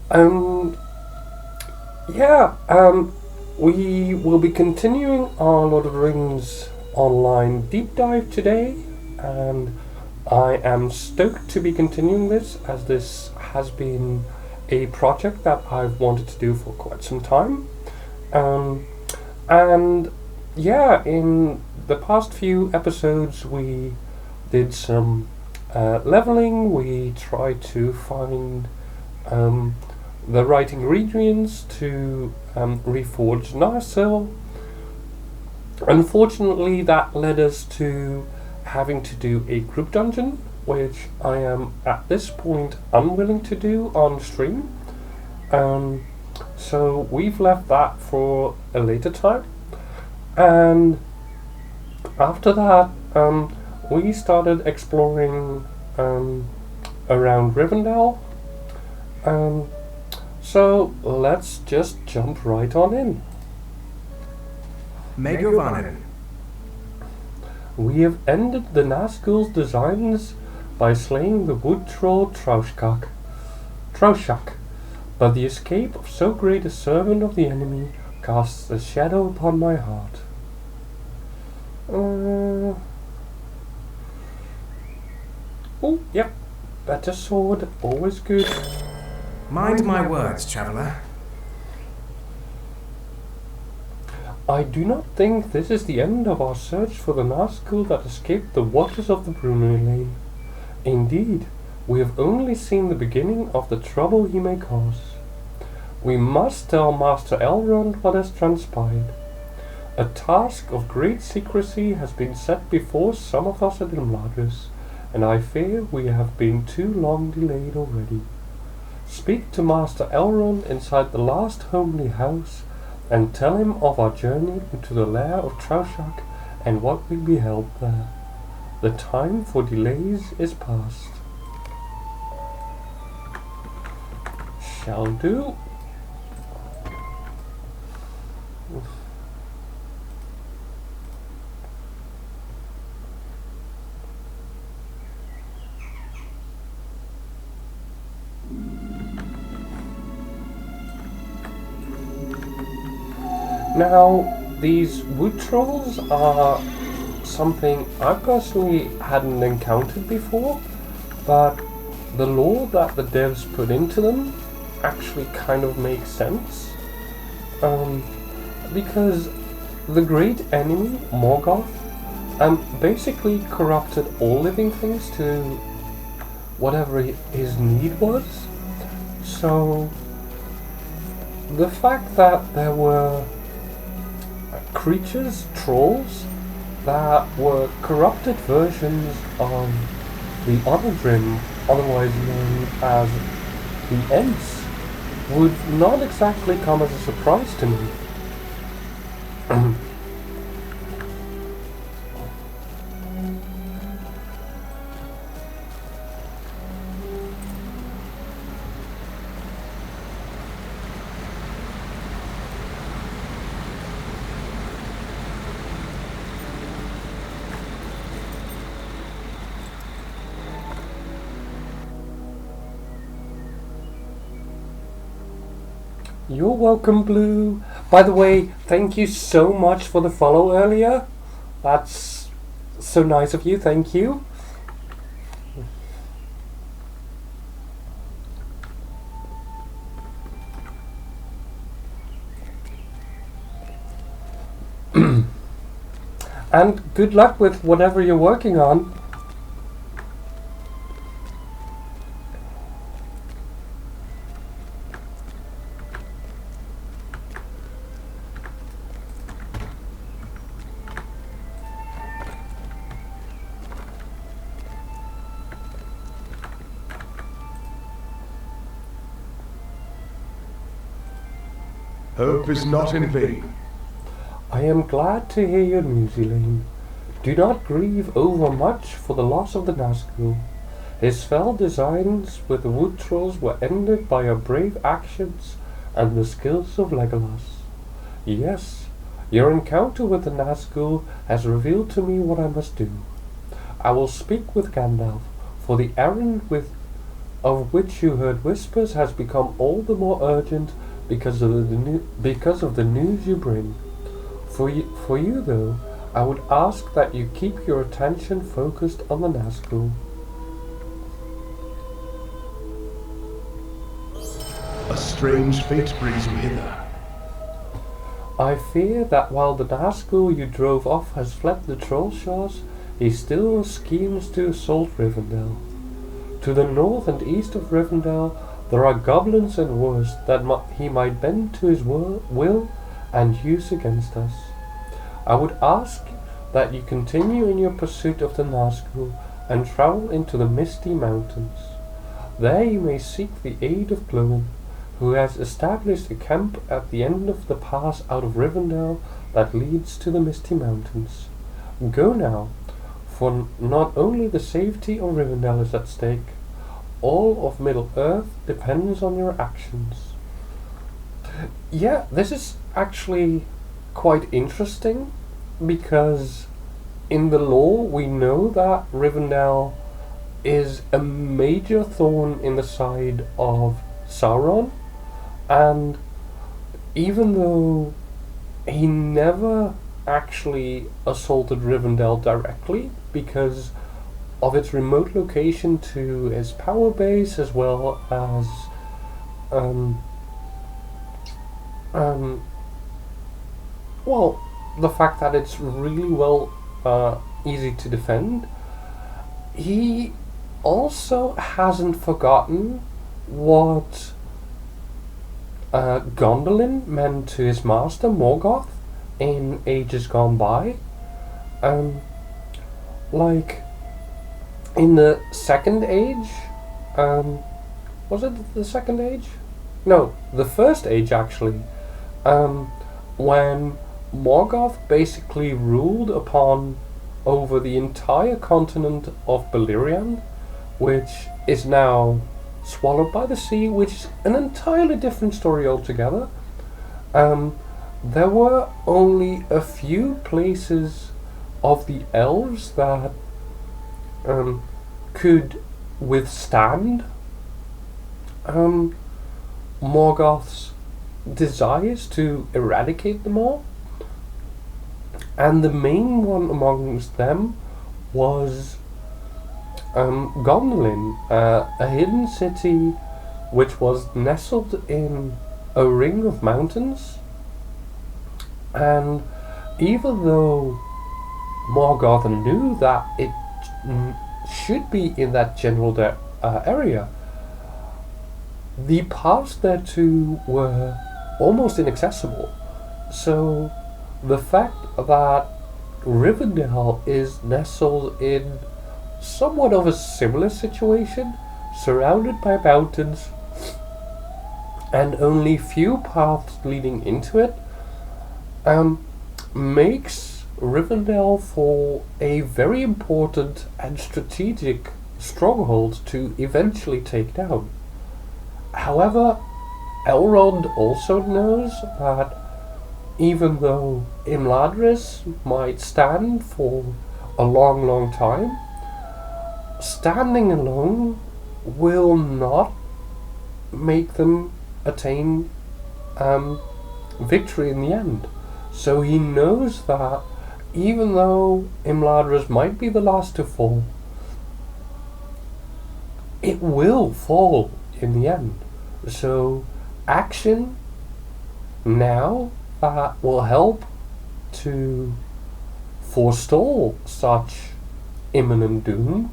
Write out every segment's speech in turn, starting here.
Um, yeah, we will be continuing our Lord of the Rings online deep dive today, and I am stoked to be continuing this as this has been a project that I've wanted to do for quite some time. Um, and yeah, in the past few episodes, we did some leveling, we tried to find um, the right ingredients to reforge Narsil. Unfortunately, that led us to having to do a group dungeon, which I am at this point unwilling to do on stream. Um, so we've left that for a later time. And after that, we started exploring around Rivendell. Um, so let's just jump right on in. Megovanen. We have ended the Nazgul's designs by slaying the wood troll Traushak, but the escape of so great a servant of the enemy casts a shadow upon my heart. Oh, yep, better sword, always good. Mind my words, traveller. I do not think this is the end of our search for the Nazgul that escaped the waters of the Brunery Lane. Indeed, we have only seen the beginning of the trouble he may cause. We must tell Master Elrond what has transpired. A task of great secrecy has been set before some of us at Imladris, and I fear we have been too long delayed already. Speak to Master Elrond inside the last homely house, and tell him of our journey into the lair of Traushak and what we beheld there. The time for delays is past. Shall do. Now, these wood trolls are something I personally hadn't encountered before, but the lore that the devs put into them actually kind of makes sense. Because the great enemy, Morgoth, basically corrupted all living things to whatever his need was. So, the fact that there were creatures, trolls, that were corrupted versions of the Onodrim, otherwise known as the Ents, would not exactly come as a surprise to me. You're welcome, Blue. By the way, thank you so much for the follow earlier. That's so nice of you, thank you. And good luck with whatever you're working on. Hope is not in vain. I am glad to hear your news, Elaine. Do not grieve overmuch for the loss of the Nazgul. His fell designs with the wood trolls were ended by your brave actions and the skills of Legolas. Yes, your encounter with the Nazgul has revealed to me what I must do. I will speak with Gandalf, for the errand with of which you heard whispers has become all the more urgent because of the news you bring. For you though, I would ask that you keep your attention focused on the Nazgul. A strange fate brings you hither. I fear that while the Nazgul you drove off has fled the troll shores, he still schemes to assault Rivendell. To the north and east of Rivendell, there are goblins and worse that he might bend to his will and use against us. I would ask that you continue in your pursuit of the Nazgul and travel into the Misty Mountains. There you may seek the aid of Glowin, who has established a camp at the end of the pass out of Rivendell that leads to the Misty Mountains. Go now, for not only the safety of Rivendell is at stake, all of Middle-earth depends on your actions. Yeah, this is actually quite interesting, because in the lore we know that Rivendell is a major thorn in the side of Sauron, and even though he never actually assaulted Rivendell directly because of its remote location to his power base, as well as well, the fact that it's really easy to defend, he also hasn't forgotten what Gondolin meant to his master Morgoth in ages gone by. Like in the Second Age, was it the Second Age? No, the First Age actually. When Morgoth basically ruled over the entire continent of Beleriand, which is now swallowed by the sea, which is an entirely different story altogether. There were only a few places of the elves that could withstand Morgoth's desires to eradicate them all, and the main one amongst them was Gondolin, a hidden city which was nestled in a ring of mountains. And even though Morgoth knew that it should be in that general area, the paths thereto were almost inaccessible. So the fact that Rivendell is nestled in somewhat of a similar situation, surrounded by mountains and only few paths leading into it, makes Rivendell for a very important and strategic stronghold to eventually take down. However, Elrond also knows that even though Imladris might stand for a long, long time, standing alone will not make them attain victory in the end. So he knows that even though Imladris might be the last to fall, it will fall in the end. So action now will help to forestall such imminent doom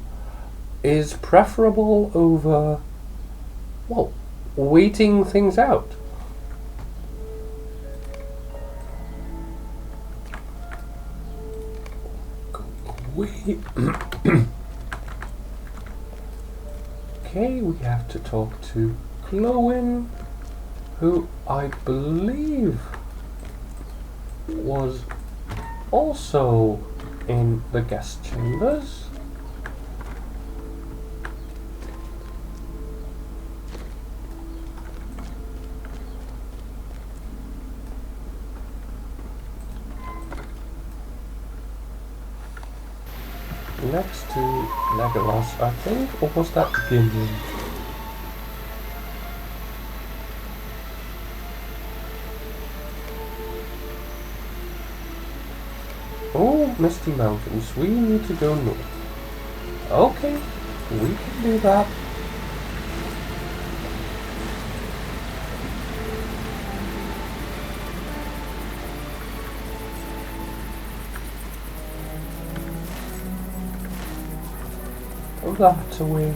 is preferable over, well, waiting things out. Okay, we have to talk to Glowin, who I believe was also in the guest chambers. Next to Legolas, I think, or was that Gimli? Oh, Misty Mountains, we need to go north. Okay, we can do that. Oh, that's a way.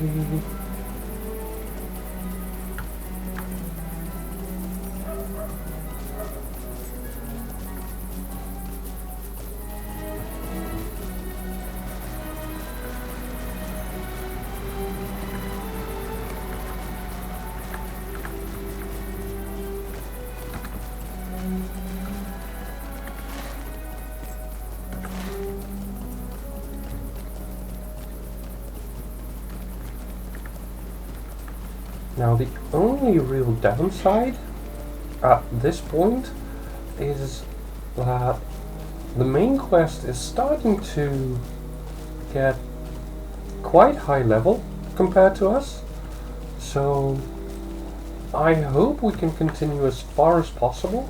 Now the only real downside at this point is that the main quest is starting to get quite high level compared to us, so I hope we can continue as far as possible,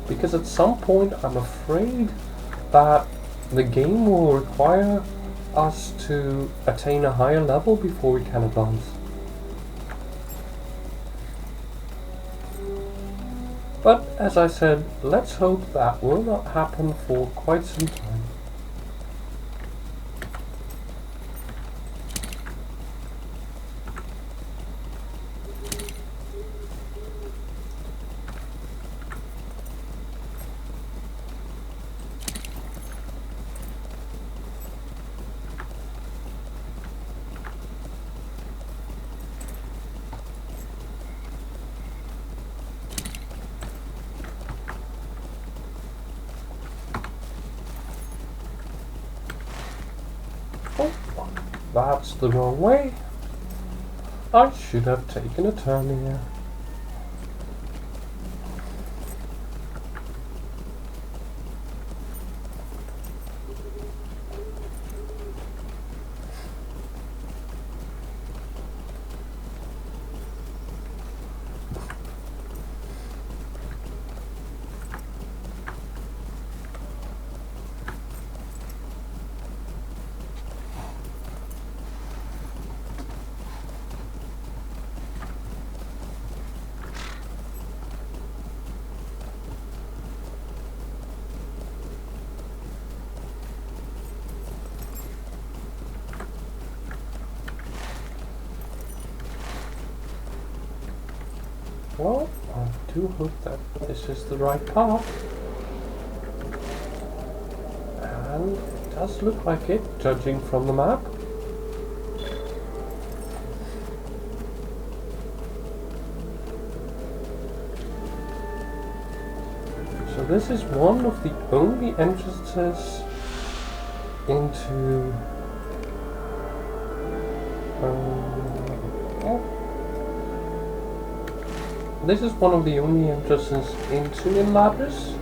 because at some point I'm afraid that the game will require us to attain a higher level before we can advance. But as I said, let's hope that will not happen for quite some time. That's the wrong way. I should have taken a turn here. Well, I do hope that this is the right path. And it does look like it, judging from the map. So this is one of the only entrances into this is one of the only entrances into Imladris,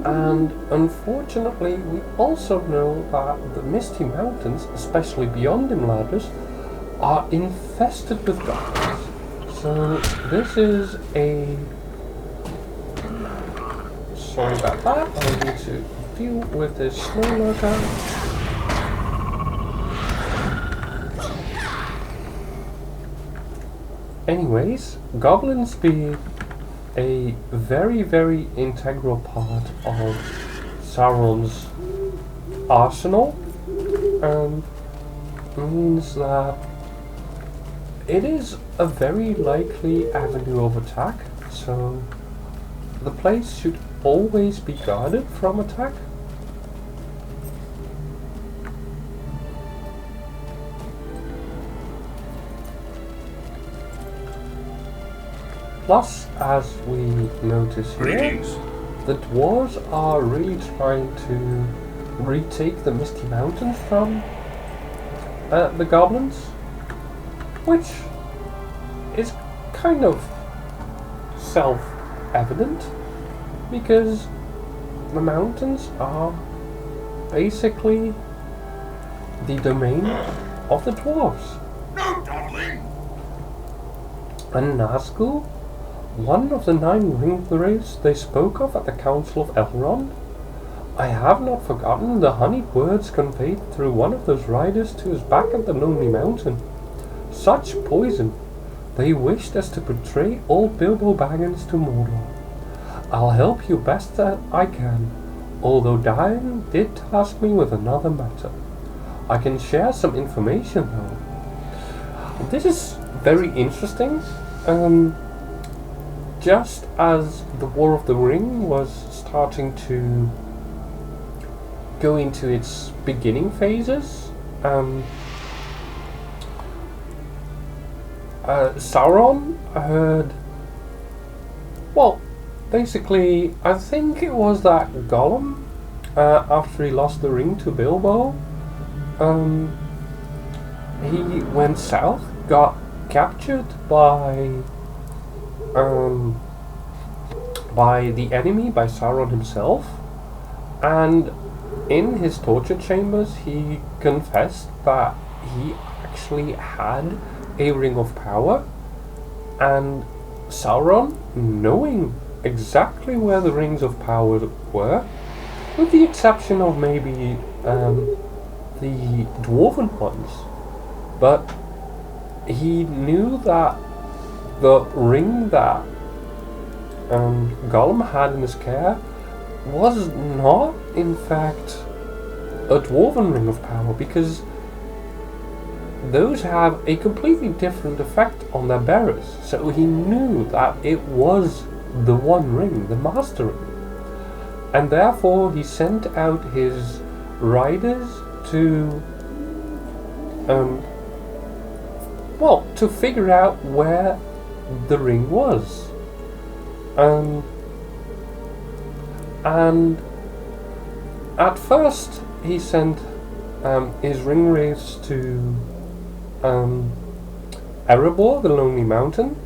and unfortunately we also know that the Misty Mountains, especially beyond Imladris, are infested with goblins. So this is a... Sorry about that, I need to deal with this snow lurker. Anyways, goblins being a very, very integral part of Sauron's arsenal means that it is a very likely avenue of attack, so the place should always be guarded from attack. Plus, as we notice here, the dwarves are really trying to retake the Misty Mountains from the goblins, which is kind of self-evident, because the mountains are basically the domain of the dwarves. No dawdling! And Nazgul, one of the 9 ringwraiths they spoke of at the Council of Elrond, I have not forgotten the honeyed words conveyed through one of those riders to us back at the Lonely Mountain. Such poison! They wished us to betray old Bilbo Baggins to Mordor. I'll help you best that I can, although Diane did task me with another matter. I can share some information though. This is very interesting. Just as the War of the Ring was starting to go into its beginning phases, Sauron heard, well, basically, I think it was that Gollum, after he lost the ring to Bilbo, he went south, got captured by the enemy, by Sauron himself, and in his torture chambers he confessed that he actually had a ring of power, and Sauron, knowing exactly where the rings of power were, with the exception of maybe the dwarven ones, but he knew that the ring that Gollum had in his care was not in fact a dwarven ring of power, because those have a completely different effect on their bearers. So he knew that it was the one ring, the Master Ring, and therefore he sent out his riders to to figure out where the ring was, and at first he sent his ringwraiths to Erebor, the Lonely Mountain,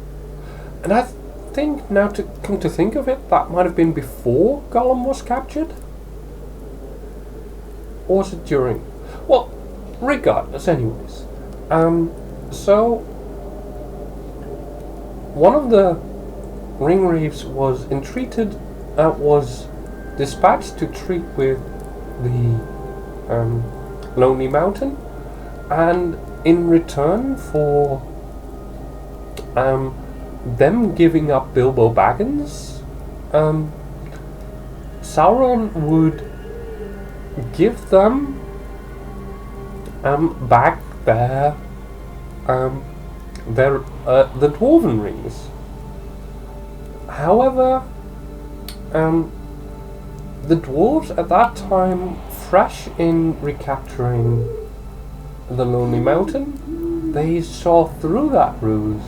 and I think, now to come to think of it, that might have been before Gollum was captured, or was it during? Well, regardless, anyways. So one of the ringwraiths was was dispatched to treat with the Lonely Mountain, and in return for them giving up Bilbo Baggins, Sauron would give them back their the dwarven rings. However, the dwarves at that time, fresh in recapturing the Lonely Mountain, they saw through that ruse,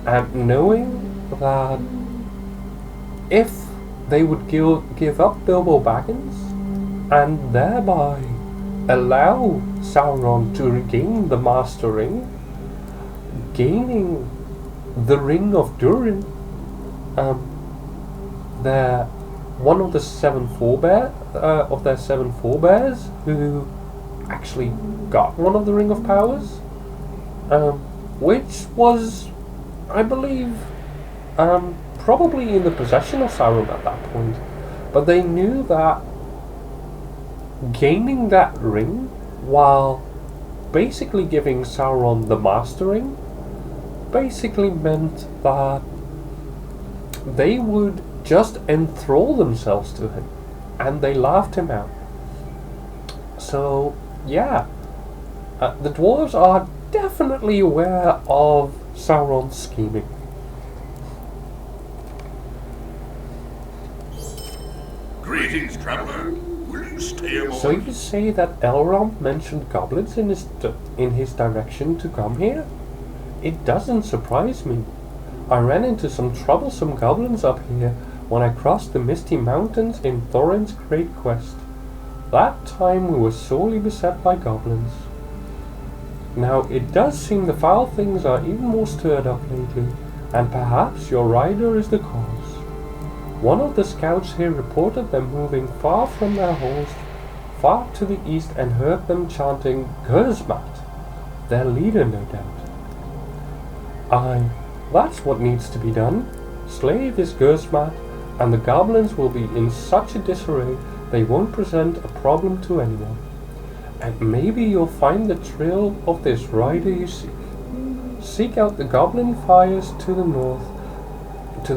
and knowing that if they would give up Bilbo Baggins and thereby allow Sauron to regain the Master Ring, gaining the Ring of Durin, one of the their seven forebears who actually got one of the Ring of Powers, which was, I believe, probably in the possession of Sauron at that point. But they knew that gaining that ring while basically giving Sauron the Master Ring basically meant that they would just enthrall themselves to him, and they laughed him out. So yeah, the dwarves are definitely aware of Sauron's scheming. Greetings, traveler. Will you stay a moment? So you say that Elrond mentioned goblins in his direction to come here? It doesn't surprise me. I ran into some troublesome goblins up here when I crossed the Misty Mountains in Thorin's great quest. That time we were sorely beset by goblins. Now it does seem the foul things are even more stirred up lately, and perhaps your rider is the cause. One of the scouts here reported them moving far from their host, far to the east, and heard them chanting Gersmat, their leader no doubt. Aye, that's what needs to be done. Slay this Gersmat, and the goblins will be in such a disarray They won't present a problem to anyone. And maybe you'll find the trail of this rider you seek. Seek out the goblin fires to the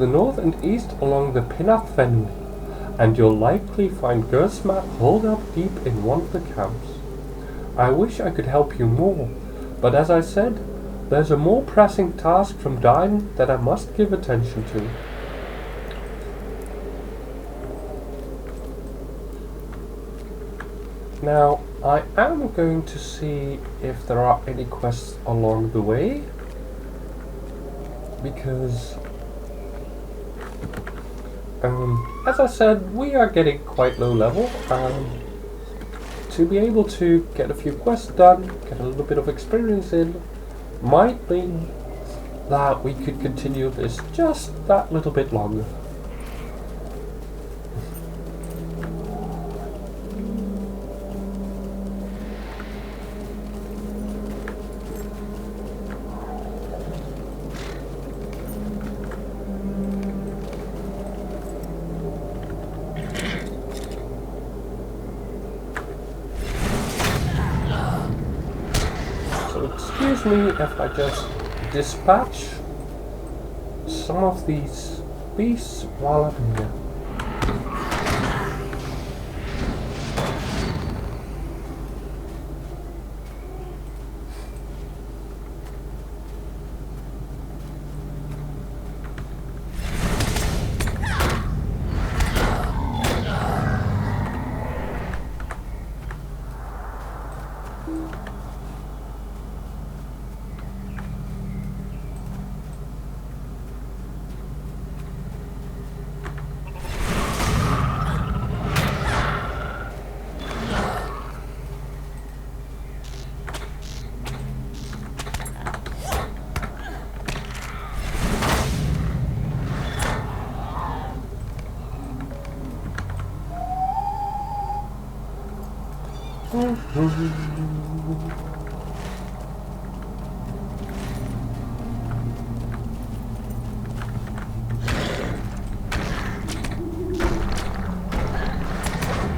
north and east along the Pinnath Fenley, and you'll likely find Gersmat holed up deep in one of the camps. I wish I could help you more, but as I said, there's a more pressing task from Dyne that I must give attention to. Now, I am going to see if there are any quests along the way, because as I said, we are getting quite low level, and to be able to get a few quests done, get a little bit of experience in, might mean that we could continue this just that little bit longer. Excuse me if I just dispatch some of these beasts while I'm here.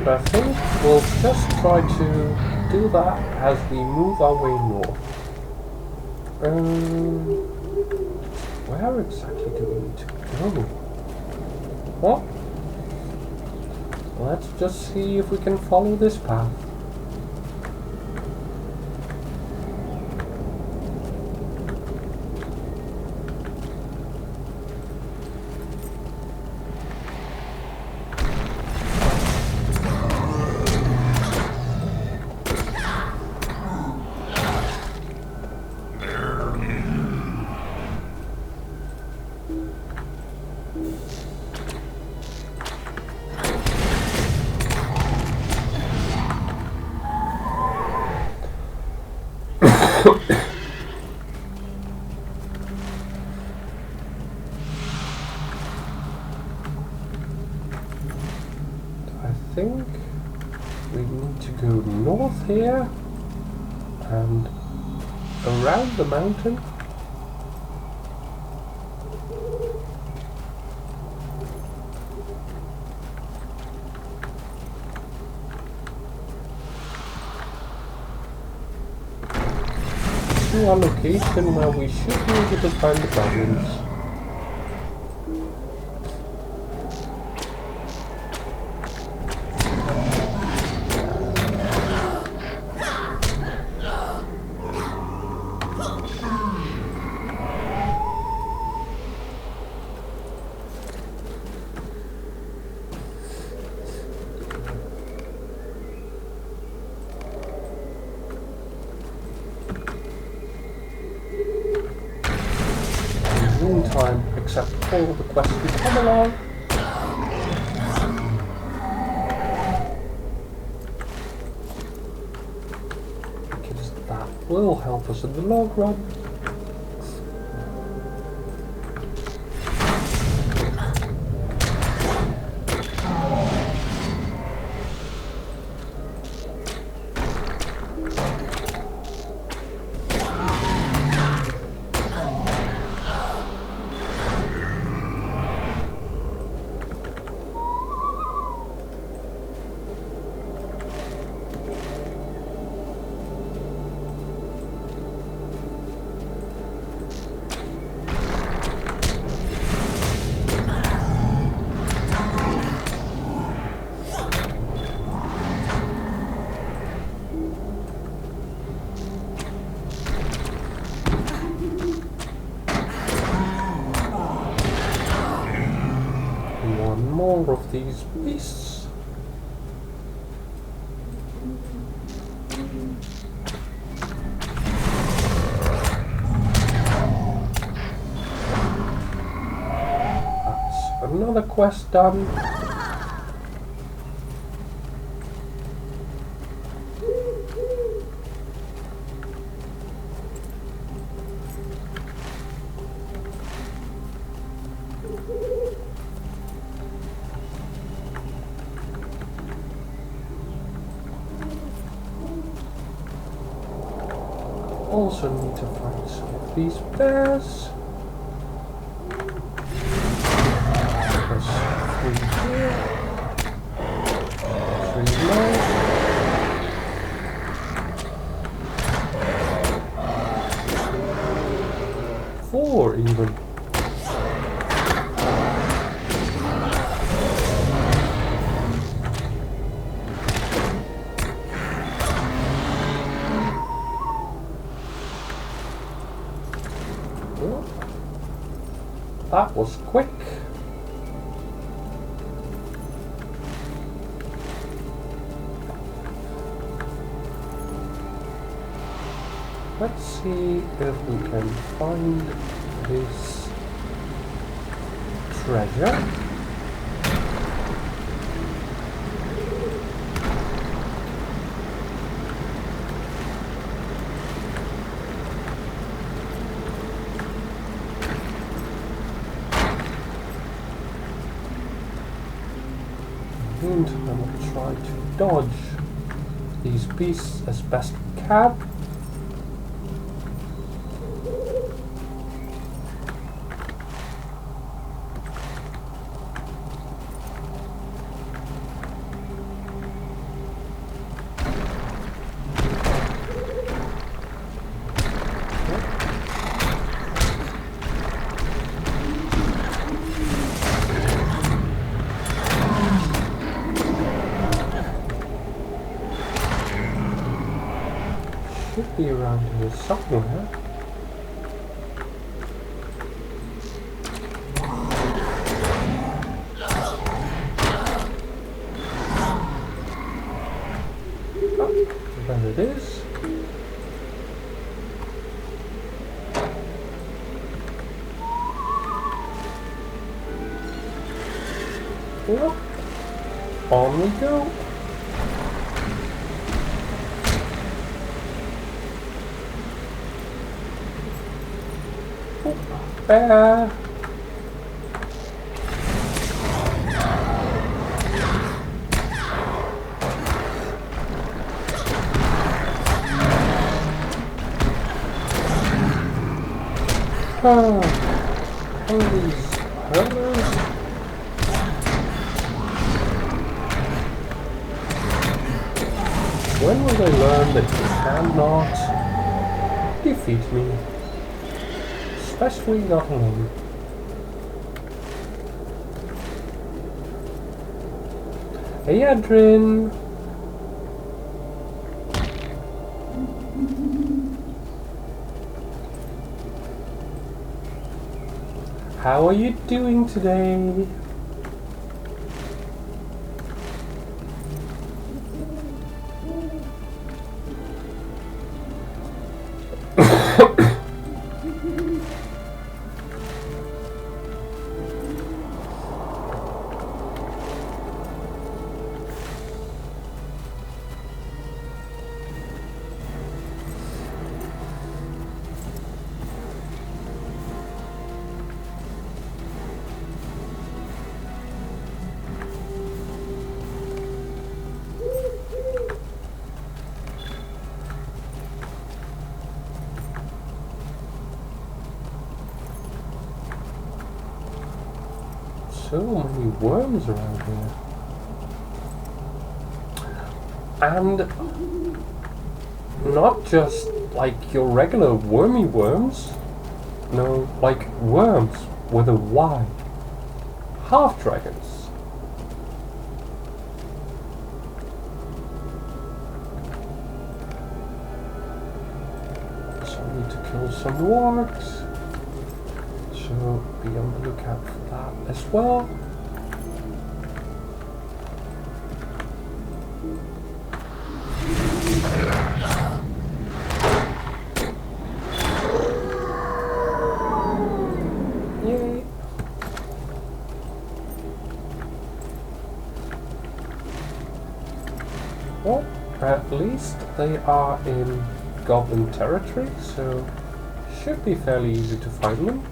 But I think we'll just try to do that as we move our way north. Where exactly do we need to go? What? Let's just see if we can follow this path. I think we need to go north here and around the mountain. To our location where we should be able to find the goblins. Meantime, accept all the quests we come along. Because that will help us in the long run. more of these beasts. That's another quest done. Also need to find some of these bears. There's 3 here. 3 more. 4 even. That was quick. Let's see if we can find this treasure. And I'm going to try to dodge these beasts as best we can. Should be around here somewhere. Oh, there it is. Well, on we go. Bear. Oh, these hurlers. When will they learn that you cannot defeat me? Especially not alone. Hey Adrian! How are you doing today? So many worms around here. And not just like your regular wormy worms. No, like worms with a Y. Half dragons. So I need to kill some wargs. So be on the lookout for that as well. Well, at least they are in goblin territory, so should be fairly easy to find them.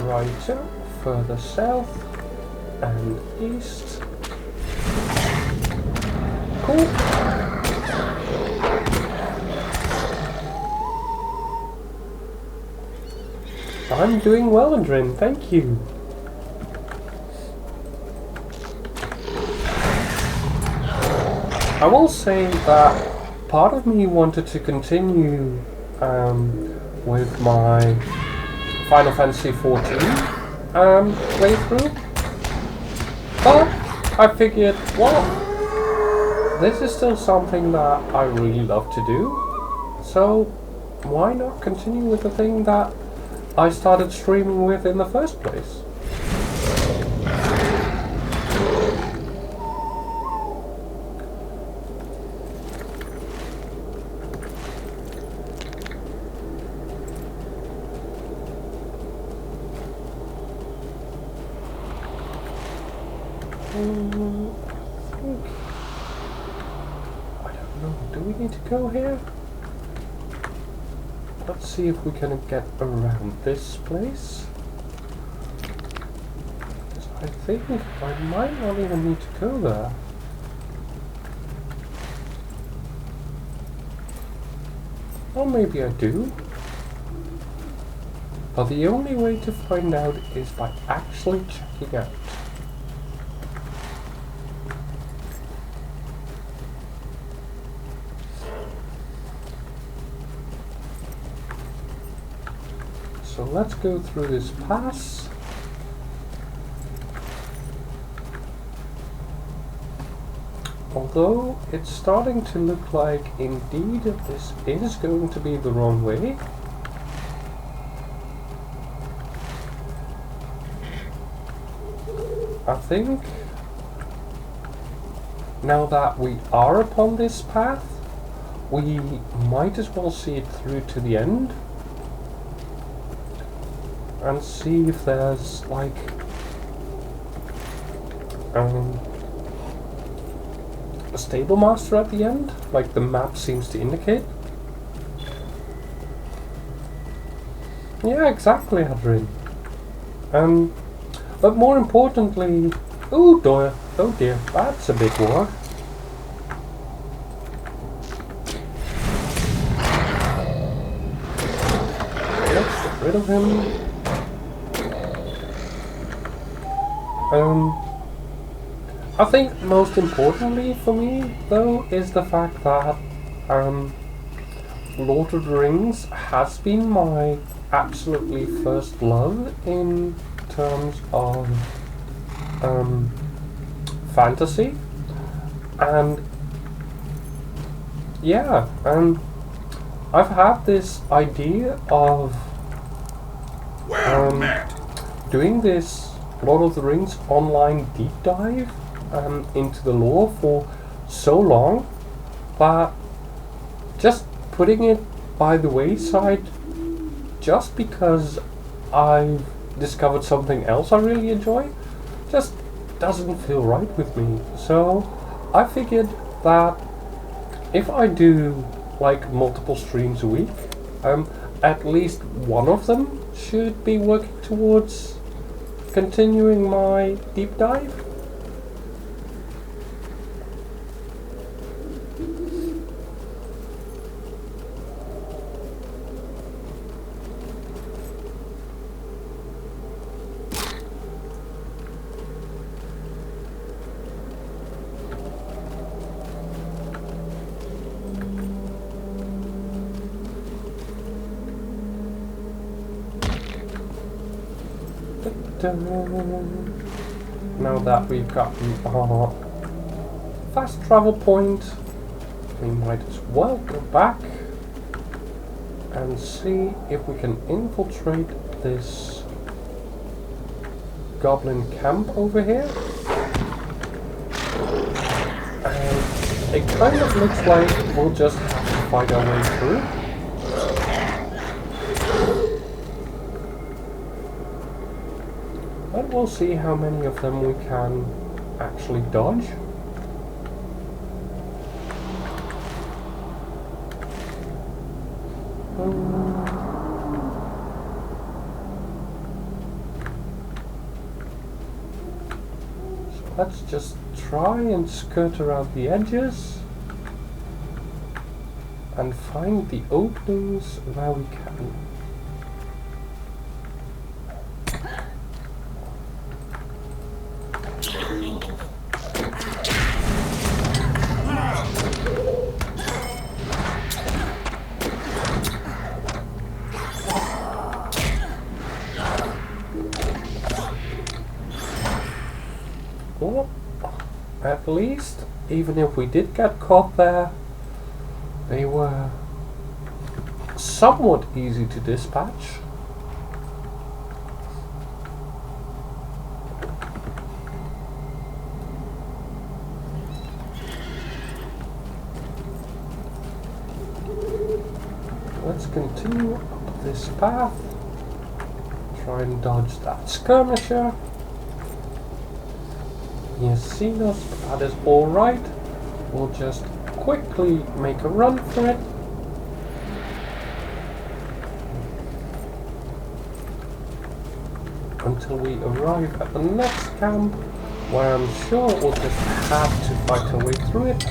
Righto, further south and east. Cool. I'm doing well, Andrin, thank you. I will say that part of me wanted to continue with my Final Fantasy 14 playthrough, but I figured, well, this is still something that I really love to do, so why not continue with the thing that I started streaming with in the first place? I don't know, do we need to go here? Let's see if we can get around this place. I think I might not even need to go there. Or maybe I do. But the only way to find out is by actually checking out. So let's go through this pass. Although it's starting to look like indeed this is going to be the wrong way. I think now that we are upon this path, we might as well see it through to the end. And see if there's like a stable master at the end, like the map seems to indicate. Yeah, exactly, Adrian. But more importantly, oh dear, that's a big war. Let's get rid of him. I think most importantly for me, though, is the fact that Lord of the Rings has been my absolutely first love in terms of fantasy, and yeah, I've had this idea of doing this Lord of the Rings online deep dive into the lore for so long, but just putting it by the wayside just because I've discovered something else I really enjoy just doesn't feel right with me. So I figured that if I do like multiple streams a week, at least one of them should be working towards continuing my deep dive. Now that we've gotten our fast travel point, we might as well go back and see if we can infiltrate this goblin camp over here. And it kind of looks like we'll just have to fight our way through. But we'll see how many of them we can actually dodge. So let's just try and skirt around the edges and find the openings where we can. Well, at least, even if we did get caught there, they were somewhat easy to dispatch. Let's continue up this path, try and dodge that skirmisher. He has seen us, but that is alright. We'll just quickly make a run for it. Until we arrive at the next camp, where I'm sure we'll just have to fight our way through it.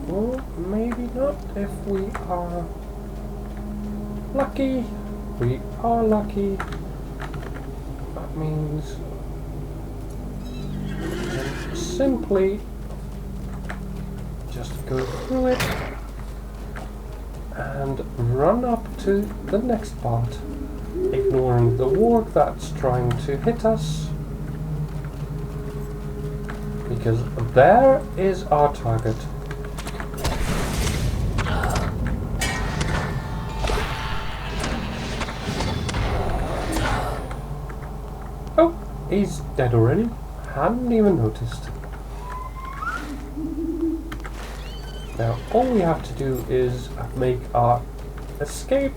Or maybe not if we are lucky. We are lucky. That means simply just go through it and run up to the next part, ignoring the warg that's trying to hit us, because there is our target. Oh, he's dead already. Hadn't even noticed. Now all we have to do is make our escape.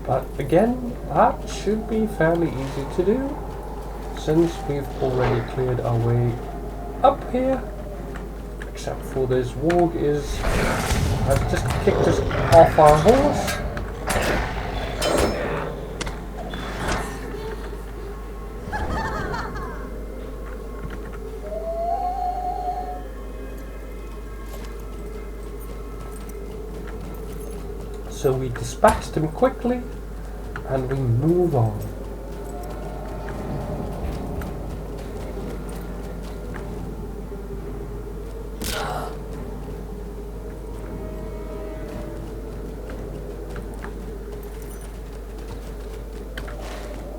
But again, that should be fairly easy to do, since we've already cleared our way up here. Except for this warg has just kicked us off our horse. So we dispatched him quickly, and we move on.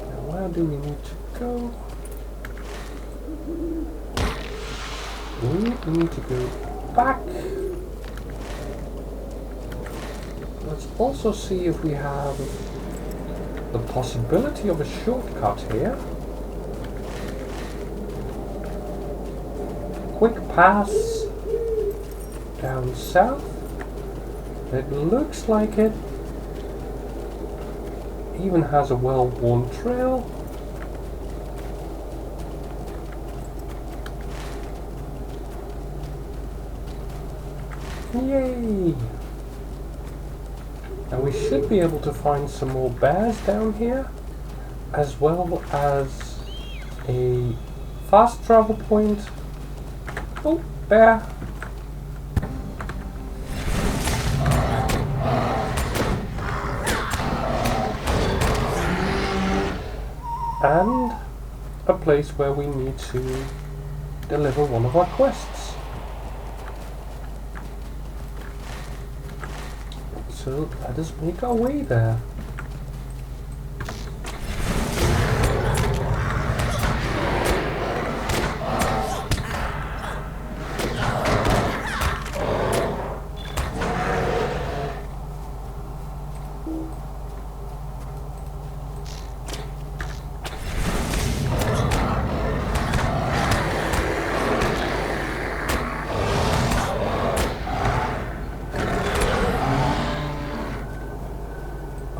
Now where do we need to go? We need to go back. Let's also see if we have the possibility of a shortcut here. Quick pass down south. It looks like it even has a well-worn trail. Yay! And we should be able to find some more bears down here, as well as a fast travel point. Oh, bear! And a place where we need to deliver one of our quests. So let us make our way there.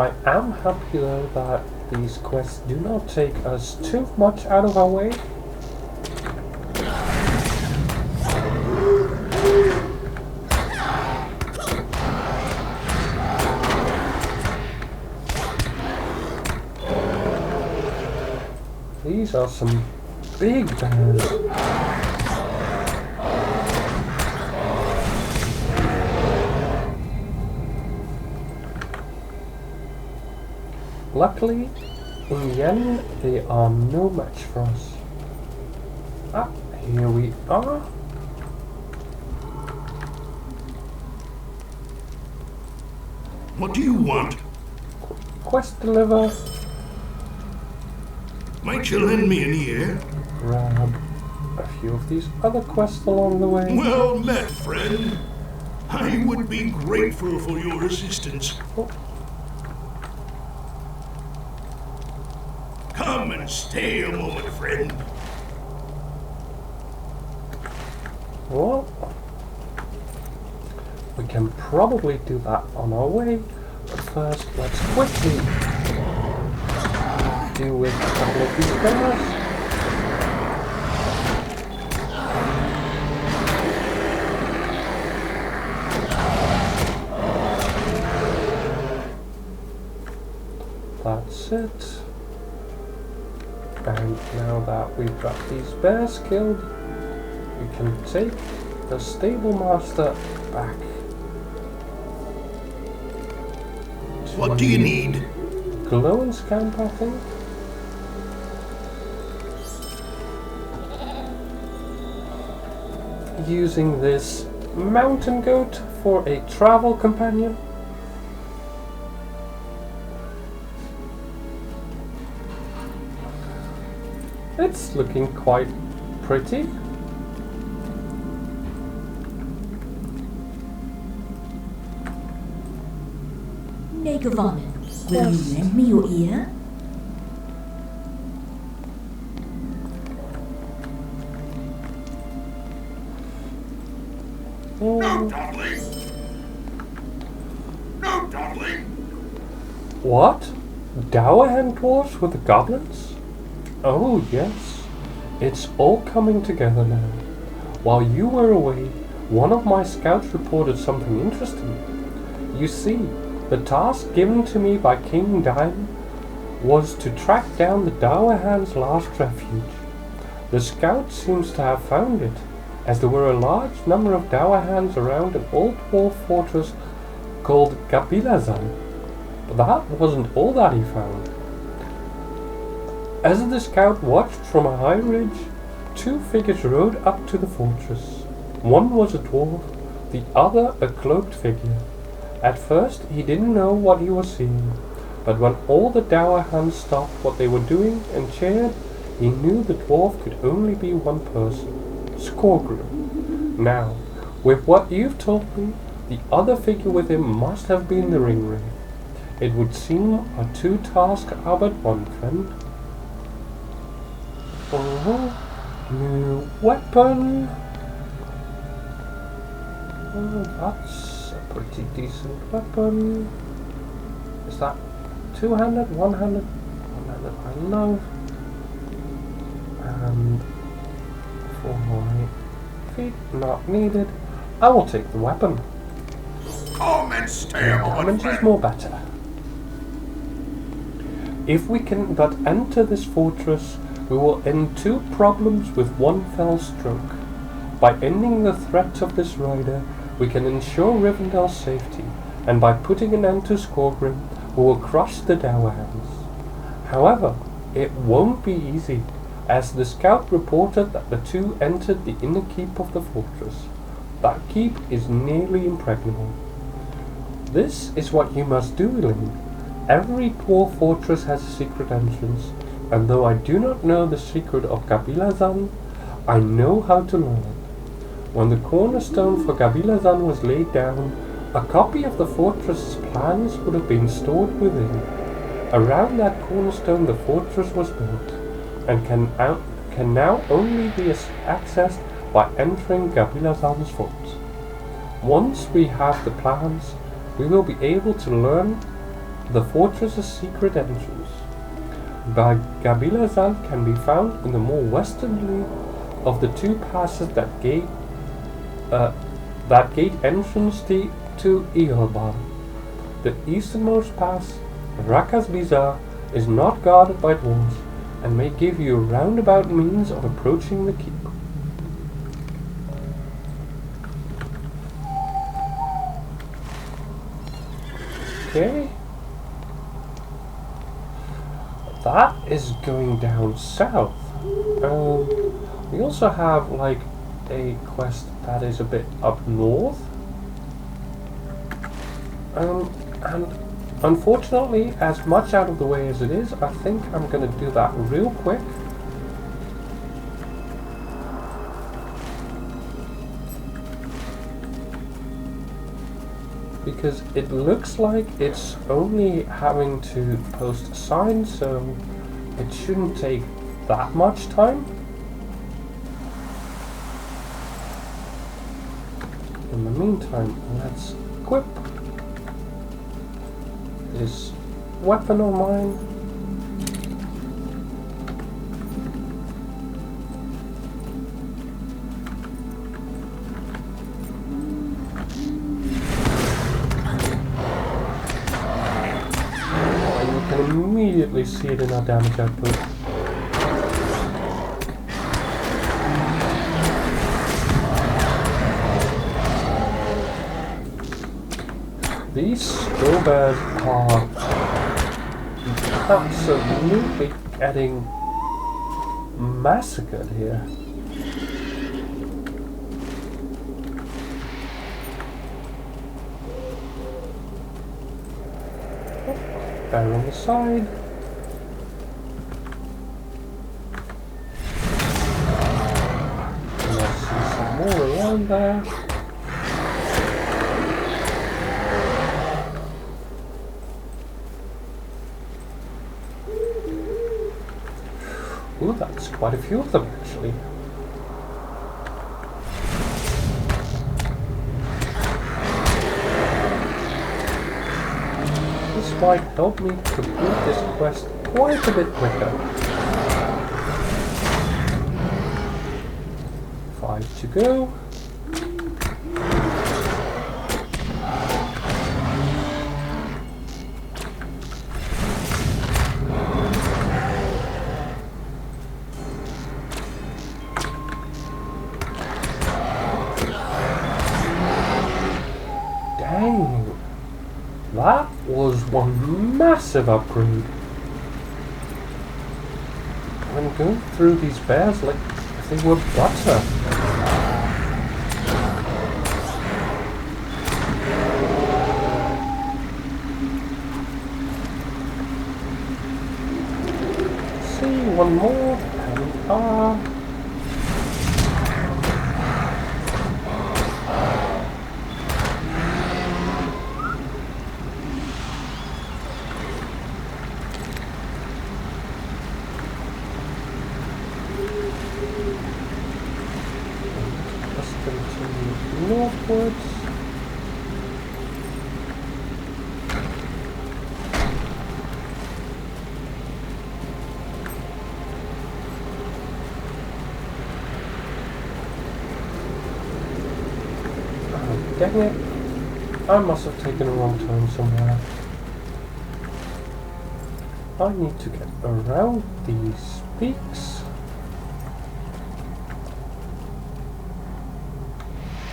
I am happy though that these quests do not take us too much out of our way. These are some big bears. Luckily, in the end, they are no match for us. Ah, here we are. What do you want? Quest deliver. Might you lend me an ear? Grab a few of these other quests along the way. Well met, friend. I would be grateful for your assistance. Oh. Come and stay a moment, friend. Well, we can probably do that on our way, but first let's quickly deal with a couple of these bears. That's it. And now that we've got these bears killed, we can take the stable master back. What do you need? Glowing's camp, I think. Using this mountain goat for a travel companion. It's looking quite pretty. Gewonnen. Will you lend me your ear? No dawdling! No dawdling! What? Dowerhand dwarves with the goblins? Oh yes, it's all coming together now. While you were away, one of my scouts reported something interesting. You see, the task given to me by King Dain was to track down the Dowerhand's last refuge. The scout seems to have found it, as there were a large number of Dowerhands around an old dwarf fortress called Gabilazan. But that wasn't all that he found. As the scout watched from a high ridge, two figures rode up to the fortress. One was a dwarf, the other a cloaked figure. At first he didn't know what he was seeing, but when all the Dowerhands stopped what they were doing and cheered, he knew the dwarf could only be one person, Skorgrím. Now, with what you've told me, the other figure with him must have been the ringwraith. It would seem our two tasks are but one, friend. New weapon. Oh, that's a pretty decent weapon. Is that two-handed, one-handed? One-handed, I love. And for my feet, not needed. I will take the weapon. Come and stay a moment, Damage is friend. more better. If we can but enter this fortress, we will end two problems with one fell stroke. By ending the threat of this rider, we can ensure Rivendell's safety, and by putting an end to Skorgrím, we will crush the Dowerhands. However, it won't be easy, as the scout reported that the two entered the inner keep of the fortress. That keep is nearly impregnable. This is what you must do, Elaine. Every poor fortress has a secret entrance, and though I do not know the secret of Gabilazan, I know how to learn it. When the cornerstone for Gabilazan was laid down, a copy of the fortress's plans would have been stored within. Around that cornerstone the fortress was built, and can now only be accessed by entering Gabilazan's fort. Once we have the plans, we will be able to learn the fortress's secret entrance. Gabilazan can be found in the more westerly of the two passes that gate entrance to Eolban. The easternmost pass, Rakazbiza, is not guarded by dwarves and may give you a roundabout means of approaching the keep. Okay. That is going down south. We also have like a quest that is a bit up north. And unfortunately, as much out of the way as it is, I think I'm going to do that real quick. Because it looks like it's only having to post a sign, so it shouldn't take that much time. In the meantime, let's equip this weapon of mine. Immediately see it in our damage output. These skull bears are absolutely getting massacred here. Bear on the side. And I see some more around there. Ooh, that's quite a few of them actually. This might help me complete this quest quite a bit quicker. 5 to go. Dang, that was one massive upgrade. I'm going through these bears like if they were butter. See, one more, and we are. Northwards. Oh, dang it. I must have taken a wrong turn somewhere. I need to get around these peaks.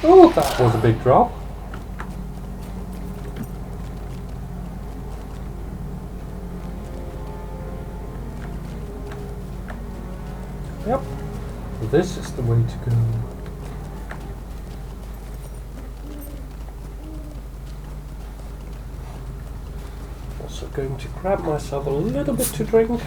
Oh, that was a big drop. Yep, this is the way to go. Also going to grab myself a little bit to drink.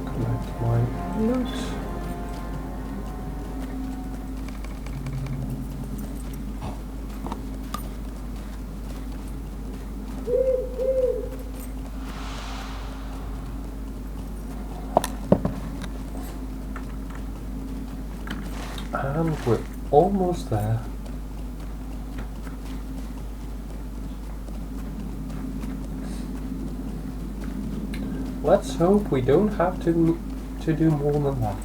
Collect my loot. And we're almost there. Let's hope we don't have to do more than that.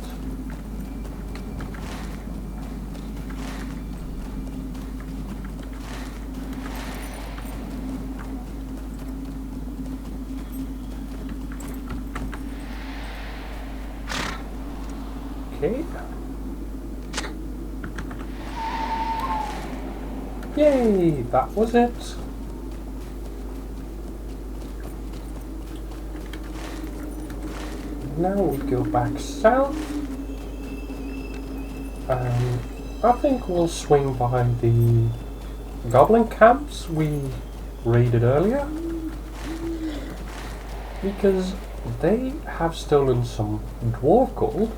Okay. Yay, that was it. Now we go back south, and I think we'll swing by the goblin camps we raided earlier, because they have stolen some dwarf gold,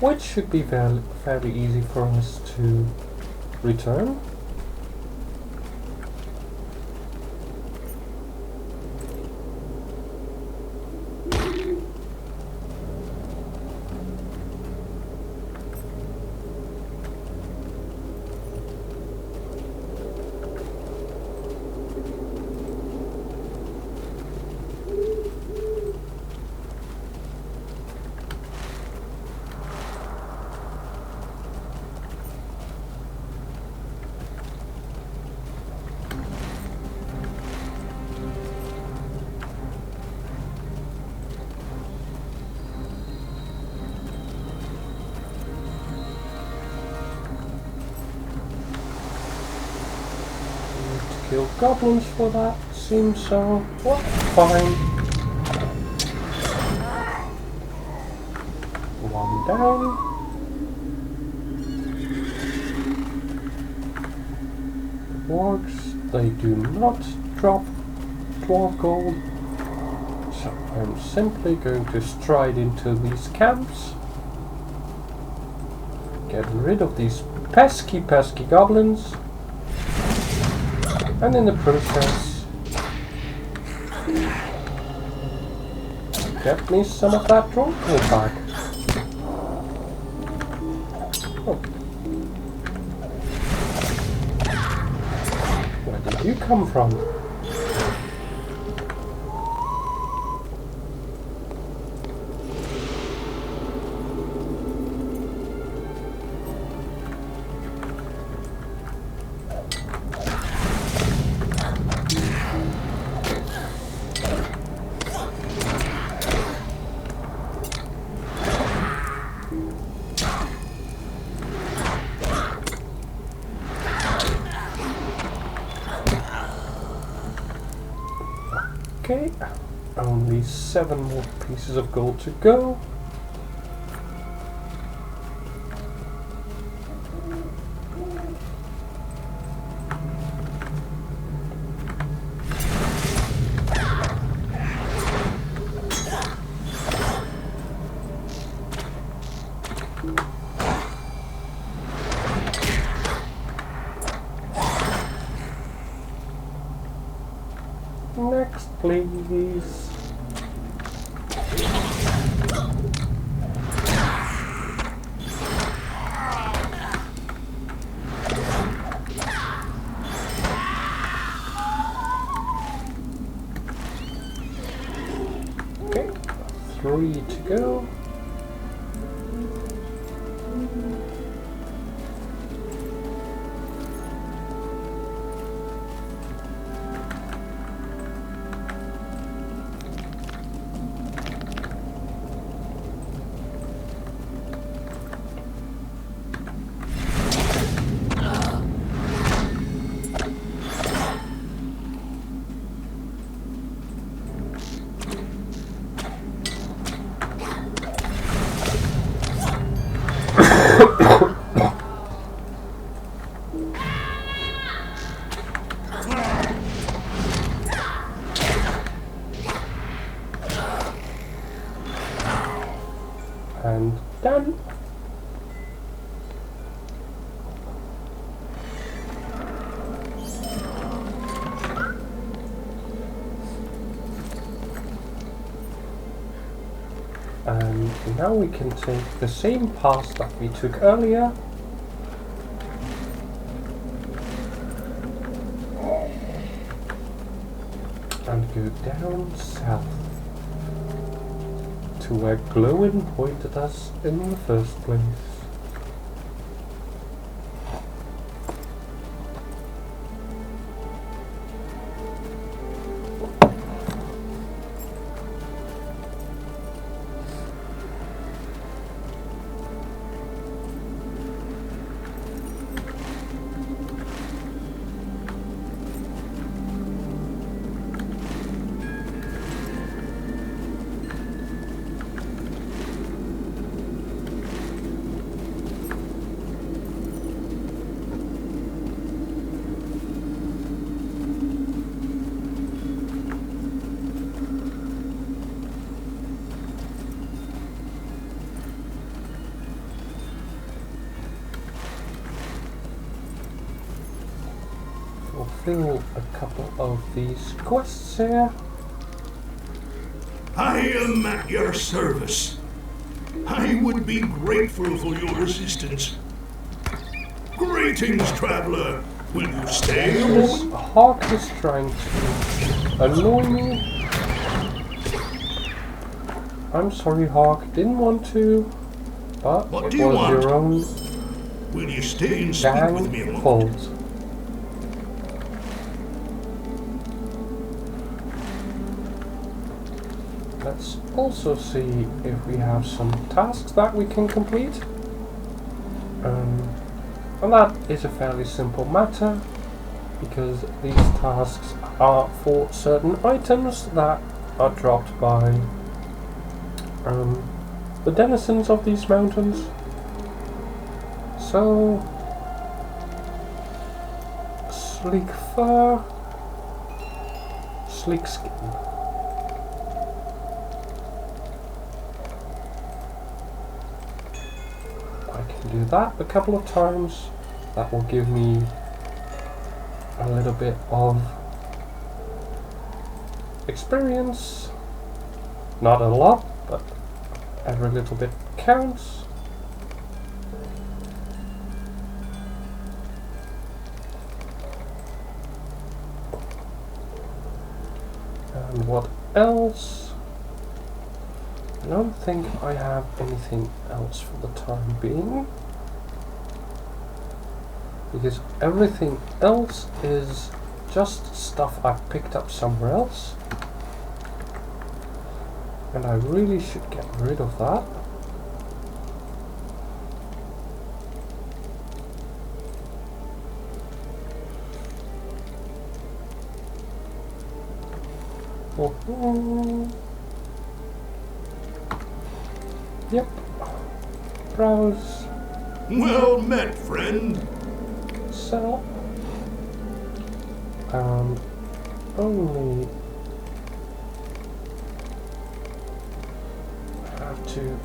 which should be fairly easy for us to return. Kill goblins for that, seems so. Well, fine. One down. The wargs, they do not drop dwarf gold, so I'm simply going to stride into these camps, get rid of these pesky goblins, and in the process, get me some of that dwarf gold back. Oh. Where did you come from? Okay, only 7 more pieces of gold to go. Next, please. Okay, 3 to go. And done. And now we can take the same path that we took earlier. And go down south to where Glowin pointed us in the first place. Fulfill a couple of these quests here. I am at your service. I would be grateful for your assistance. Greetings, traveler. Will you stay a This moment? hawk is trying to annoy me. I'm sorry, Hawk. Didn't want to, but What it do you was want? your own Will you stay and speak with me a dang moment? fault. Let's also see if we have some tasks that we can complete. And that is a fairly simple matter, because these tasks are for certain items that are dropped by the denizens of these mountains. So, sleek fur, sleek skin. I can do that a couple of times. That will give me a little bit of experience. Not a lot, but every little bit counts. And what else? I don't think I have anything else for the time being, because everything else is just stuff I picked up somewhere else, and I really should get rid of that. Yep. Browse. Well met, friend. Sell. Only have to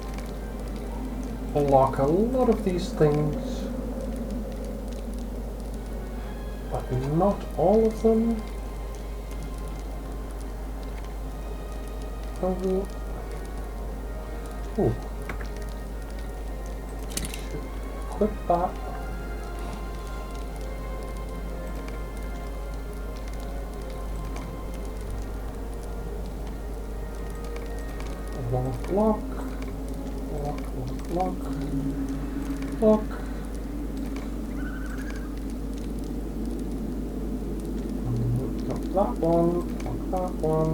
unlock a lot of these things, but not all of them. Ooh. Should equip that. Lock, lock, lock, lock, lock, lock. Lock that one, lock that one.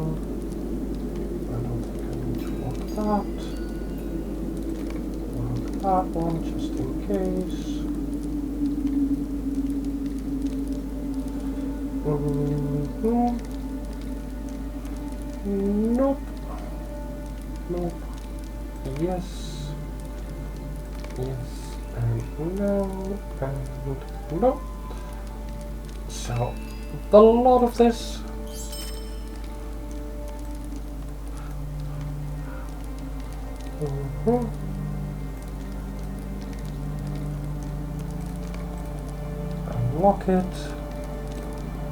I don't think I need to lock that. Lock that one just in case. Nope. Nope. Yes. Yes. And no, and no. So, the lot of this. Unlock it.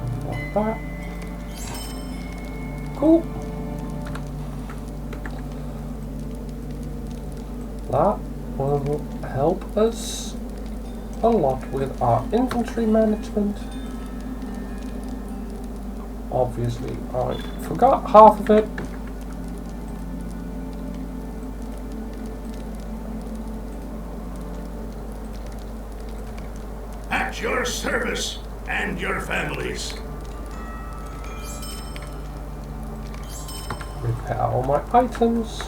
Unlock that. Cool. That will help us a lot with our inventory management. Obviously, I forgot half of it. At your service and your families. Repair all my items.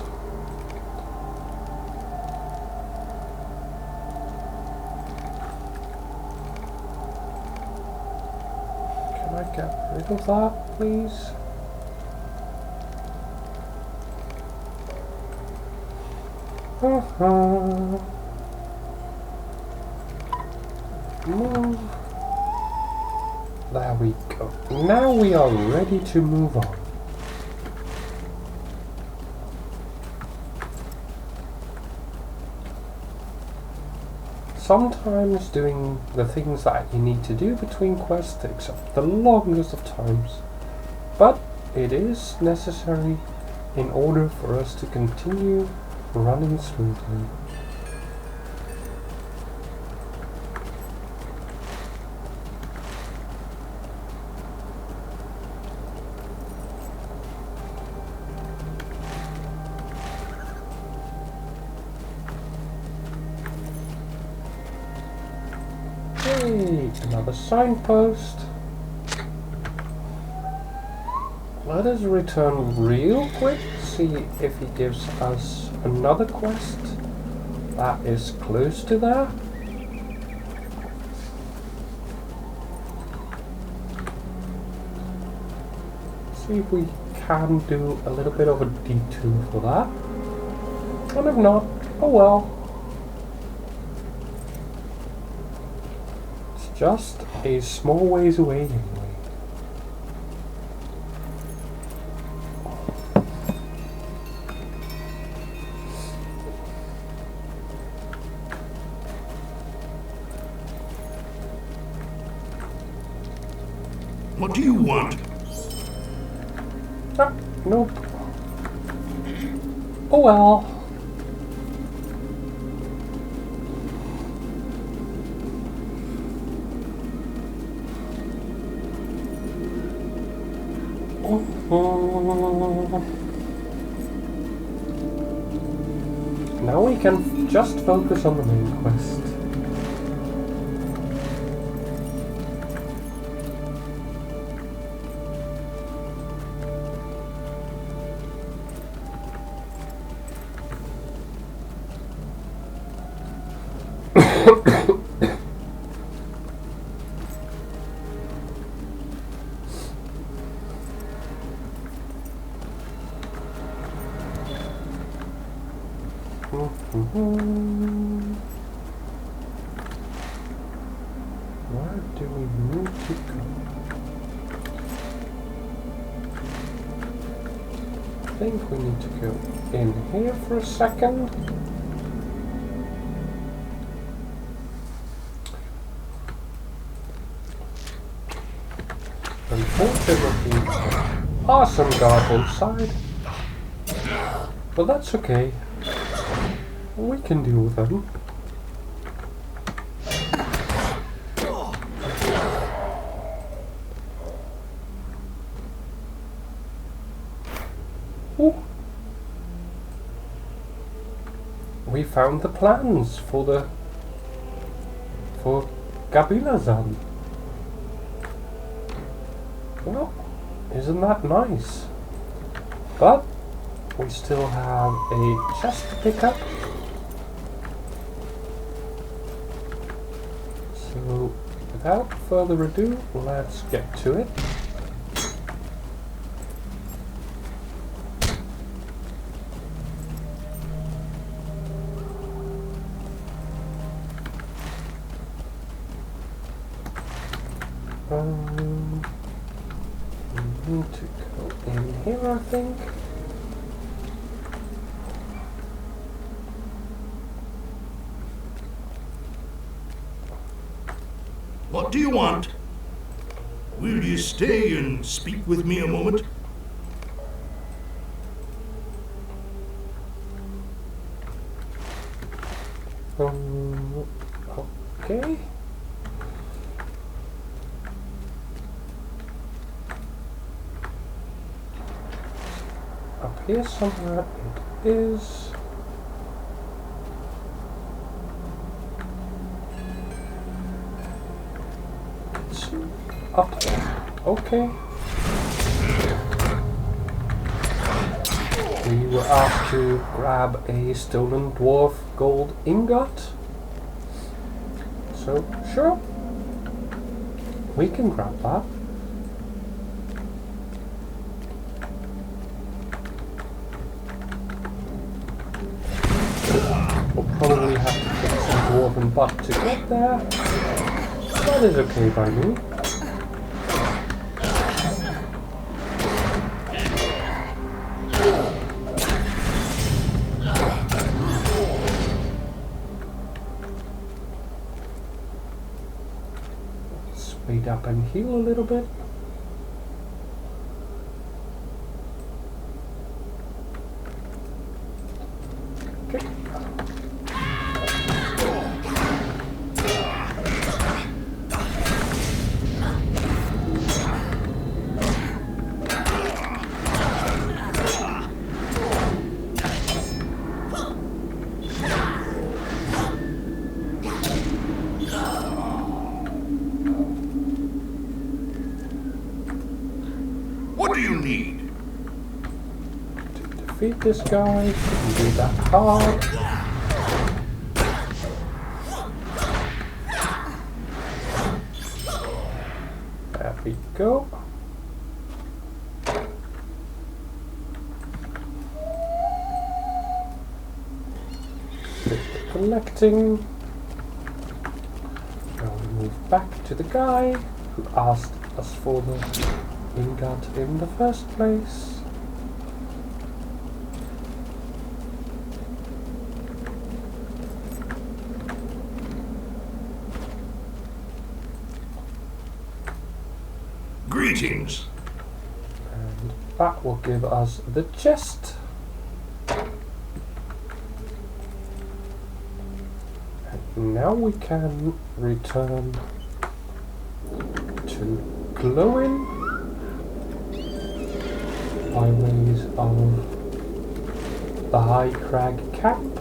Can I get rid of that, please? Move. There we go. Now we are ready to move on. Sometimes doing the things that you need to do between quests takes up the longest of times, but it is necessary in order for us to continue running smoothly. Another signpost. Let us return real quick, see if he gives us another quest that is close to that. See if we can do a little bit of a detour for that. And if not, oh well. Just a small ways away anyway. What do you want? Ah, nope. Oh well. Now we can just focus on the main quest. Where do we need to go? I think we need to go in here for a second. Unfortunately, awesome guard inside. But that's okay. We can deal with them. Ooh. We found the plans for Gabilazan. Well, isn't that nice? But we still have a chest to pick up. So, without further ado, let's get to it. in here, I think. What do you want? Will you stay and speak with me a moment? Okay. Up here somewhere it is. It's up there. Okay. We were asked to grab a stolen dwarf gold ingot. So, sure. We can grab that. We'll probably have to kick some dwarven butt to get there. That is okay by me. Speed up and heal a little bit. Okay. What do you need? To defeat this guy, shouldn't be that hard. There we go. Collecting. Now we move back to the guy who asked us for the ingot in the first place. Greetings. And that will give us the chest. And now we can return to Glowin by ways of the High Crag Camp.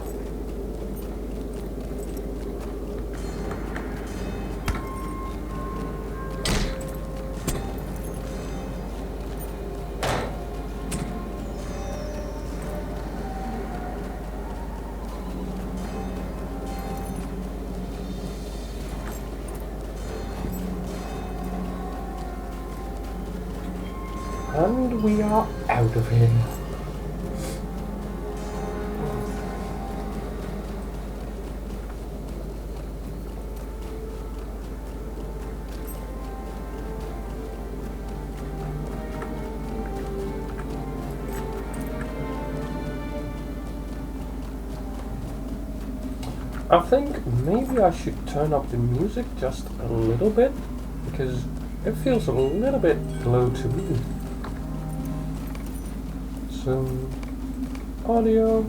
And we are out of here. I think maybe I should turn up the music just a little bit, because it feels a little bit low to me. So, audio,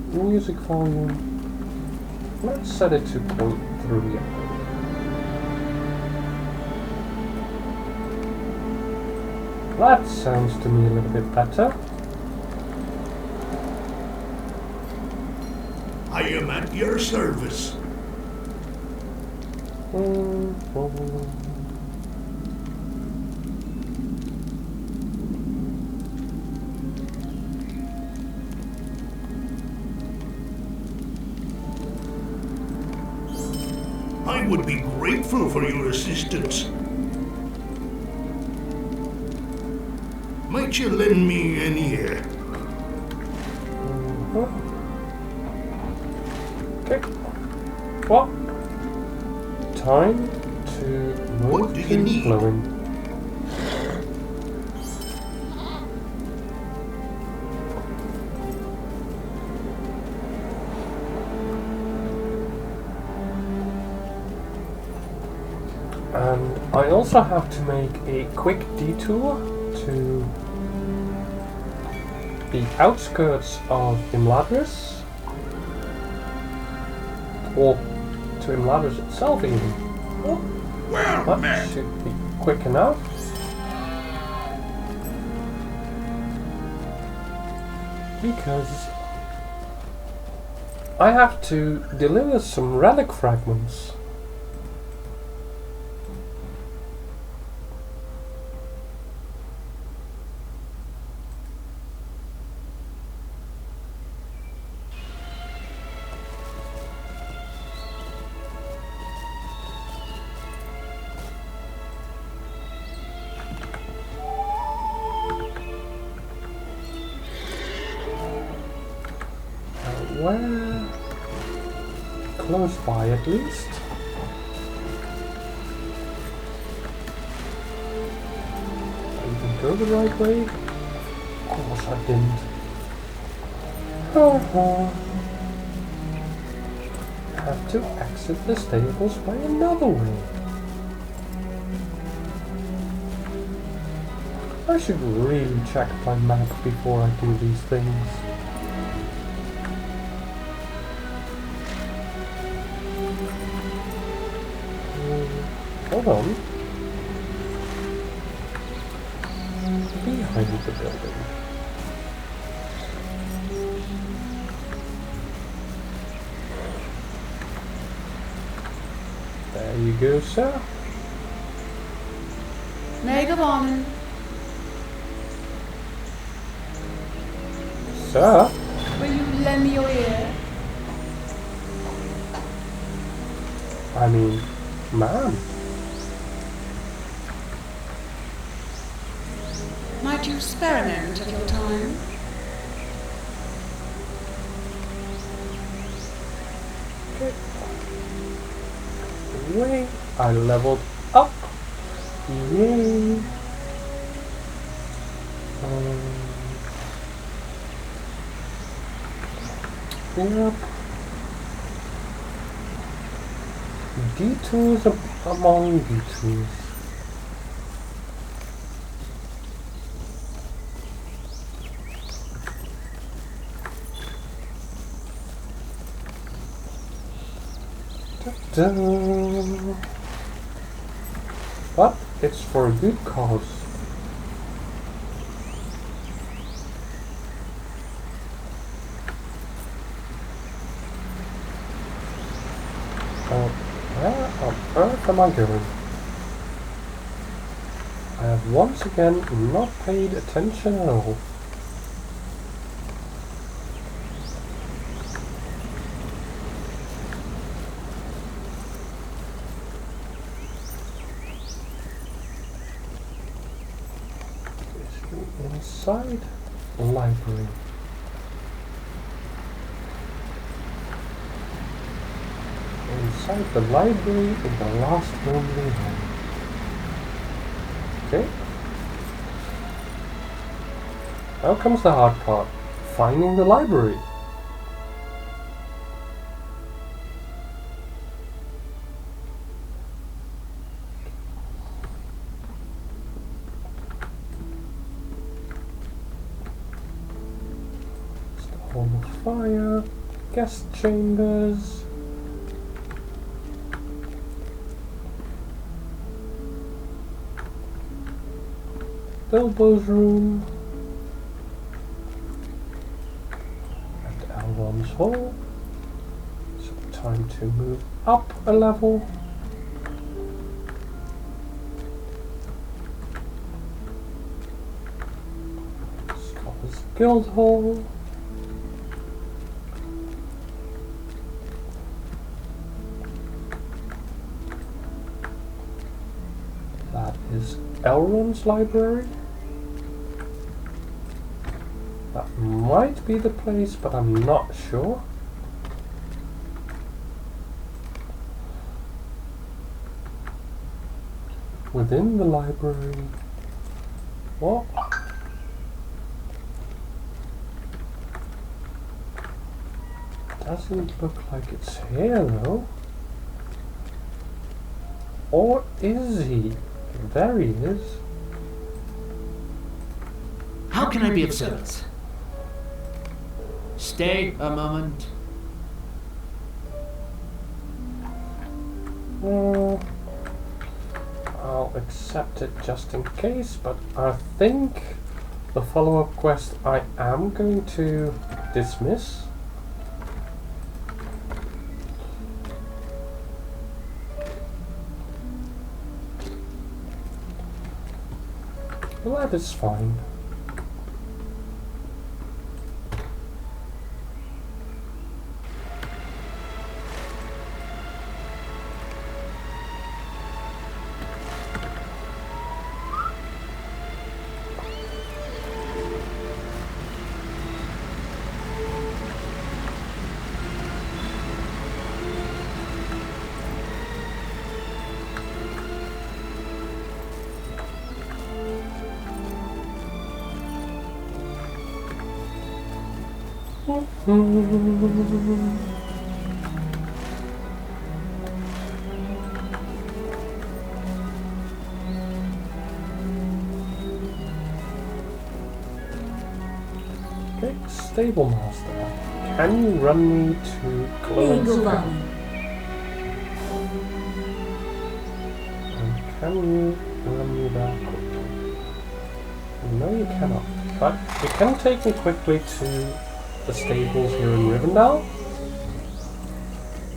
music volume, let's set it to 0.3. That sounds to me a little bit better. I am at your service. I would be grateful for your assistance. Might you lend me an ear? Okay. Well, time to move What do you to need? Glowin. I also have to make a quick detour to the outskirts of Imladris, or to Imladris itself even. Well, That should be quick enough. Because I have to deliver some relic fragments. Where? Close by at least. I didn't go the right way. Of course I didn't. Have to exit the stables by another way. I should really check my map before I do these things. Hold on. Behind the building. There you go, sir. Megabonnen. Sir? Will you lend me your ear? I mean, ma'am. Might you spare a moment of your time? Wait, I leveled up. Yay. Yep. Detours among detours. Ta-da. But it's for a good cause. Where on earth am I going? I have once again not paid attention at all. Inside library. Inside the library in the last room we have. Okay. Now comes the hard part. Finding the library. Hall of Fire, guest chambers, Bilbo's room, and Elrond's hall. So time to move up a level. Scholars Guild Hall. That is Elrond's library. That might be the place, but I'm not sure. Within the library. What? Doesn't look like it's here though. Or is he? There he is. How can I be of service? Stay a moment. I'll accept it just in case, but I think the follow-up quest I am going to dismiss. Well, that is fine. Okay, Stable Master. Can you run me to Glowing Skull? And can you run me there quickly? No, you cannot. But you can take me quickly to the stables here in Rivendell,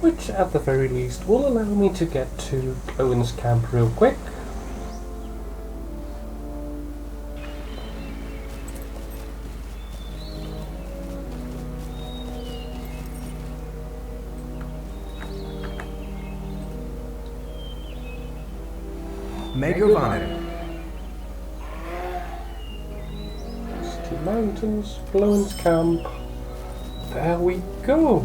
which at the very least will allow me to get to Owen's camp real quick. Megovanen. Misty Mountains, Owen's camp. There we go.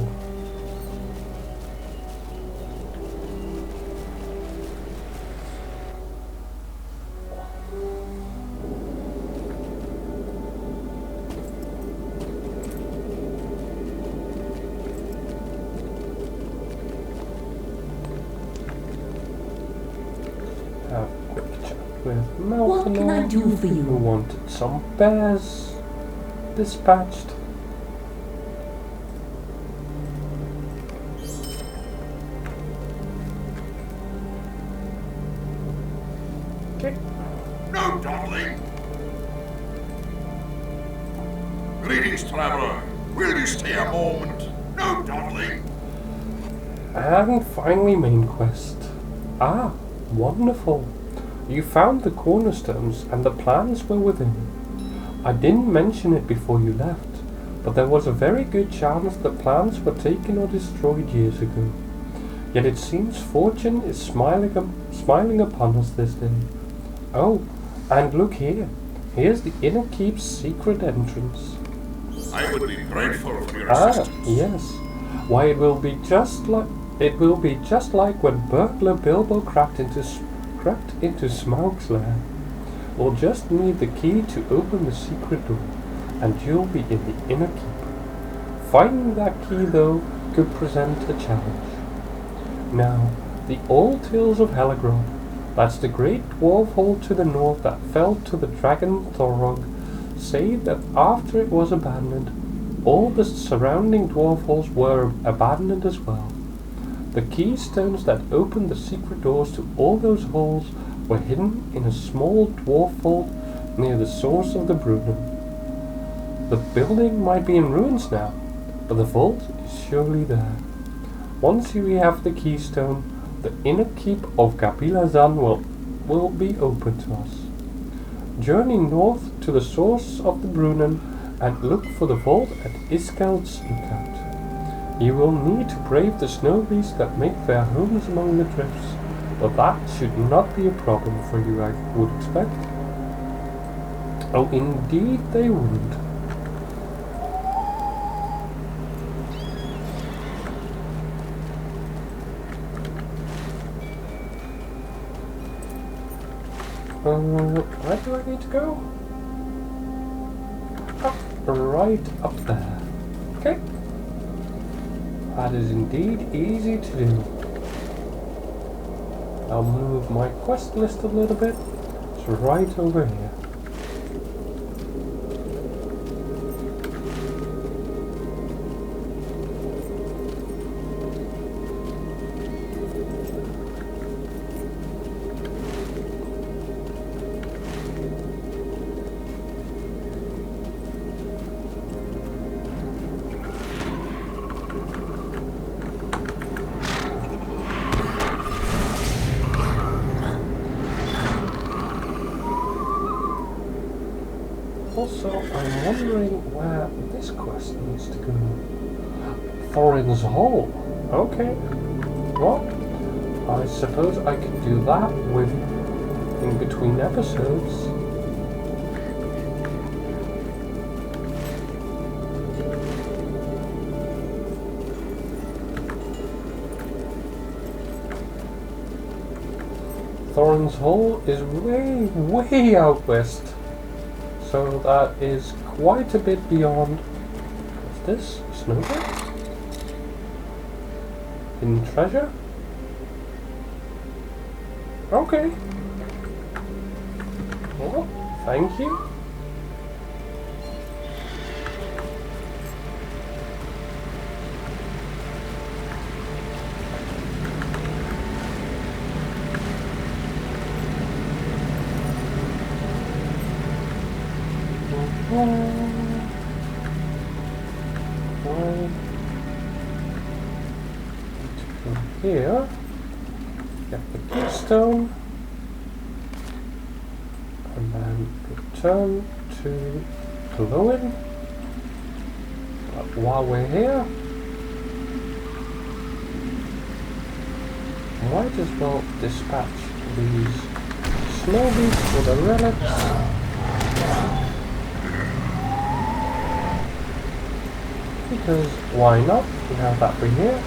Have a quick chat with What can I Malcolm, do for who you? wanted some bears dispatched. Okay. No dawdling. Greetings, traveler. Will you stay a moment? No dawdling. And finally, main quest. Ah, wonderful. You found the cornerstones and the plans were within. I didn't mention it before you left, but there was a very good chance the plans were taken or destroyed years ago. Yet it seems fortune is smiling upon us this day. Oh, and look here. Here's the inner keep's secret entrance. I would be grateful for your Ah, assistance. yes. Why, it will be just like when burglar Bilbo crept into Smaug's lair. We'll just need the key to open the secret door, and you'll be in the inner keep. Finding that key, though, could present a challenge. Now, the old tales of Helagrod, that's the great dwarf hall to the north that fell to the dragon Thorog, say that after it was abandoned, all the surrounding dwarf halls were abandoned as well. The keystones that opened the secret doors to all those halls were hidden in a small dwarf vault near the source of the Brunnen. The building might be in ruins now, but the vault is surely there. Once we have the keystone, the inner keep of Gabilazan will be open to us. Journey north to the source of the Brunnen and look for the vault at Iskeld's lookout. You will need to brave the snow beasts that make their homes among the drifts, but that should not be a problem for you, I would expect. Oh, indeed they wouldn't. Where do I need to go? Right up there. Okay. That is indeed easy to do. I'll move my quest list a little bit. It's right over here. Also, I'm wondering where this quest needs to go. Thorin's Hall. Okay. Well, I suppose I could do that with in between episodes. Thorin's Hall is way out west. So that is quite a bit beyond. What's this? Snowbird? Hidden treasure? Okay. Well, thank you. Here, get the keystone, and then return to Glowing. But while we're here, might as well dispatch these snow beasts for the relics. Because why not? We have that for here.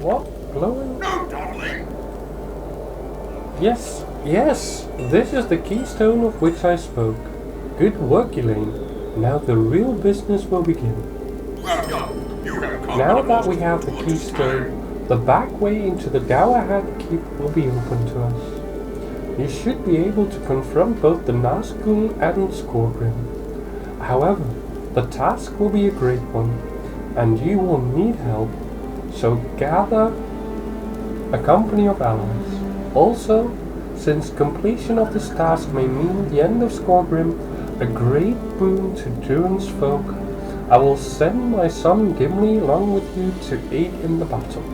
What? Glowing? No dawdling! Yes, yes! This is the keystone of which I spoke. Good work, Elaine. Now the real business will begin. Welcome. You have come Now to the that most we have the important keystone, the back way into the Galahad Keep will be open to us. You should be able to confront both the Nazgul and Skorgrim. However, the task will be a great one, and you will need help, so gather a company of allies. Also, since completion of this task may mean the end of Skorgrim, a great boon to Durin's folk, I will send my son Gimli along with you to aid in the battle.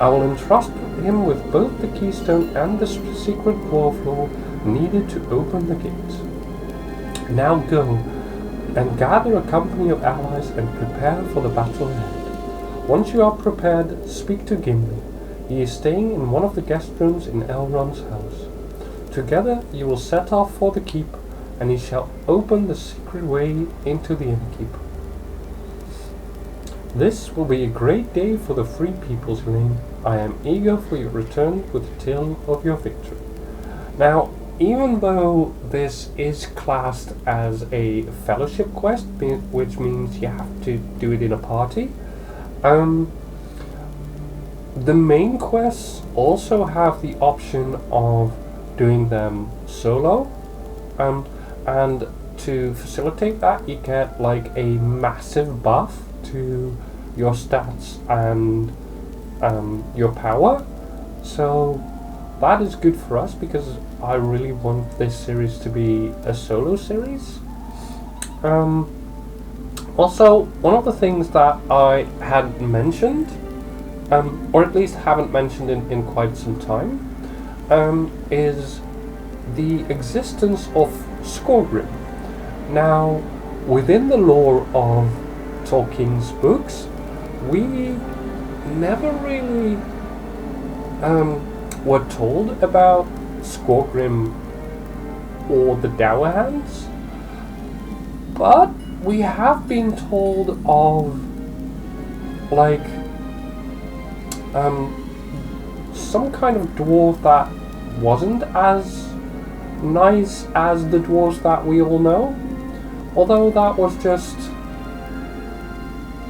I will entrust him with both the keystone and the secret dwarf lore needed to open the gate. Now go and gather a company of allies and prepare for the battle ahead. Once you are prepared, speak to Gimli. He is staying in one of the guest rooms in Elrond's house. Together you will set off for the keep, and he shall open the secret way into the Innkeep. This will be a great day for the free peoples, Elaine. I am eager for your return with the tale of your victory. Now, even though this is classed as a fellowship quest, which means you have to do it in a party, the main quests also have the option of doing them solo, and to facilitate that, you get like a massive buff to your stats and your power. So that is good for us because I really want this series to be a solo series. Also, one of the things that I had mentioned, or at least haven't mentioned in quite some time, is the existence of Skorgrím. Now, within the lore of Tolkien's books, we never really were told about Skorgrím or the Dour Hands, but we have been told of like some kind of dwarf that wasn't as nice as the dwarves that we all know, although that was just,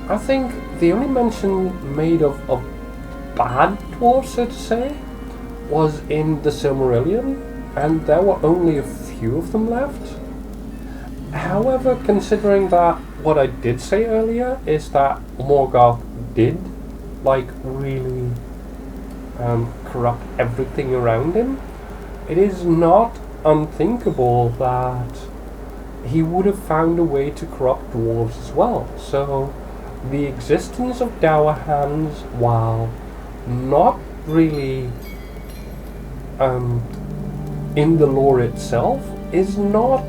I think the only mention made of bad dwarves, so to say, was in the Silmarillion, and there were only a few of them left. However, considering that what I did say earlier is that Morgoth did like really corrupt everything around him, it is not unthinkable that he would have found a way to corrupt dwarves as well. So the existence of Dour Hands, while not really in the lore itself, is not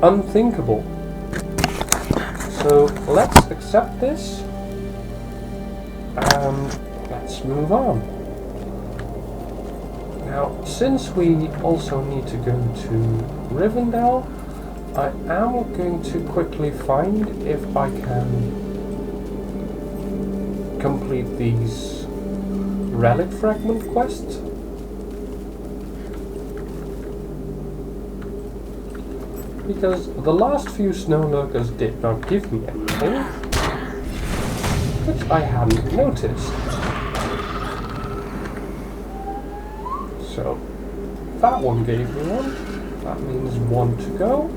unthinkable. So let's accept this and let's move on. Now, since we also need to go to Rivendell, I am going to quickly find if I can complete these relic fragment quests. Because the last few snow lurkers did not give me anything, which I hadn't noticed. So, that one gave me one. That means one to go.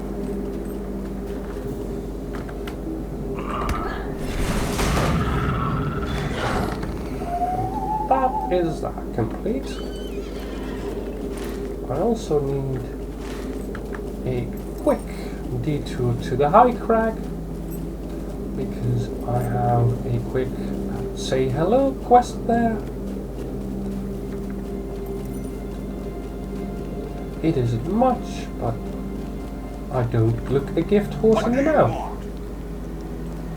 That is that complete. I also need a quick detour to the high crag because I have a quick say hello quest there. It isn't much, but I don't look a gift horse in the mouth.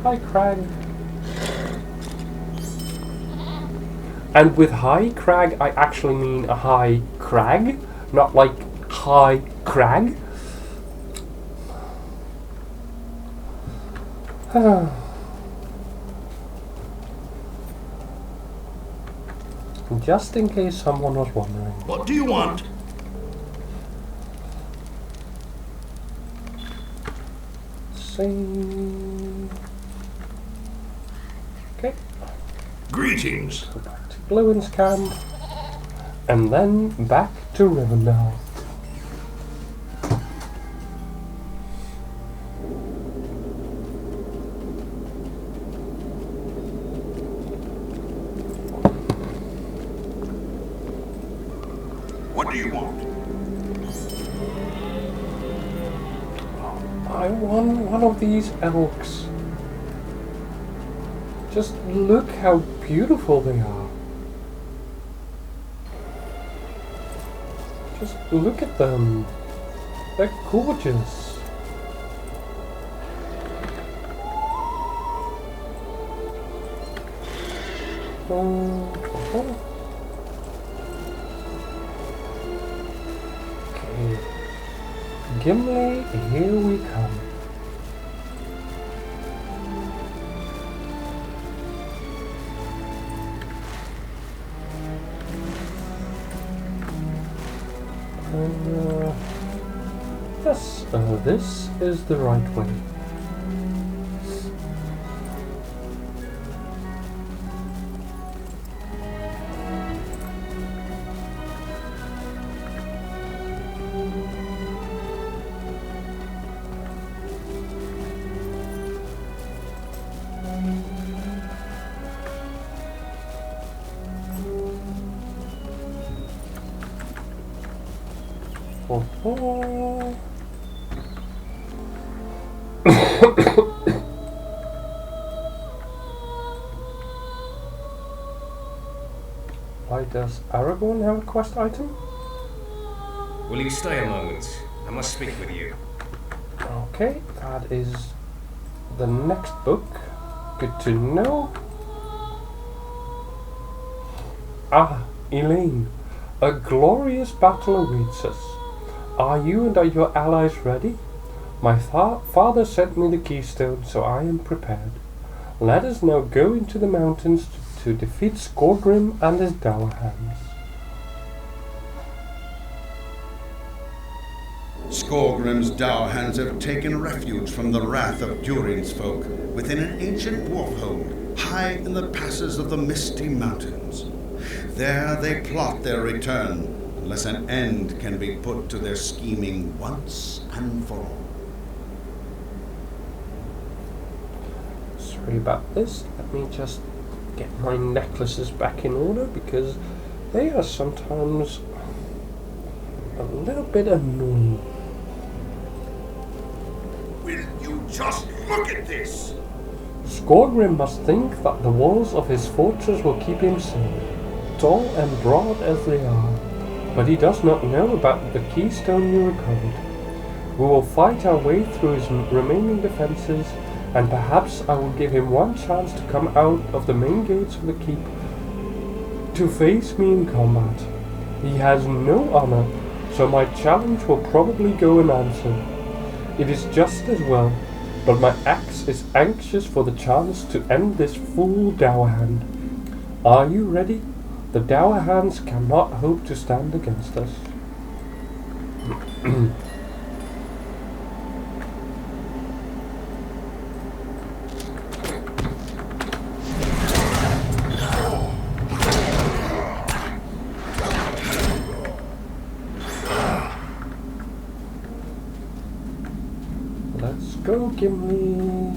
High crag. And with high crag, I actually mean a high crag, not like high crag. Just in case someone was wondering. What do you want? Okay. Greetings. Go back to Glowin's camp, and then back to Rivendell. What do you want? I want one of these elks. Just look how beautiful they are. Just look at them. They're gorgeous. Okay. Gimli, here we come. Yes, this is the right way. Oh. Why does Aragorn have a quest item? Will you stay a moment? I must speak with you. Okay, that is the next book. Good to know. Ah, Elaine, a glorious battle awaits us. Are you and your allies ready? My father sent me the keystone, so I am prepared. Let us now go into the mountains to defeat Skorgrím and his dour hands. Skorgrim's dour hands have taken refuge from the wrath of Durin's folk within an ancient dwarf home high in the passes of the misty mountains. There they plot their return, unless an end can be put to their scheming once and for all. Sorry about this. Let me just get my necklaces back in order because they are sometimes a little bit annoying. Will you just look at this? Skorgrim must think that the walls of his fortress will keep him safe, tall and broad as they are, but he does not know about the keystone you recovered. We will fight our way through his remaining defenses, and perhaps I will give him one chance to come out of the main gates of the keep to face me in combat. He has no honor, so my challenge will probably go unanswered. It is just as well, but my axe is anxious for the chance to end this fool dour hand. Are you ready? The dour hands cannot hope to stand against us. Let's go, Gimli.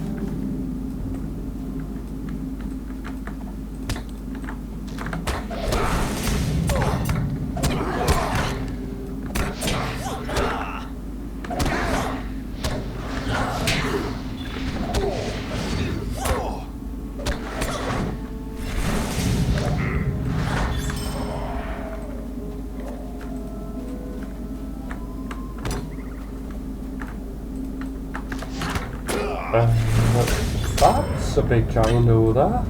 That's a big giant over there.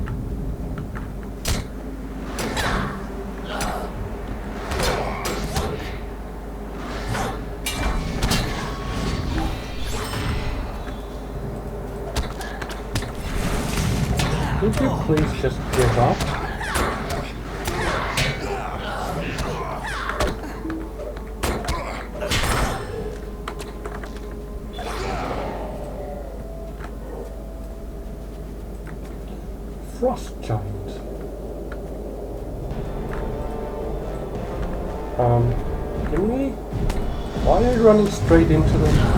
Could you please just give up? Frost giant. Gimli? Why are you running straight into them?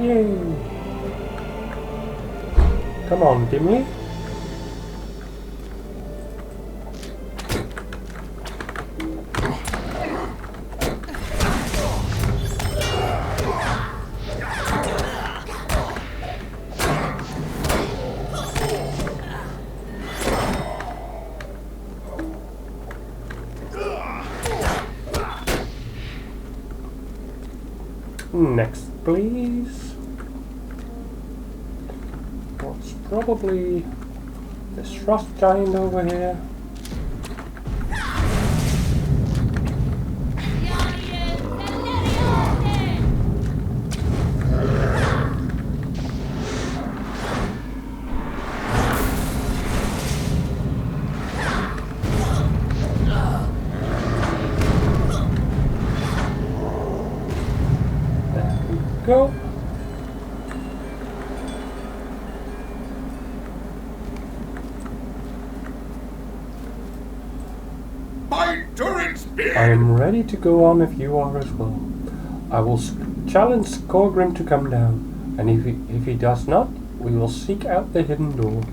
Yay! Come on, Gimli. Next, please. What's probably this rust giant over here? Go. My Durin's beard! I am ready to go on if you are as well. I will challenge Skorgrím to come down, and if he does not, we will seek out the hidden door.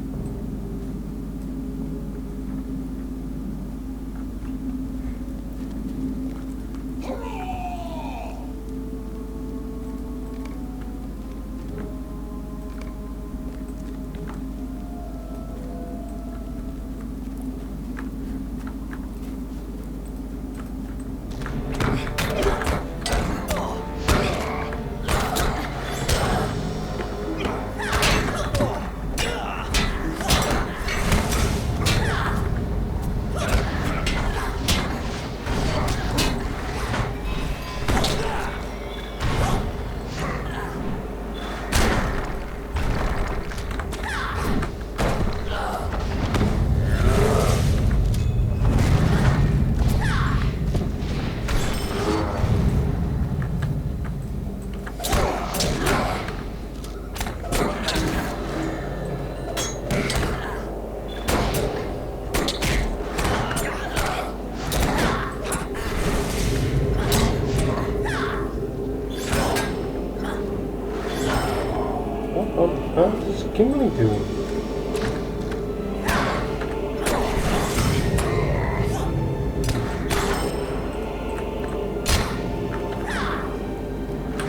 What on earth is Gimli doing?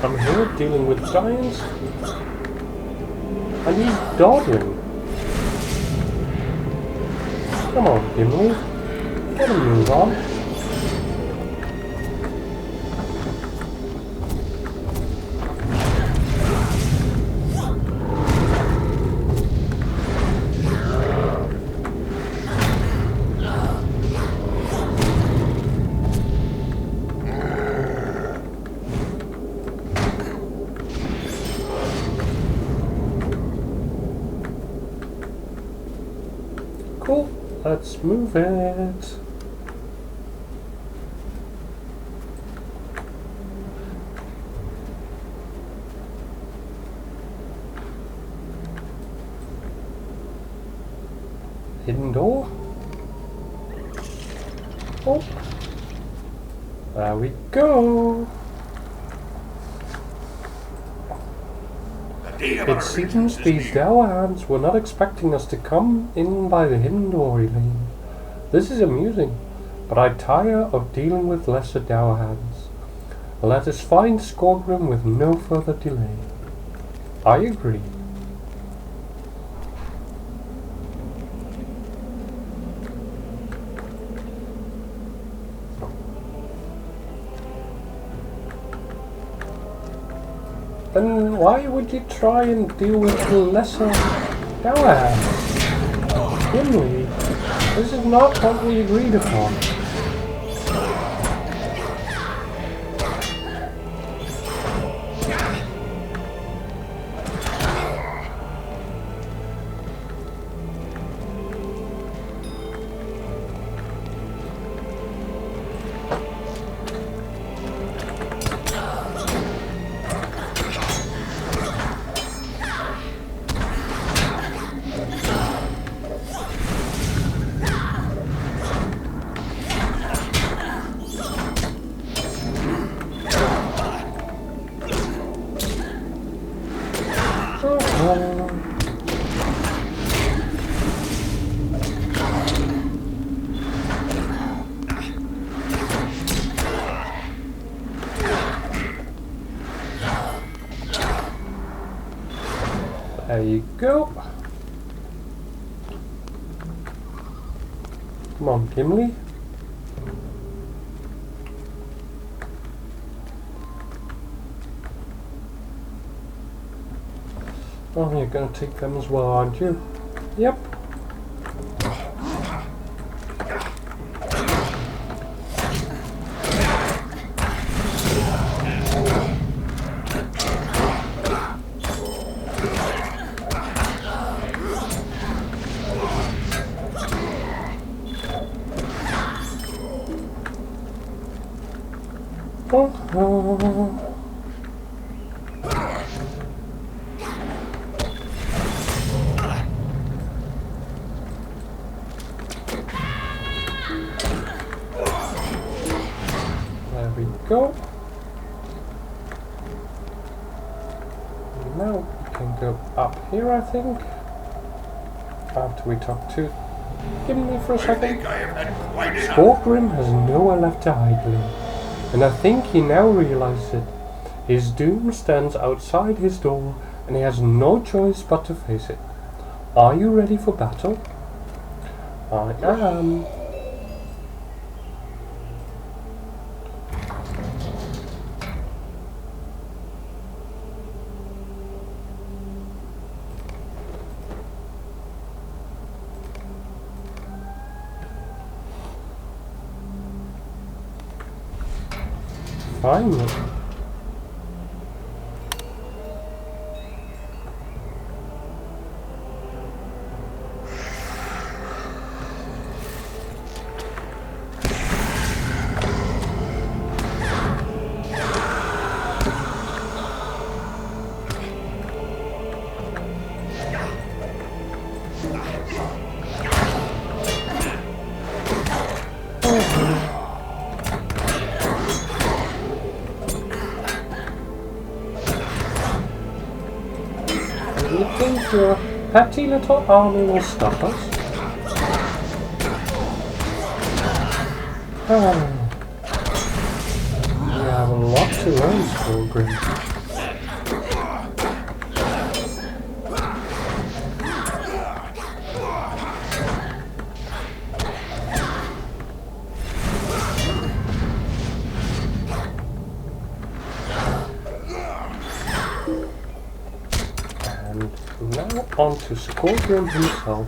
I'm here dealing with giants, and he's dawdling. Come on, Gimli. Get a move on. Cool, let's move it. Hidden door? Oh, there we go. It seems these dour hands were not expecting us to come in by the hidden door, Elaine. This is amusing, but I tire of dealing with lesser dour hands. Let us find Skorgrím with no further delay. I agree. Then why would you try and deal with the lesser dour hands? Gimli, this is not what we agreed upon. There you go. Come on, Gimli. Oh, you're gonna take them as well, aren't you? Yep. There we go. Now we can go up here, I think. After we talk to Gimli for a second. Skorgrím has nowhere left to hide now, and I think he now realizes it. His doom stands outside his door, and he has no choice but to face it. Are you ready for battle? I am. Finally. You think your petty little army will stop us? You have a lot to learn, Skorgrím. And now on to Skorgrím himself.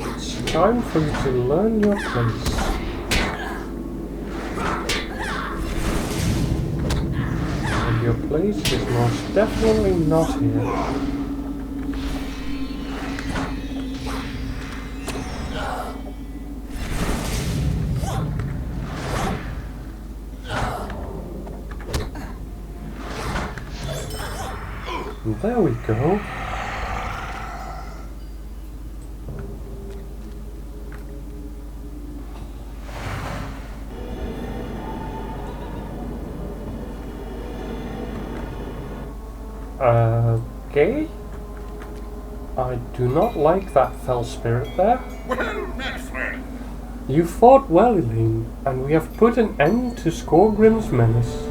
It's time for you to learn your place. And your place is most definitely not here. There we go. Okay. I do not like that fell spirit there. Well met, friend. You fought well, Elaine, and we have put an end to Skorgrím's menace.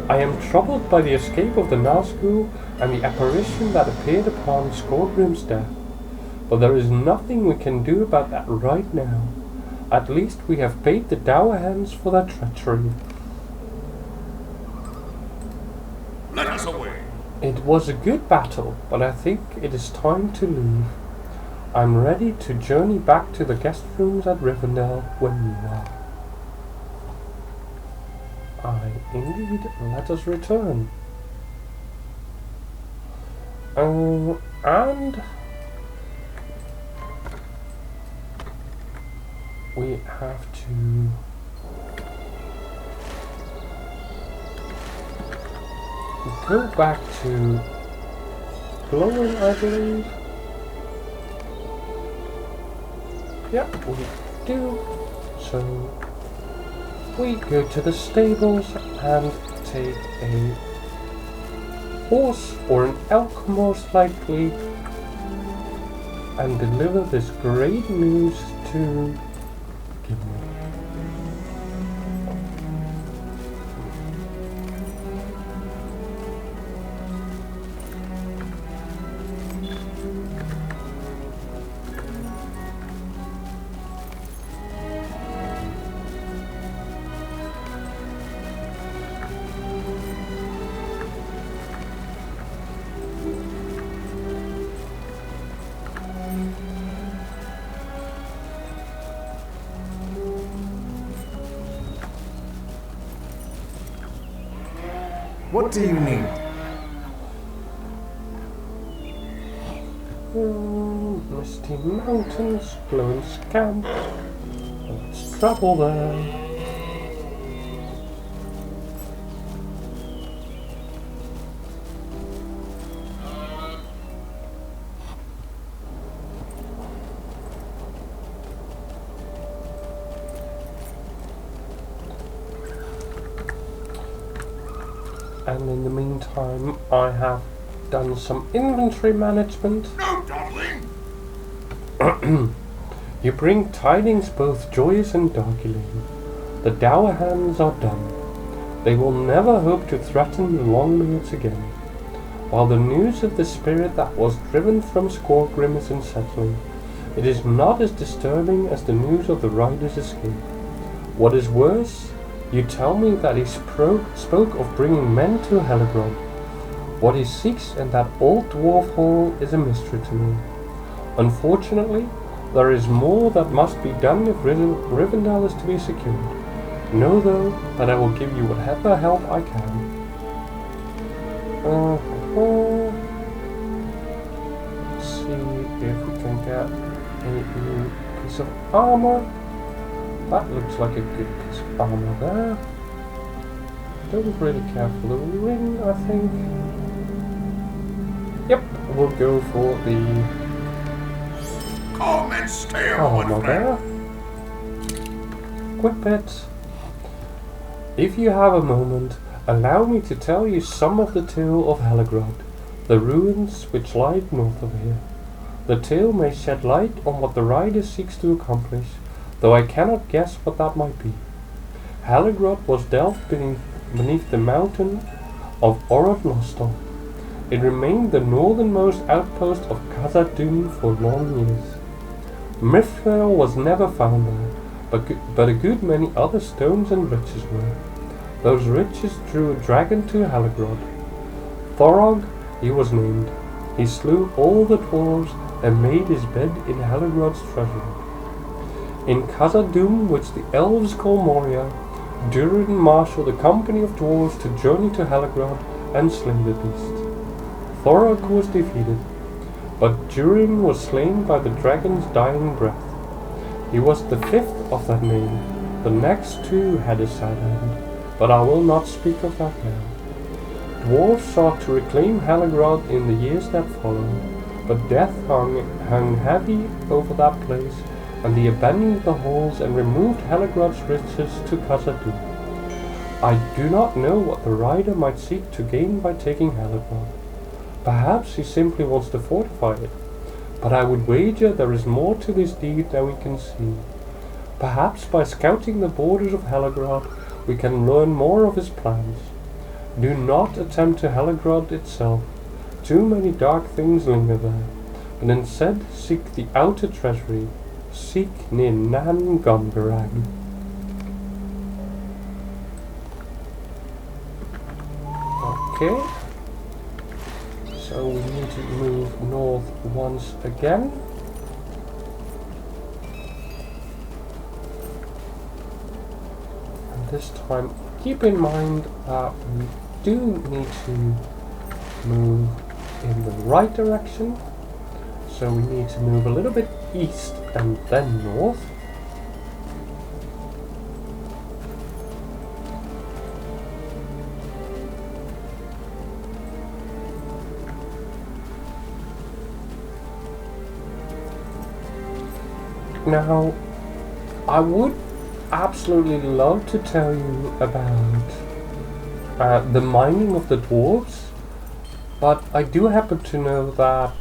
I am troubled by the escape of the Nazgûl and the apparition that appeared upon Skorgrím's death, but there is nothing we can do about that right now. At least we have paid the Dowerhands for their treachery. Let us away. It was a good battle, but I think it is time to leave. I'm ready to journey back to the guest rooms at Rivendell when you are. Aye, indeed, let us return. And we have to go back to Glowing, I believe. Yep, we do. So we go to the stables and take a horse or an elk most likely and deliver this great news to Gimli. What do you need? Misty mountains, glowing scamps. Let's travel there. And in the meantime, I have done some inventory management. No dawdling! You bring tidings both joyous and darkling. The dour hands are done. They will never hope to threaten the Longbeards again. While the news of the spirit that was driven from Skorgrím is unsettling, it is not as disturbing as the news of the rider's escape. What is worse, you tell me that he spoke of bringing men to Heligrod. What he seeks in that old dwarf hall is a mystery to me. Unfortunately, there is more that must be done if Rivendell is to be secured. Know though that I will give you whatever help I can. Let's see if we can get a new piece of armor. That looks like a good piece of armor there. Don't really care for the ring, I think. Yep, we'll go for the Come and stay armor with there. Equip it. If you have a moment, allow me to tell you some of the tale of Heligrod, the ruins which lie north of here. The tale may shed light on what the rider seeks to accomplish, though I cannot guess what that might be. Heligrod was delved beneath the mountain of Orodnostor. It remained the northernmost outpost of Khazad-dûm for long years. Mithril was never found there, but a good many other stones and riches were. Those riches drew a dragon to Heligrod. Thorog he was named. He slew all the dwarves and made his bed in Heligrod's treasury. In Khazad-dûm, which the elves call Moria, Durin marshalled a company of dwarves to journey to Heligrod and slay the beast. Thorog was defeated, but Durin was slain by the dragon's dying breath. He was the fifth of that name. The next two had a sad end, but I will not speak of that now. Dwarves sought to reclaim Heligrod in the years that followed, but death hung heavy over that place, and they abandoned the halls and removed Heligrod's riches to Khazad-dûm. I do not know what the rider might seek to gain by taking Heligrod. Perhaps he simply wants to fortify it, but I would wager there is more to this deed than we can see. Perhaps by scouting the borders of Heligrod, we can learn more of his plans. Do not attempt to Heligrod itself. Too many dark things linger there, but instead seek the outer treasury. Seek near Nan Gomberag. Okay. So we need to move north once again. And this time, keep in mind that we do need to move in the right direction. So we need to move a little bit east and then north. Now, I would absolutely love to tell you about the mining of the dwarves, but I do happen to know that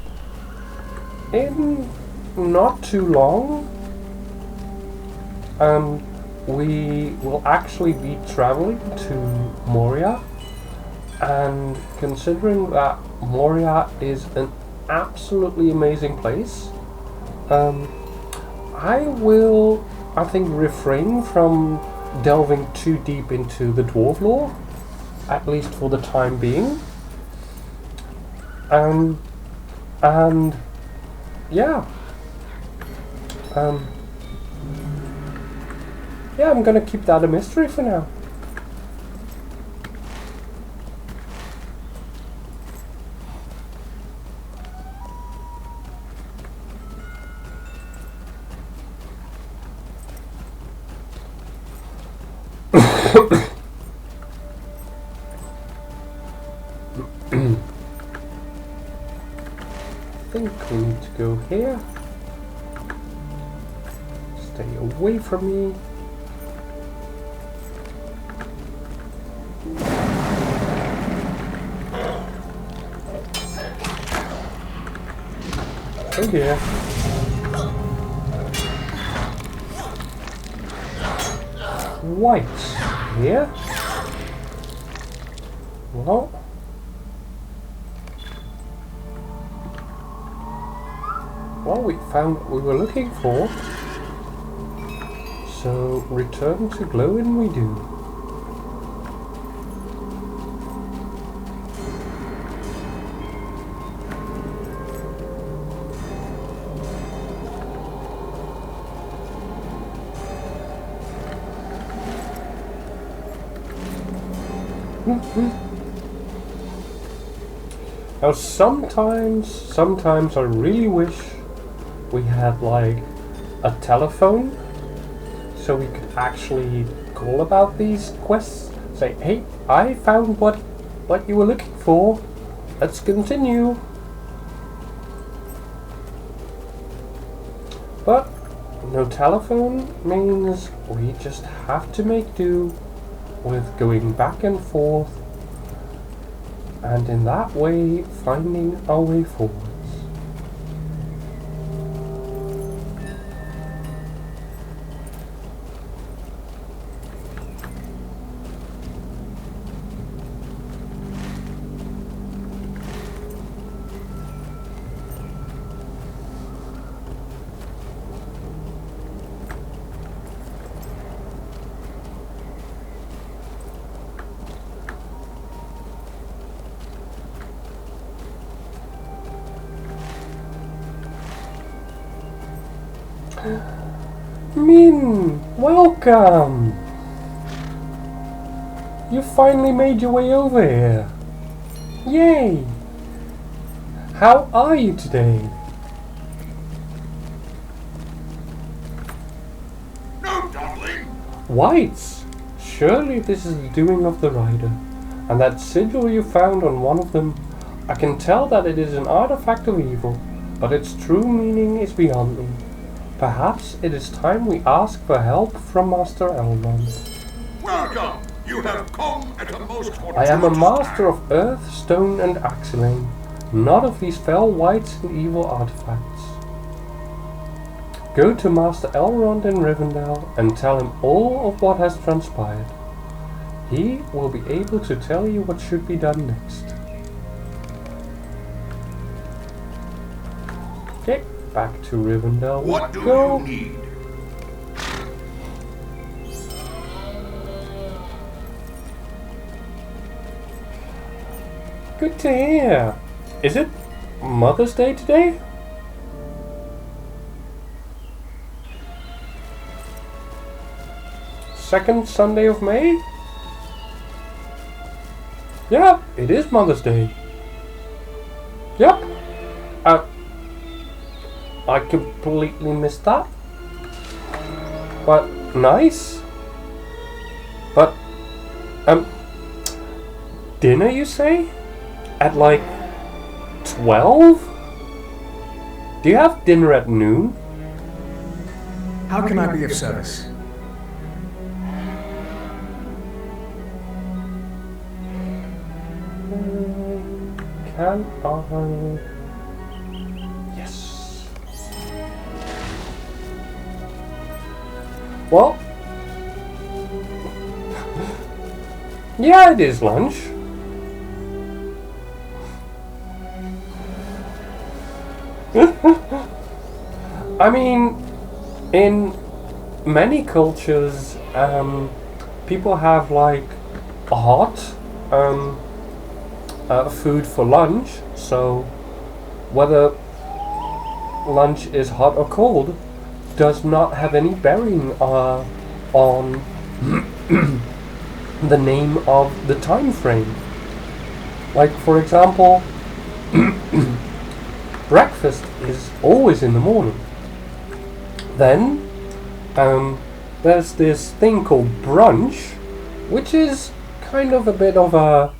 in not too long, we will actually be traveling to Moria, and considering that Moria is an absolutely amazing place, I will, I think, refrain from delving too deep into the dwarf lore, at least for the time being. And yeah. Yeah, I'm gonna keep that a mystery for now. I think we need to go here. Stay away from me. Oh dear. White here. Well. Well, we found what we were looking for. So return to glow and we do. Now sometimes I really wish we had like a telephone so we could actually call about these quests. Say, hey, I found what you were looking for. Let's continue. But no telephone means we just have to make do with going back and forth, and in that way finding our way forwards. Min, welcome! You finally made your way over here. Yay! How are you today? No, darling. Whites! Surely this is the doing of the rider. And that sigil you found on one of them, I can tell that it is an artifact of evil, but its true meaning is beyond me. Perhaps it is time we ask for help from Master Elrond. Welcome. You have come at a most I am a fortuitous master time. of earth, stone and axelane, not of these fell whites and evil artifacts. Go to Master Elrond in Rivendell and tell him all of what has transpired. He will be able to tell you what should be done next. Okay, back to Rivendell. What do Go. you need? Good to hear. Is it Mother's Day today? Second Sunday of May? Yeah, it is Mother's Day. Yep. I completely missed that. But nice. But dinner you say? At like 12? Do you have dinner at noon? How can I be of service? Can I? Yes. Well, yeah, it is lunch. I mean, in many cultures, people have like a hot food for lunch, so whether lunch is hot or cold does not have any bearing on the name of the time frame. Like, for example, breakfast is always in the morning. Then there's this thing called brunch, which is kind of a bit of a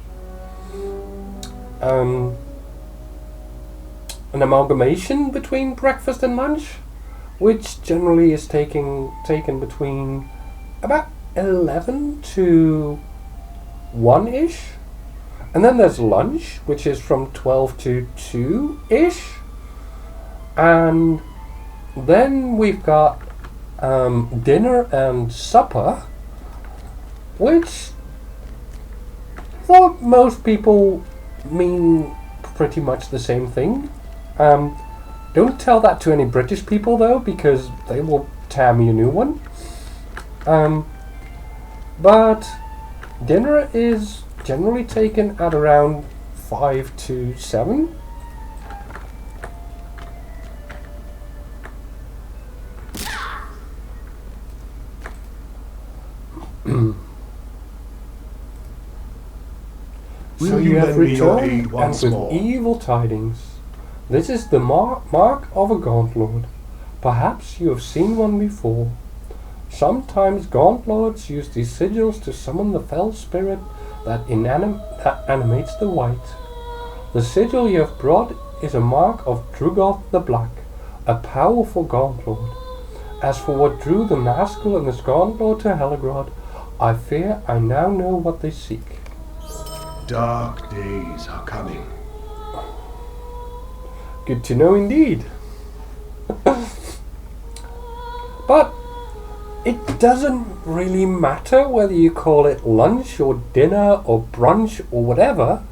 an amalgamation between breakfast and lunch, which generally is taken between about 11 to 1-ish. And then there's lunch, which is from 12 to 2-ish. And then we've got dinner and supper, which for most people mean pretty much the same thing. Don't tell that to any British people though, because they will tear me a new one. But dinner is generally taken at around 5 to 7. So you have returned, and with evil tidings. This is the mark of a Gaunt Lord. Perhaps you have seen one before. Sometimes Gaunt Lords use these sigils to summon the fell spirit that animates the white. The sigil you have brought is a mark of Drugoth the Black, a powerful Gaunt Lord. As for what drew the Nazgul and the Gaunt Lord to Helagrod, I fear I now know what they seek. Dark days are coming. Good to know indeed. But it doesn't really matter whether you call it lunch or dinner or brunch or whatever,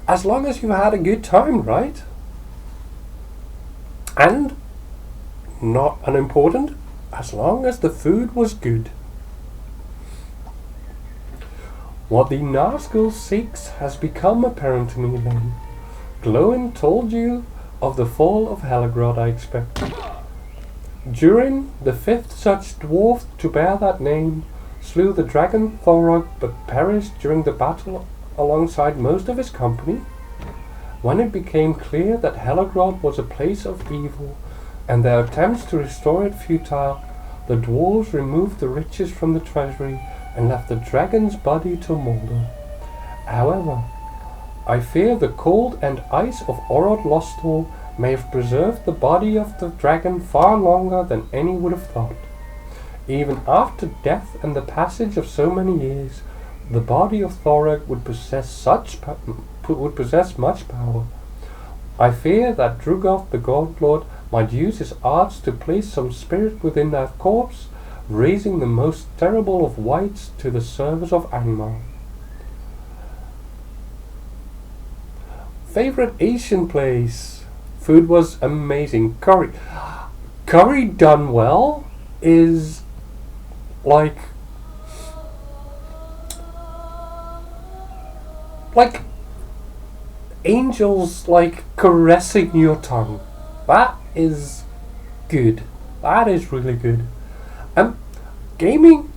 as long as you've had a good time, right? And, not unimportant, as long as the food was good. What the Nazgul seeks has become apparent to me then. Glowin told you of the fall of Helagrod, I expect. Durin, the 5th such dwarf to bear that name, slew the dragon Thorog but perished during the battle alongside most of his company. When it became clear that Helagrod was a place of evil and their attempts to restore it futile, the dwarves removed the riches from the treasury and left the dragon's body to moulder. However, I fear the cold and ice of Orod Lostor may have preserved the body of the dragon far longer than any would have thought. Even after death and the passage of so many years, the body of Thorog would possess much power. I fear that Drugoth the Gaunt Lord might use his arts to place some spirit within that corpse, raising the most terrible of wights to the service of Angmar. Favorite Asian place? Food was amazing. Curry done well is like angels like caressing your tongue. That is good. That is really good. Gaming.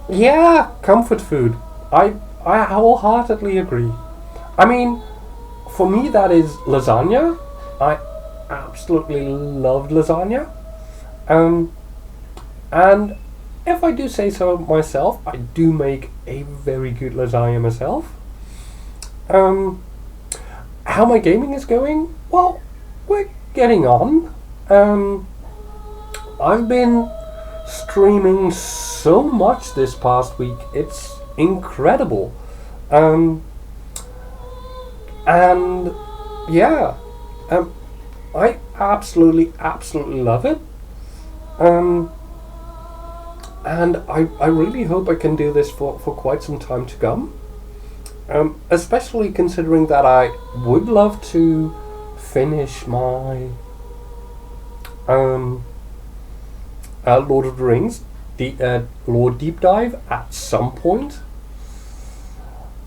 Yeah, comfort food. I wholeheartedly agree. I mean, for me that is lasagna. I absolutely loved lasagna. And if I do say so myself, I do make a very good lasagna myself. How my gaming is going? Well, we're getting on. I've been streaming so much this past week. It's incredible. And yeah, I absolutely love it. And I really hope I can do this for quite some time to come. Especially considering that I would love to finish my Lord of the Rings lore deep dive at some point.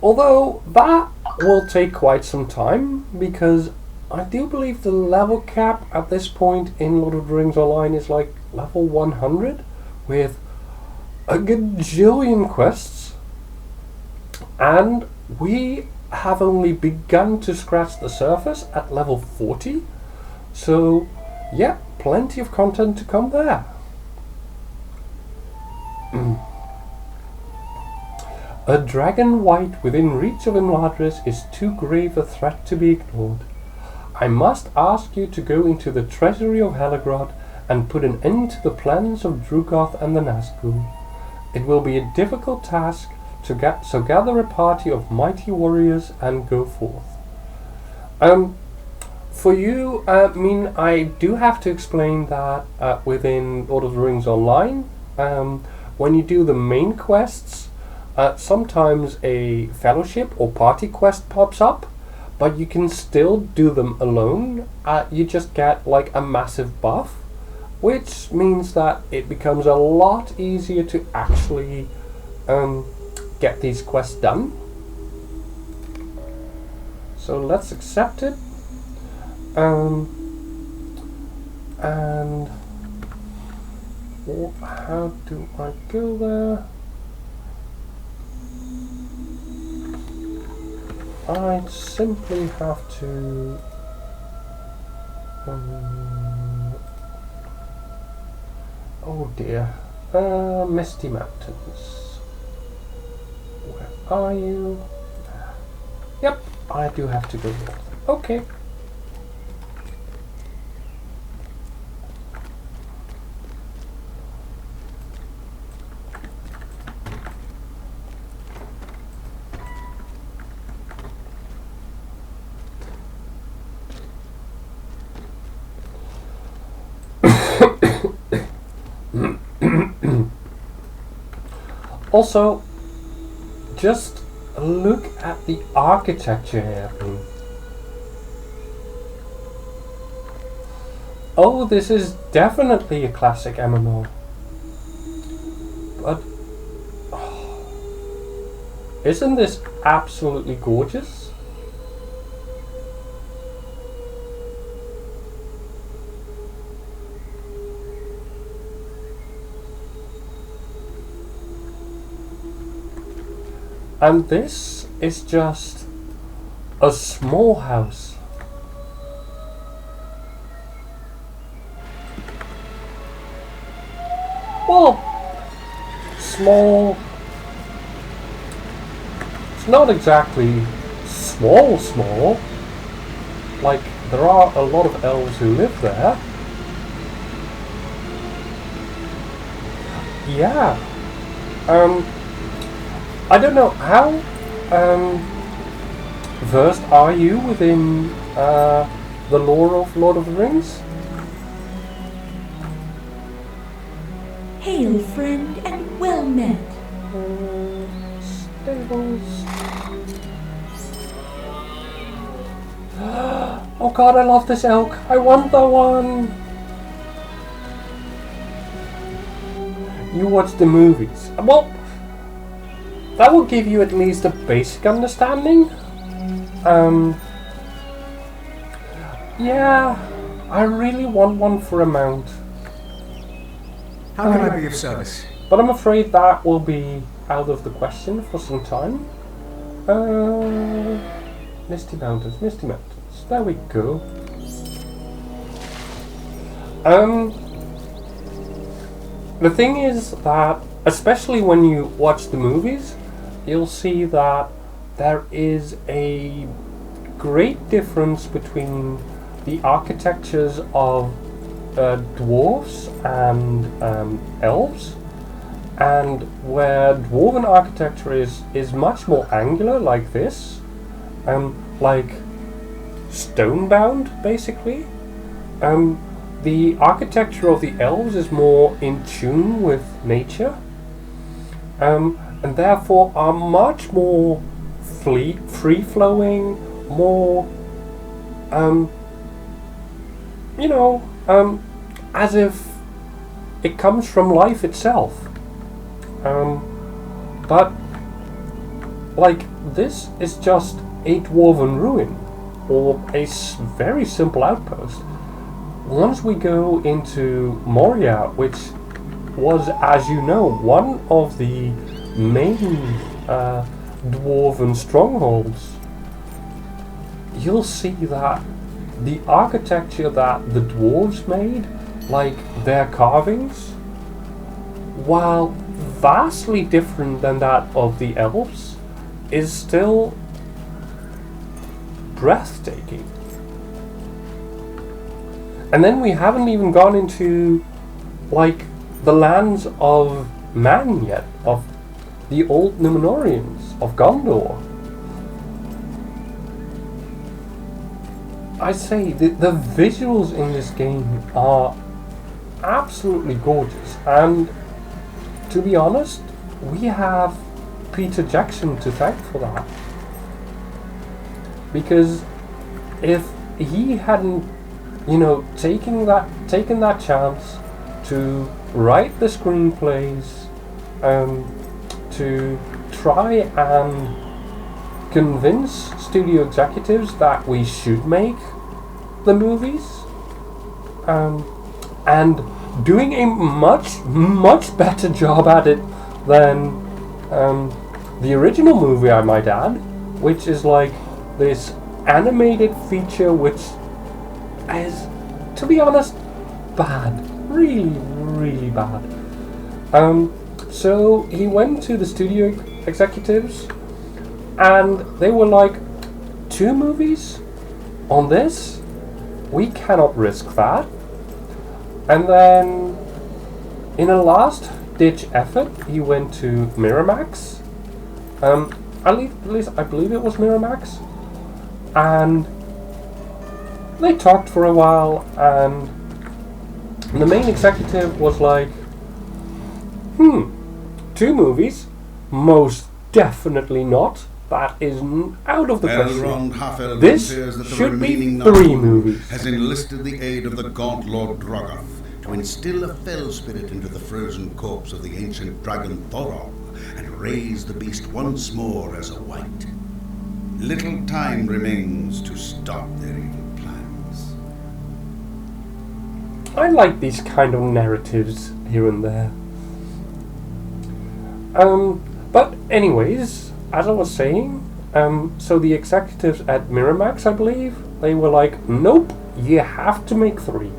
Although that will take quite some time, because I do believe the level cap at this point in Lord of the Rings Online is like level 100 with a gajillion quests, and we have only begun to scratch the surface at level 40, so yeah, plenty of content to come there. A dragon white within reach of Imladris is too grave a threat to be ignored. I must ask you to go into the treasury of Helagrod and put an end to the plans of Drugoth and the Nazgul. It will be a difficult task, so gather a party of mighty warriors and go forth. For you, I do have to explain that within Lord of the Rings Online, when you do the main quests, sometimes a fellowship or party quest pops up, but you can still do them alone. You just get like a massive buff, which means that it becomes a lot easier to actually get these quests done. So let's accept it. And how do I go there? I simply have to oh dear, Misty Mountains. Where are you? Yep, I do have to go north. Okay. Also, just look at the architecture here. Oh, this is definitely a classic MMO. But isn't this absolutely gorgeous? And this is just a small house. Well, small. It's not exactly small. Like, there are a lot of elves who live there. Yeah. I don't know, how versed are you within the lore of Lord of the Rings? Hail, friend, and well met. Stables. Oh god, I love this elk. I want that one. You watch the movies. Well, that will give you at least a basic understanding. Yeah, I really want one for a mount. How can I be of service? But I'm afraid that will be out of the question for some time. Misty Mountains. There we go. The thing is that, especially when you watch the movies, you'll see that there is a great difference between the architectures of dwarves and elves, and where dwarven architecture is much more angular, like this, like stone-bound, basically. The architecture of the elves is more in tune with nature, and therefore are much more free-flowing, more, as if it comes from life itself. But, like, this is just a dwarven ruin, or a very simple outpost. Once we go into Moria, which was, as you know, one of the main dwarven strongholds, you'll see that the architecture that the dwarves made, like their carvings, while vastly different than that of the elves, is still breathtaking. And then we haven't even gone into like the lands of man yet, of the old Numenorians, of Gondor. I say the visuals in this game are absolutely gorgeous, and to be honest, we have Peter Jackson to thank for that. Because if he hadn't, taken that chance to write the screenplays, to try and convince studio executives that we should make the movies, and doing a much better job at it than the original movie, I might add, which is like this animated feature which is, to be honest, bad. Really bad. So he went to the studio executives and they were like, 2 movies on this? We cannot risk that. And then in a last ditch effort he went to Miramax. At least I believe it was Miramax. And they talked for a while, and the main executive was like, 2 movies? Most definitely not. That is out of the question. This should be 3 movies. Has enlisted the aid of the god Lord Drogoth to instill a fell spirit into the frozen corpse of the ancient dragon Thorog and raise the beast once more as a wight. Little time remains to stop their evil plans. I like these kind of narratives here and there. But anyways, as I was saying, so the executives at Miramax, I believe, they were like, nope, you have to make 3.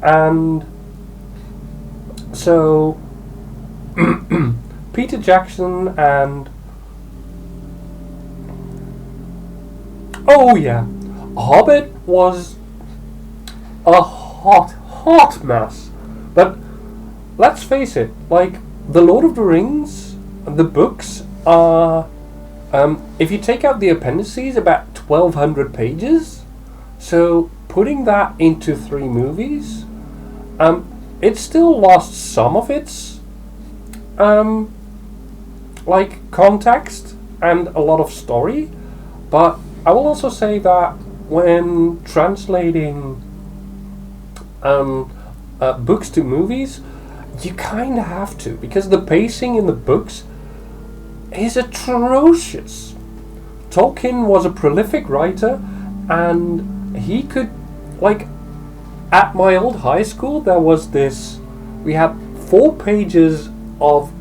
And so Peter Jackson and Hobbit was a hot mess. But let's face it, like The Lord of the Rings, the books are, if you take out the appendices, about 1,200 pages. So putting that into 3 movies, it still lost some of its like context and a lot of story. But I will also say that when translating books to movies, you kind of have to, because the pacing in the books is atrocious. Tolkien was a prolific writer, and he could, like, at my old high school, there was this, we had 4 pages of,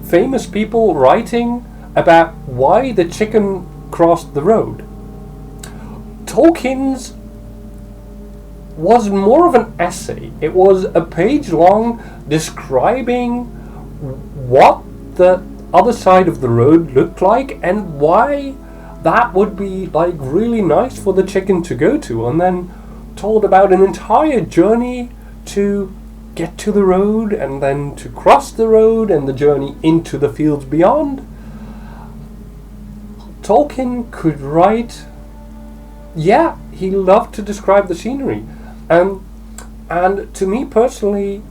famous people writing about why the chicken crossed the road. Tolkien's was more of an essay. It was a page long describing what the other side of the road looked like and why that would be like really nice for the chicken to go to, and then told about an entire journey to get to the road and then to cross the road and the journey into the fields beyond. Tolkien could write, he loved to describe the scenery. And to me personally,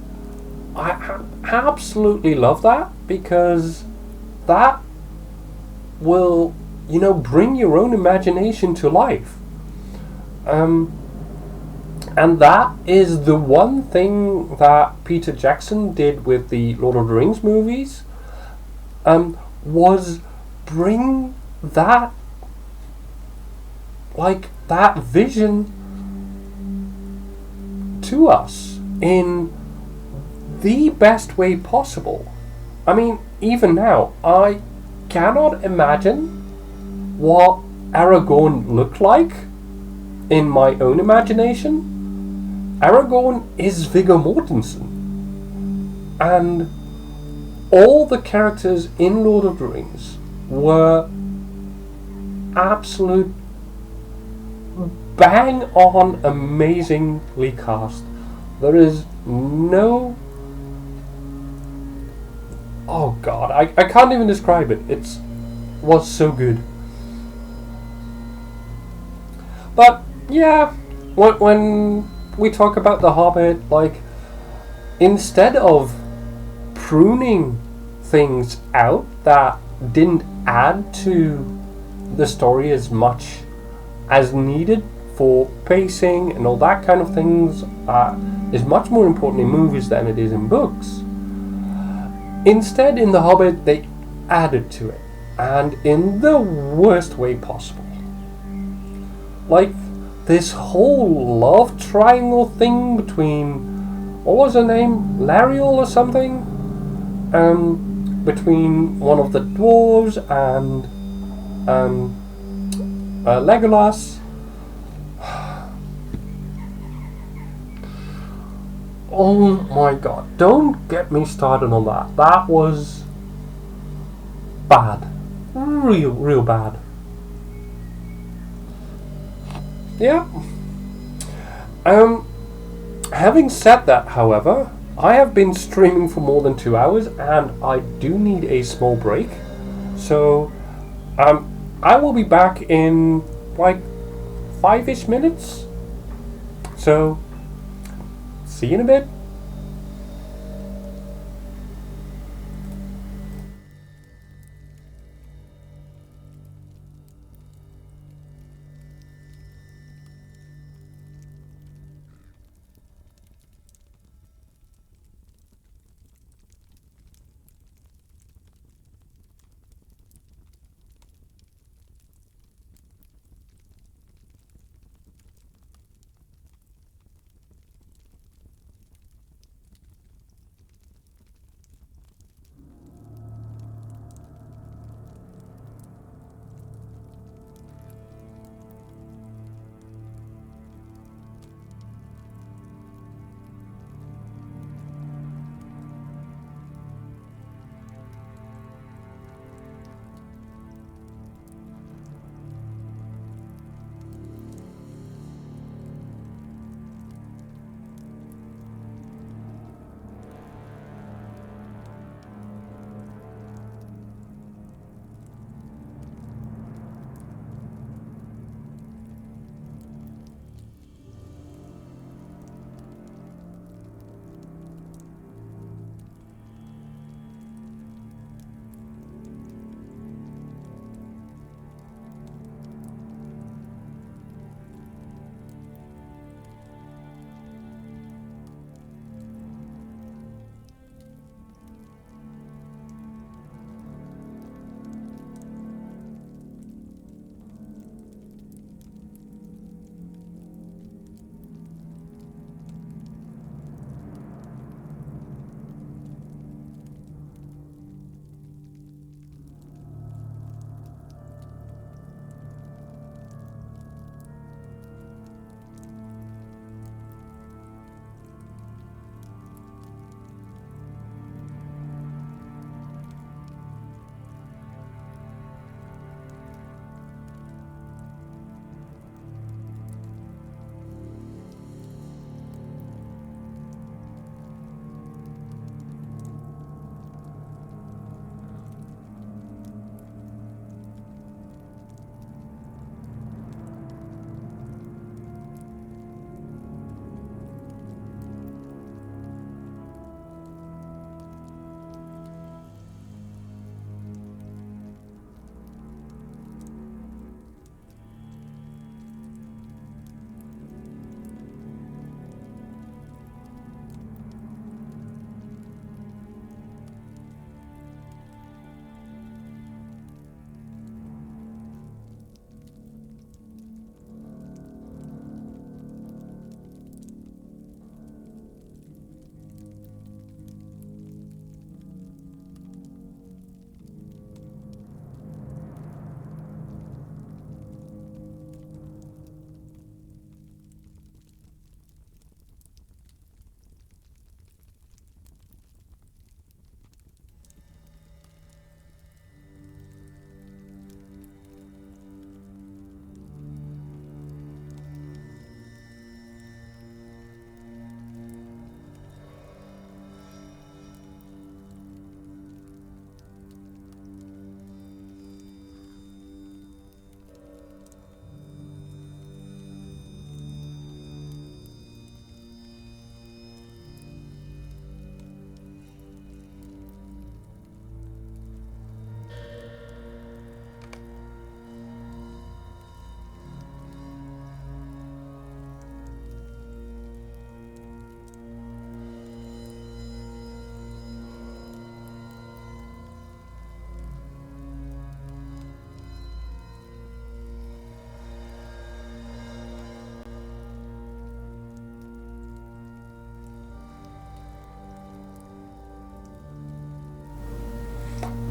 I absolutely love that, because that will, bring your own imagination to life. And that is the one thing that Peter Jackson did with the Lord of the Rings movies, was bring that, that vision to us in the best way possible. I mean, even now, I cannot imagine what Aragorn looked like in my own imagination. Aragorn is Viggo Mortensen. And all the characters in Lord of the Rings were absolute bang on amazingly cast. There is no... Oh god, I can't even describe it. It was so good. But yeah, when we talk about The Hobbit, like, instead of pruning things out that didn't add to the story as much as needed for pacing and all that kind of things, is much more important in movies than it is in books. Instead, in The Hobbit, they added to it, and in the worst way possible. Like, this whole love triangle thing between, what was her name, Lariel or something? Between one of the dwarves and Legolas. Oh my god, don't get me started on that. That was bad. Real bad. Yeah. Having said that, however, I have been streaming for more than 2 hours and I do need a small break. So, I will be back in like 5-ish minutes. So, see you in a bit.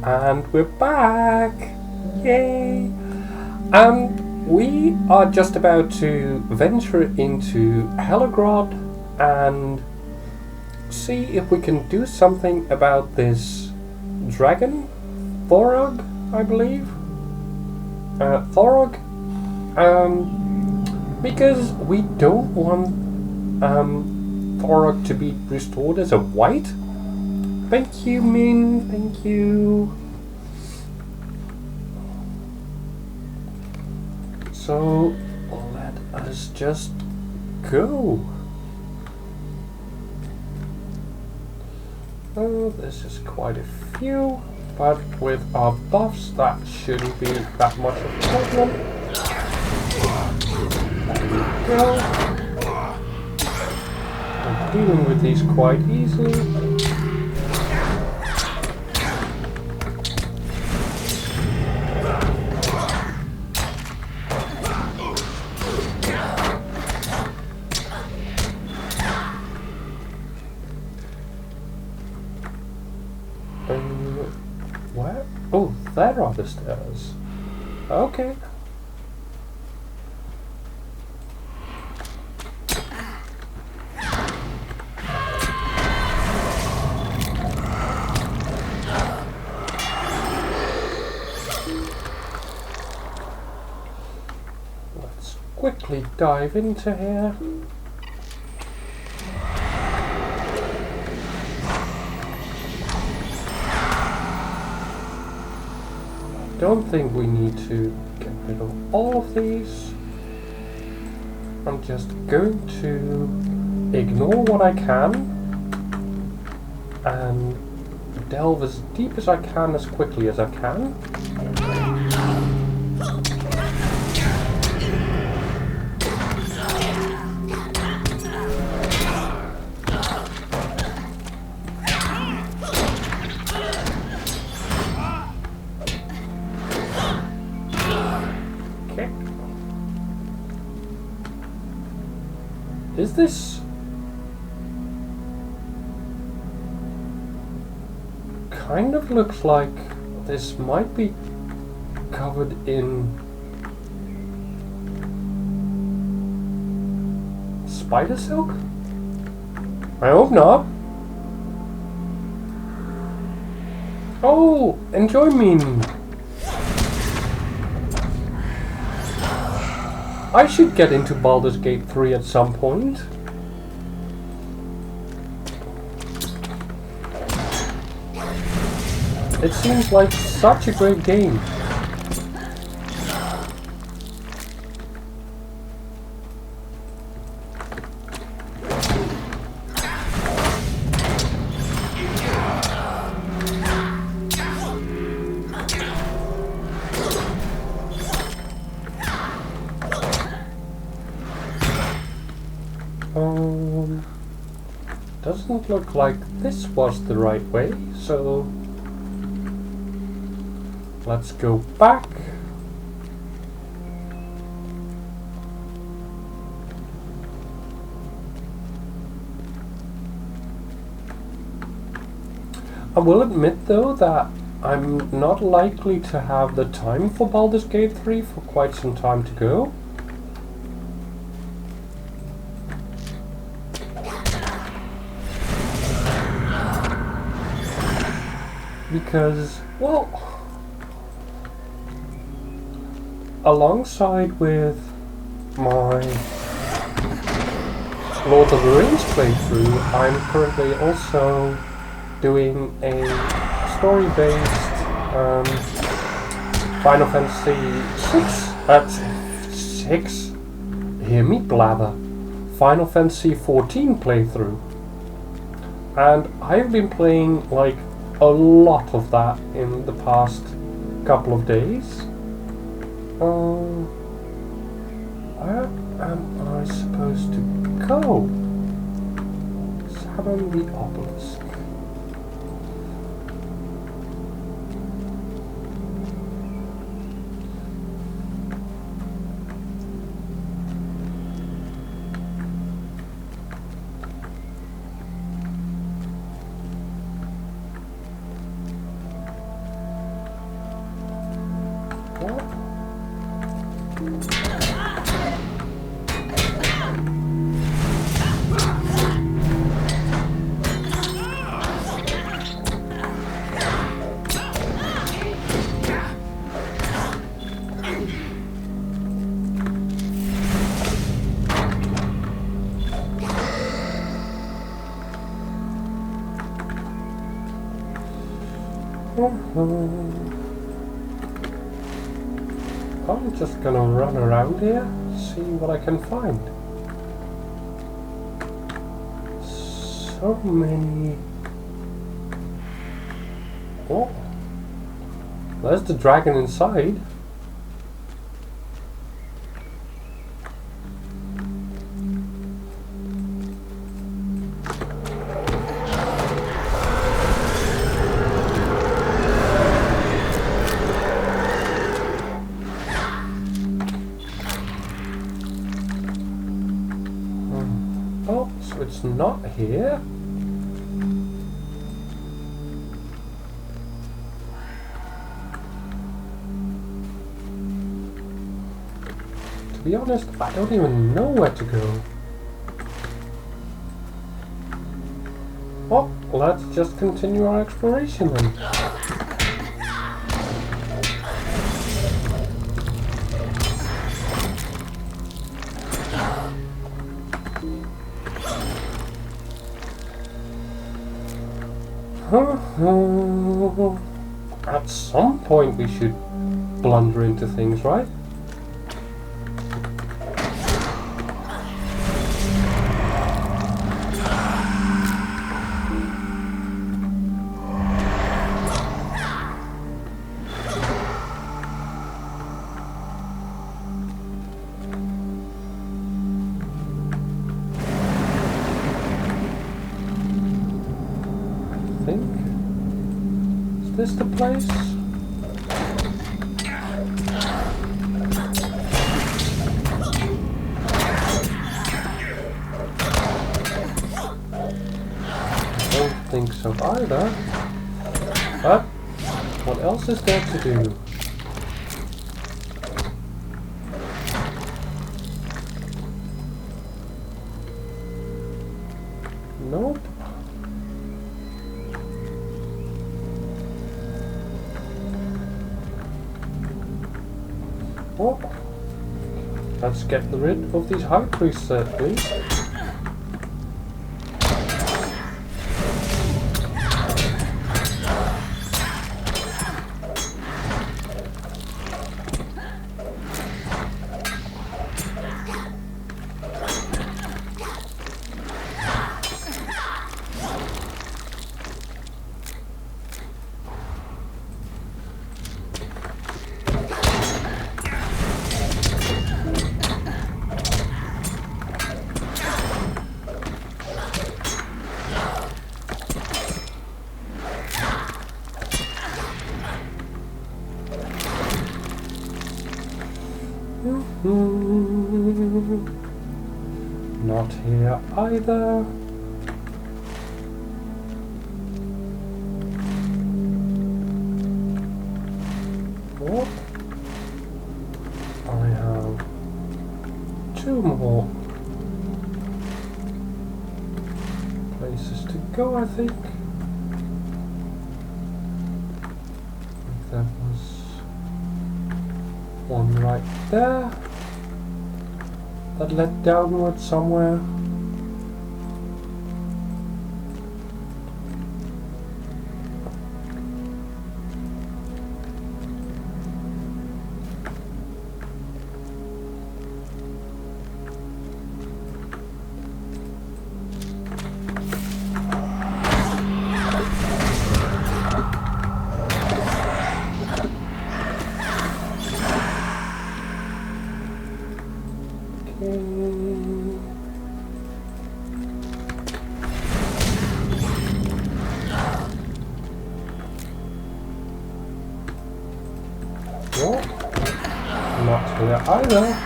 And we're back! Yay! We are just about to venture into Hellegrod and see if we can do something about this dragon, Thorog, I believe. Thorog. Because we don't want Thorog to be restored as a white. Thank you, Min. Thank you. So let us just go. Oh, this is quite a few, but with our buffs that shouldn't be that much of a problem. There we go. I'm dealing with these quite easily. Where? Oh, there are the stairs. Okay. Let's quickly dive into here. Don't think we need to get rid of all of these. I'm just going to ignore what I can and delve as deep as I can as quickly as I can. Is this kind of looks like this might be covered in spider silk? I hope not. Oh, enjoy me. I should get into Baldur's Gate 3 at some point. It seems like such a great game. Doesn't look like this was the right way, so let's go back. I will admit though that I'm not likely to have the time for Baldur's Gate 3 for quite some time to go. Because, well, alongside with my Lord of the Rings playthrough, I'm currently also doing a story-based Final Fantasy 6, hear me blather, Final Fantasy 14 playthrough. And I've been playing like a lot of that in the past couple of days. Where am I supposed to go? Examine the obelisk. I'm just gonna run around here, see what I can find. So many... Oh! There's the dragon inside. It's not here. To be honest, I don't even know where to go. Well, let's just continue our exploration then. At some point we should blunder into things, right? Is this the place? I don't think so either. But what else is there to do? Nope. Oh. Let's get rid of these high priests, please. Not here either. Oh. I have 2 more places to go, I think. There was one right there that led downward somewhere. Well, not here either.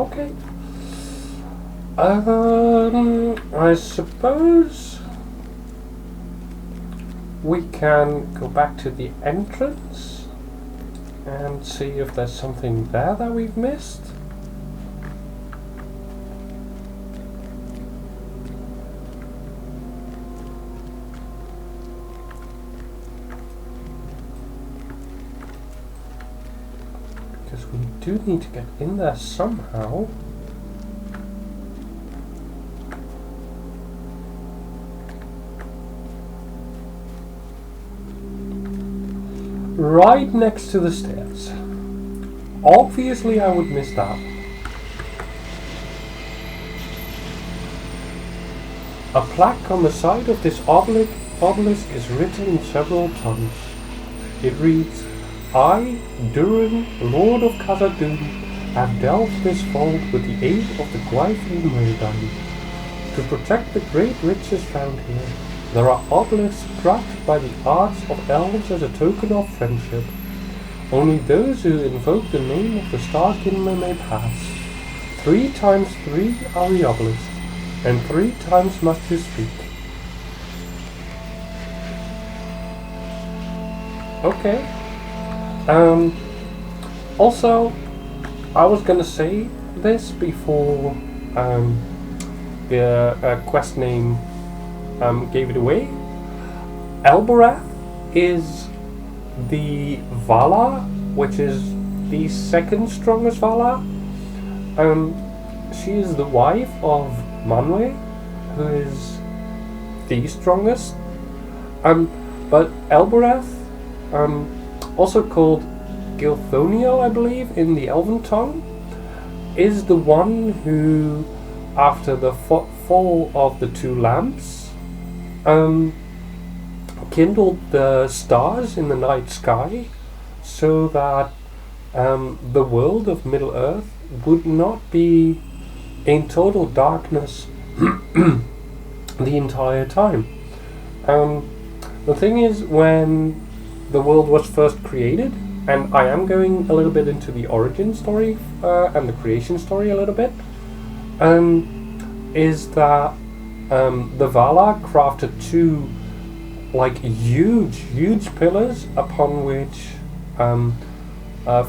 Okay. I suppose we can go back to the entrance and see if there's something there that we've missed. Because we do need to get in there somehow. Right next to the stairs. Obviously I would miss that. A plaque on the side of this obelisk is written in several tongues. It reads, I, Durin, Lord of Khazad-dûm, have delved this vault with the aid of the Gwaithri Maidan. To protect the great riches found here, there are obelisks crafted by the arts of elves as a token of friendship. Only those who invoke the name of the Skorgrím may pass. 3 times 3 are the obelisks, and 3 times must you speak. Okay. Also, I was gonna say this before the quest name gave it away. Elborath is the Valar, which is the second strongest Valar. She is the wife of Manwë, who is the strongest. But Elborath, also called Gilthoniel, I believe, in the Elven tongue, is the one who, after the fall of the 2 lamps, kindled the stars in the night sky so that the world of Middle-earth would not be in total darkness the entire time. The thing is, when the world was first created, and I am going a little bit into the origin story and the creation story a little bit, is that the Valar crafted 2 like huge pillars upon which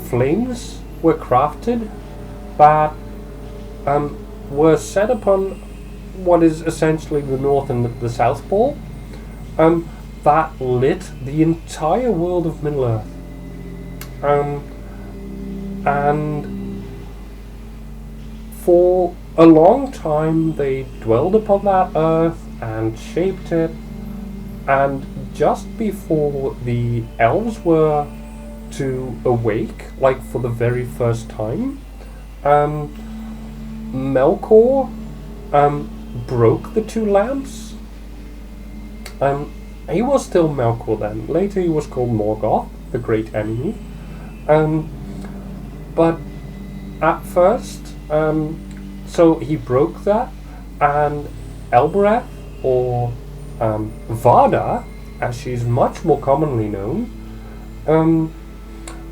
flames were crafted that were set upon what is essentially the North and the South Pole, that lit the entire world of Middle-earth. And for a long time they dwelled upon that earth and shaped it, and just before the elves were to awake, like for the very first time, Melkor broke the 2 lamps. He was still Melkor then. Later he was called Morgoth, the great enemy. But at first, so he broke that, and Elborath, or Vada, as she's much more commonly known,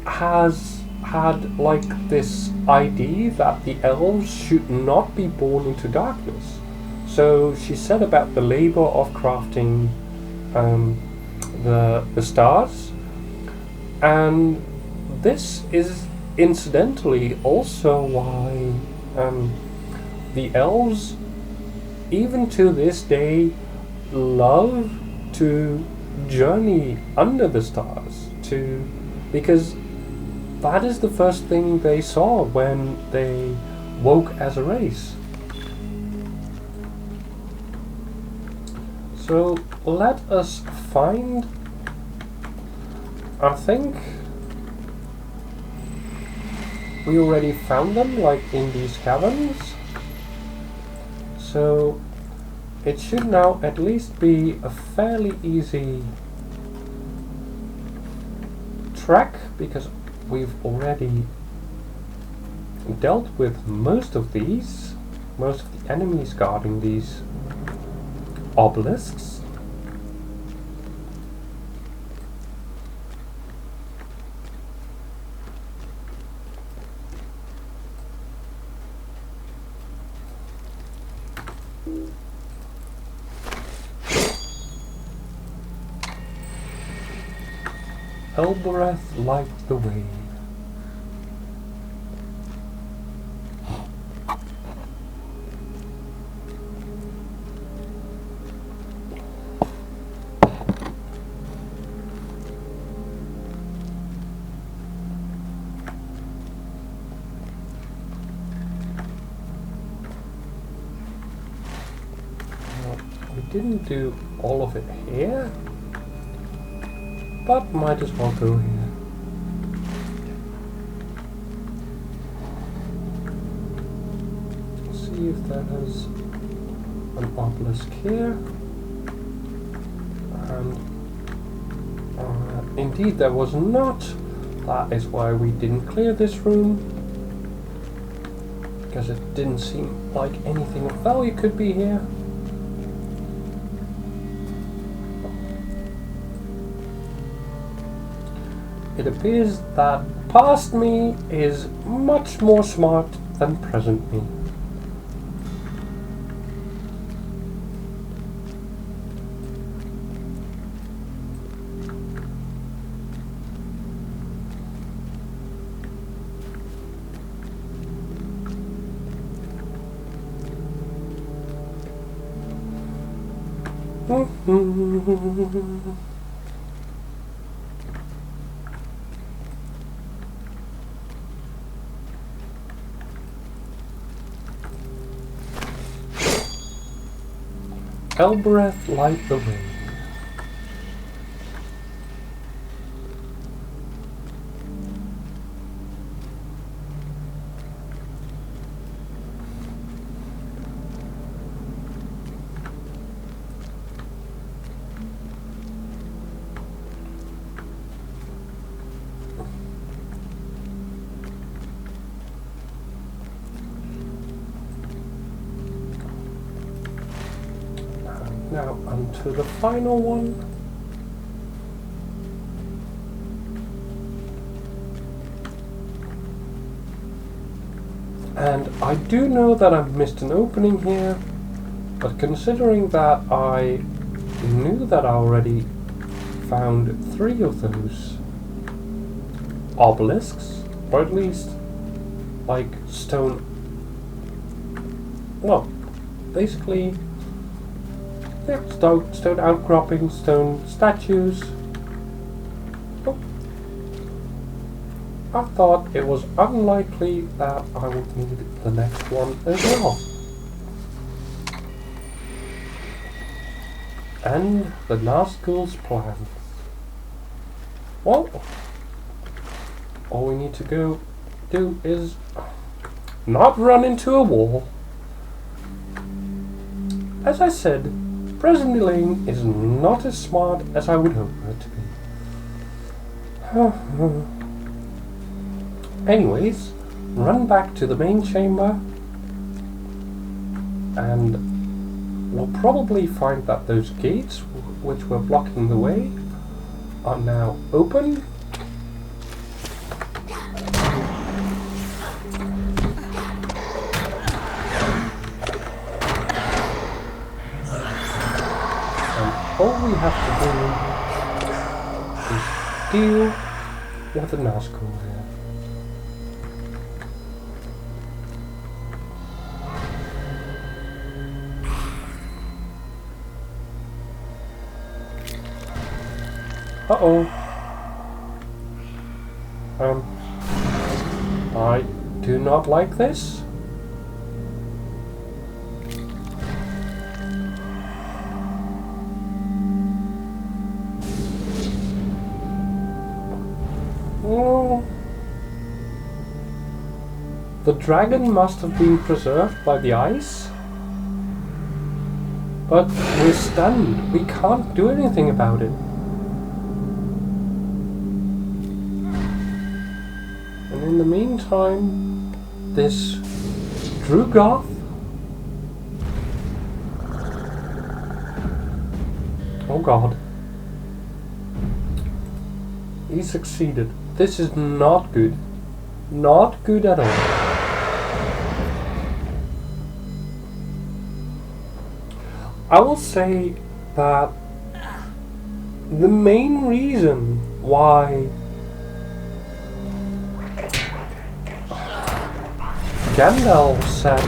has had like this idea that the elves should not be born into darkness. So she set about the labor of crafting the stars, and this is incidentally also why the elves, even to this day, love to journey under the stars, because that is the first thing they saw when they woke as a race. So let us find, I think we already found them, like in these caverns, so it should now at least be a fairly easy track, because we've already dealt with most of the enemies guarding these obelisks. Elbereth light the way. We didn't do all of it here, but might as well go here. See if that has an obelisk here. And indeed there was not. That is why we didn't clear this room, because it didn't seem like anything of value could be here. It appears that past me is much more smart than present me. Elbereth light the way. Now onto the final one. And I do know that I've missed an opening here, but considering that I knew that I already found 3 of those obelisks, or at least like stone, well, basically yeah, stone outcroppings, stone statues. Oh. I thought it was unlikely that I would need the next one as well. And the Nazgul's plans. Well, all we need to go do is not run into a wall. As I said, President Elaine is not as smart as I would hope her to be. Anyways, run back to the main chamber and we'll probably find that those gates which were blocking the way are now open. All we have to do is deal with the Nazgul here. Uh-oh. I do not like this. The dragon must have been preserved by the ice. But we're stunned. We can't do anything about it. And in the meantime, this Drugoth. Oh god. He succeeded. This is not good. Not good at all. I will say that the main reason why Gandalf set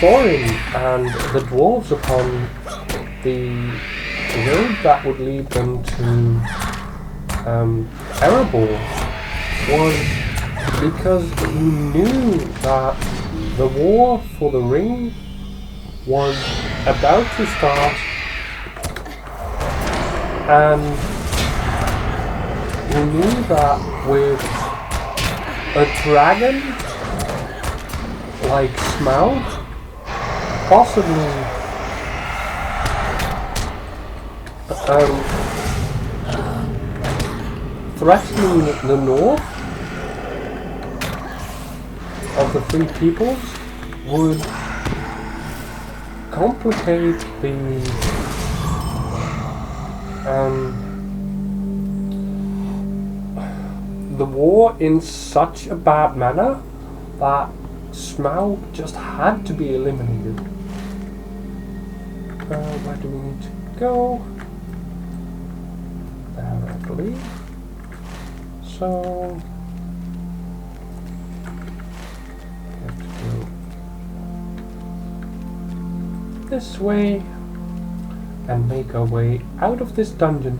Thorin and the dwarves upon the road that would lead them to Erebor was because he knew that the war for the ring was about to start, and he knew that with a dragon like Smaug possibly threatening the north of the Free Peoples would complicate the war in such a bad manner that Smaug just had to be eliminated. Where do we need to go? There, I believe. So we have to go this way and make our way out of this dungeon.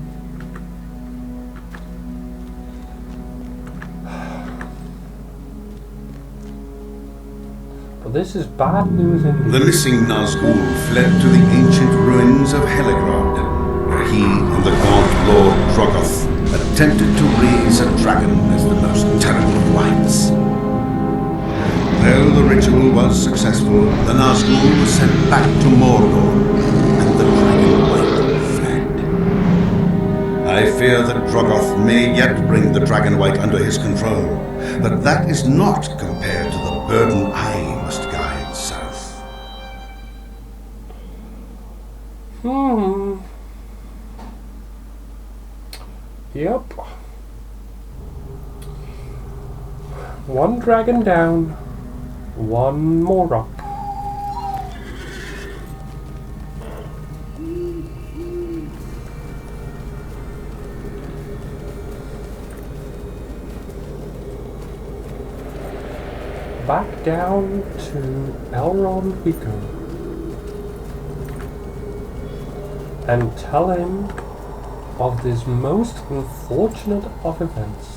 But this is bad news indeed. The missing Nazgul fled to the ancient ruins of Heligrod, where he and the god Lord Drogoth attempted to raise a dragon as the most terrible of lights. Though the ritual was successful, the Nazgul was sent back to Mordor, and the dragon white fled. I fear that Drogoth may yet bring the dragon white under his control, but that is not compared to the burden I must guide south. Yep. One dragon down, one more up. Back down to Elrond we go. And tell him of this most unfortunate of events.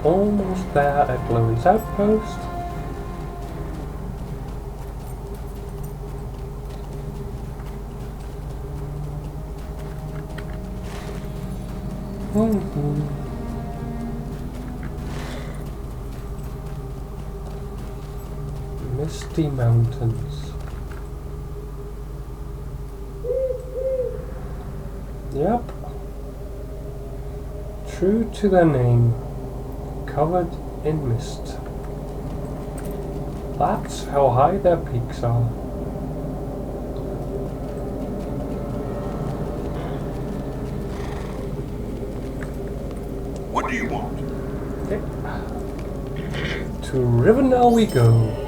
Almost there at Glowing's outpost. Misty Mountains. Yep. True to their name. Covered in mist. That's how high their peaks are. What do you want? Okay. To Rivendell we go.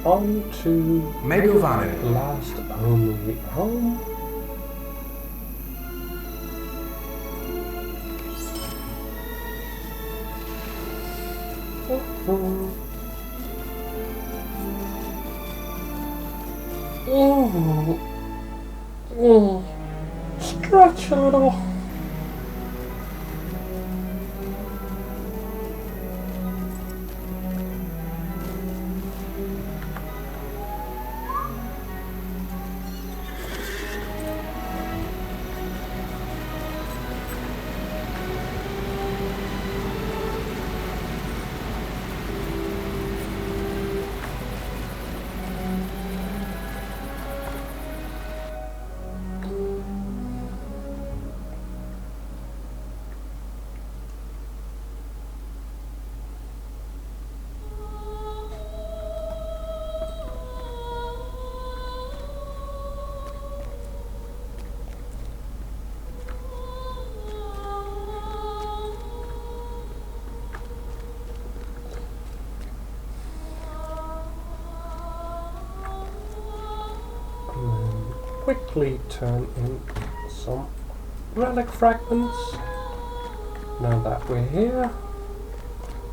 on to Megovanen. last only home. Stretch a little. Quickly turn in some relic fragments now that we're here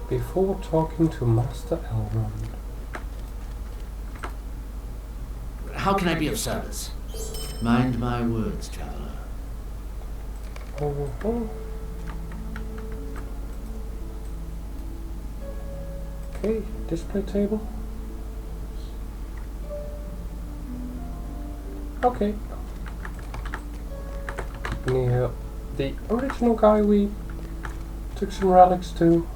before talking to Master Elrond. How can I be of service? Mind my words, traveler. Okay, display table. Okay. Near the original guy we took some relics to.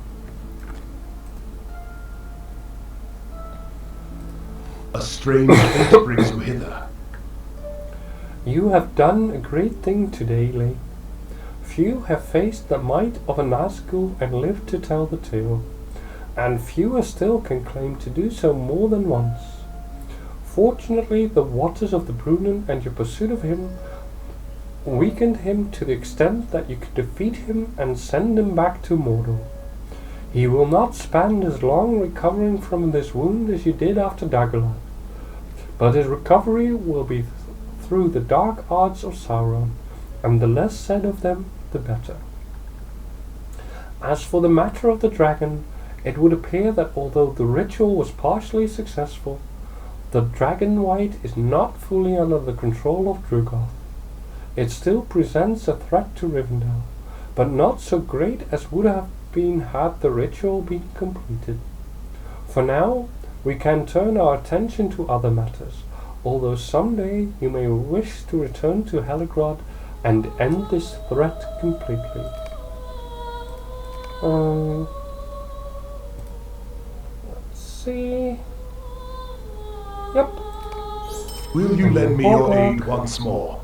A strange fate brings you hither. You have done a great thing today, Lay. Few have faced the might of a Nazgul and lived to tell the tale, and fewer still can claim to do so more than once. Fortunately, the waters of the Brunnen and your pursuit of him weakened him to the extent that you could defeat him and send him back to Mordor. He will not spend as long recovering from this wound as you did after Daggerlad, but his recovery will be through the dark arts of Sauron, and the less said of them, the better. As for the matter of the dragon, it would appear that although the ritual was partially successful, the Dragon White is not fully under the control of Drugoth. It still presents a threat to Rivendell, but not so great as would have been had the ritual been completed. For now, we can turn our attention to other matters, although someday you may wish to return to Heligrod and end this threat completely. Let's see. Yep. Will you lend me your aid once more?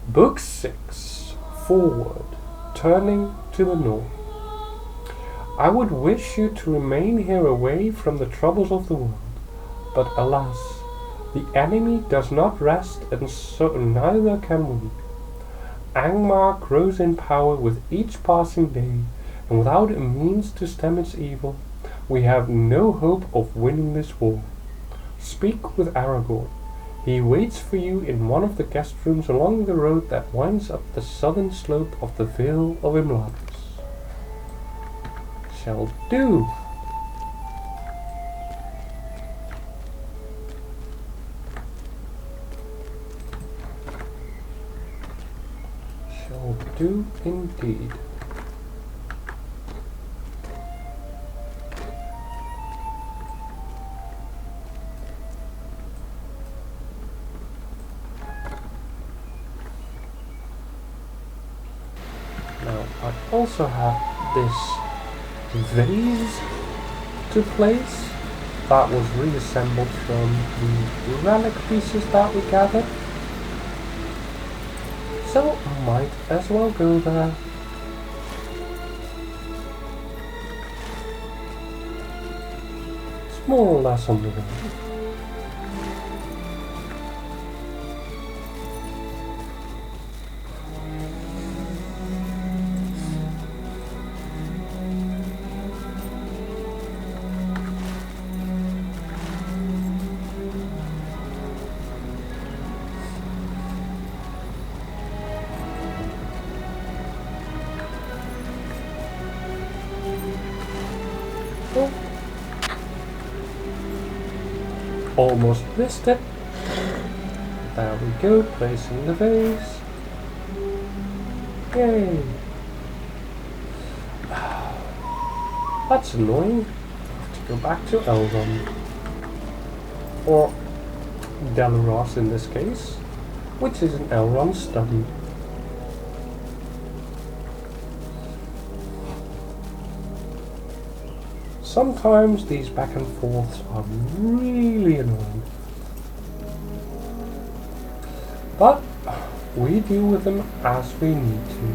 Book 6. Forward. Turning to the north. I would wish you to remain here away from the troubles of the world, but alas, the enemy does not rest, and so neither can we. Angmar grows in power with each passing day, and without a means to stem its evil, we have no hope of winning this war. Speak with Aragorn. He waits for you in one of the guest rooms along the road that winds up the southern slope of the Vale of Imladris. Shall do. Shall do indeed. Now I also have this vase to place that was reassembled from the relic pieces that we gathered. So might as well go there. It's more or less on the way. Oh. Almost missed it. There we go, placing the vase. Yay! That's annoying. I have to go back to Elrond. Or Delaros in this case, which is an Elrond study. Sometimes these back and forths are really annoying. But we deal with them as we need to.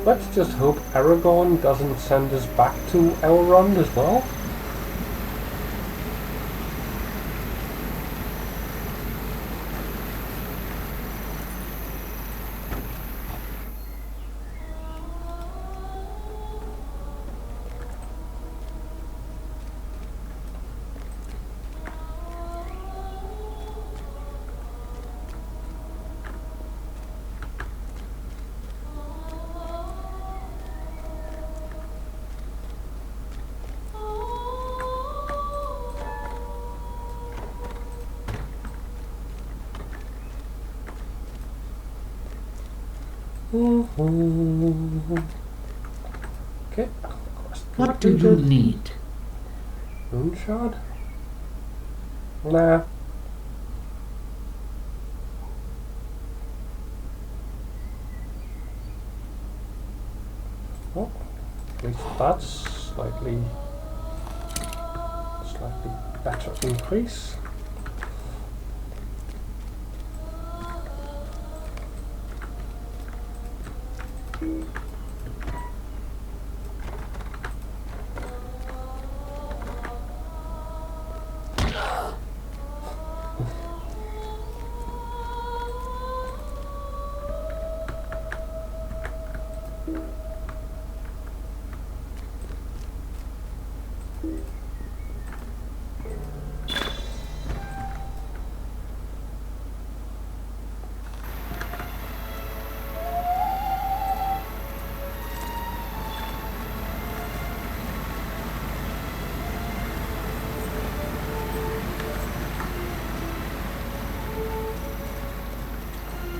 Let's just hope Aragorn doesn't send us back to Elrond as well. Okay. What do you need? Rune shard? Nah. Oh, at least that's slightly better increase.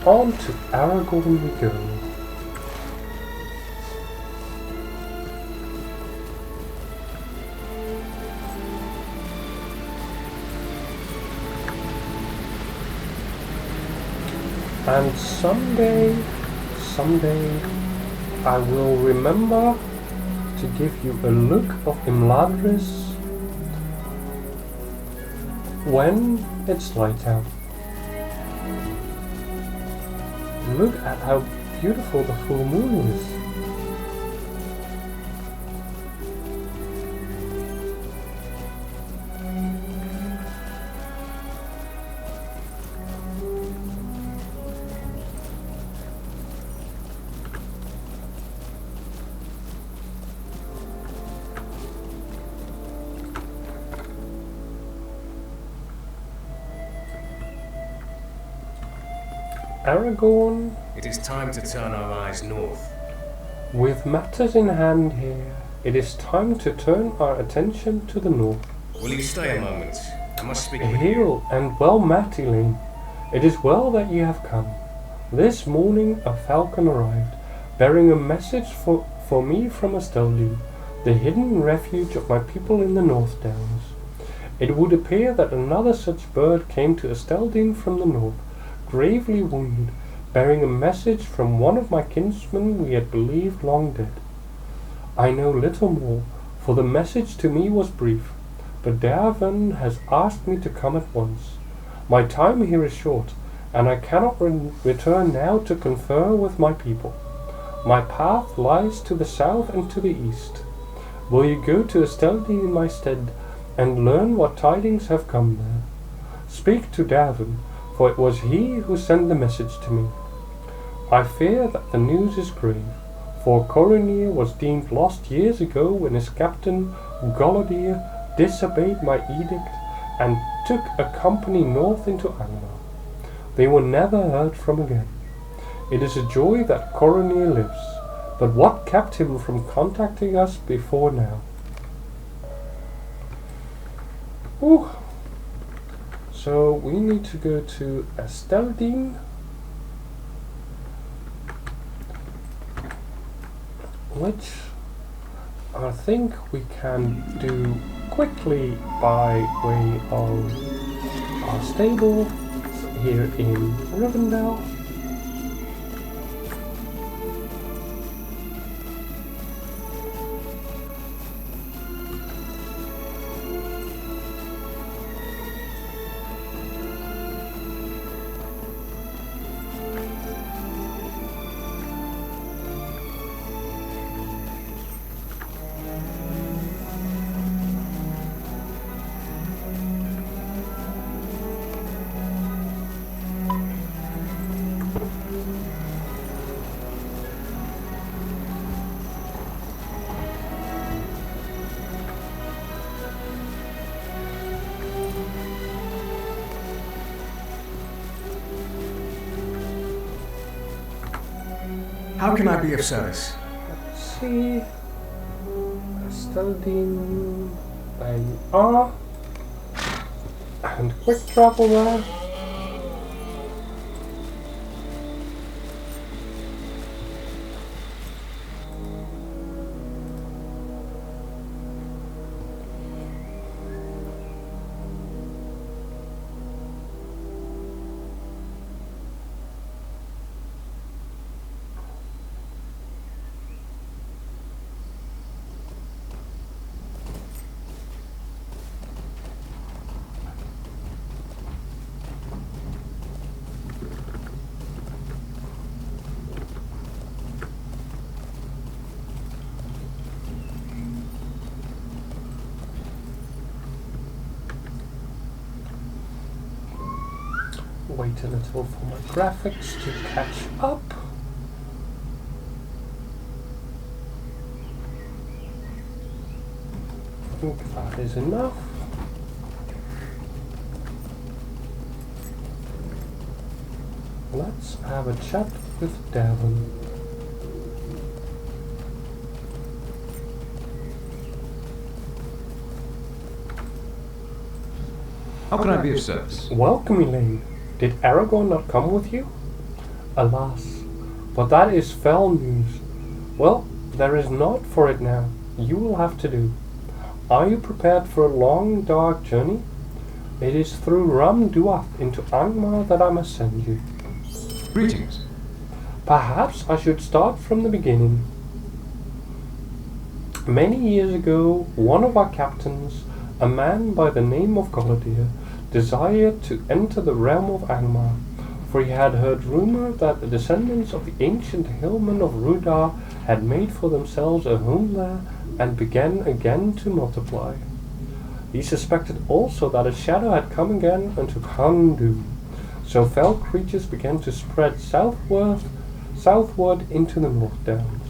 On to Aragorn we go. And someday, I will remember to give you a look of Imladris when it's light out. Look at how beautiful the full moon is. Aragorn, It is time to turn our eyes north. with matters in hand here, it is time to turn our attention to the north. Will you stay a moment? I must speak with you. Hail and well met, Elaine. It is well that you have come. This morning a falcon arrived, bearing a message for me from Esteldin, the hidden refuge of my people in the North Downs. It would appear that another such bird came to Esteldin from the north, gravely wounded, bearing a message from one of my kinsmen we had believed long dead. I know little more, for the message to me was brief, but Dervan has asked me to come at once. My time here is short, and I cannot return now to confer with my people. My path lies to the south and to the east. Will you go to Esteldin in my stead, and learn what tidings have come there? Speak to Dervan, for it was he who sent the message to me. I fear that the news is grave, for Corunir was deemed lost years ago when his captain, Golodir, disobeyed my edict and took a company north into Angmar. They were never heard from again. It is a joy that Coronier lives, but what kept him from contacting us before now? Ooh. So we need to go to Skorgrím, which I think we can do quickly by way of our stable here in Rivendell. How can I be of service? Let's see. Skorgrím, there you are. And quick travel there. Wait a little for my graphics to catch up. I think that is enough. Let's have a chat with Devon. How can I be of service? Welcome, Elaine. Did Aragorn not come with you? Alas, but that is fell news. Well, there is naught for it now. You will have to do. Are you prepared for a long, dark journey? It is through Ram-Duath into Angmar that I must send you. Greetings. Perhaps I should start from the beginning. Many years ago, one of our captains, a man by the name of Golodir, desired to enter the realm of Angmar, for he had heard rumor that the descendants of the ancient hillmen of Rudar had made for themselves a home there and began again to multiply. He suspected also that a shadow had come again and took Handu, so fell creatures began to spread southward into the North Downs.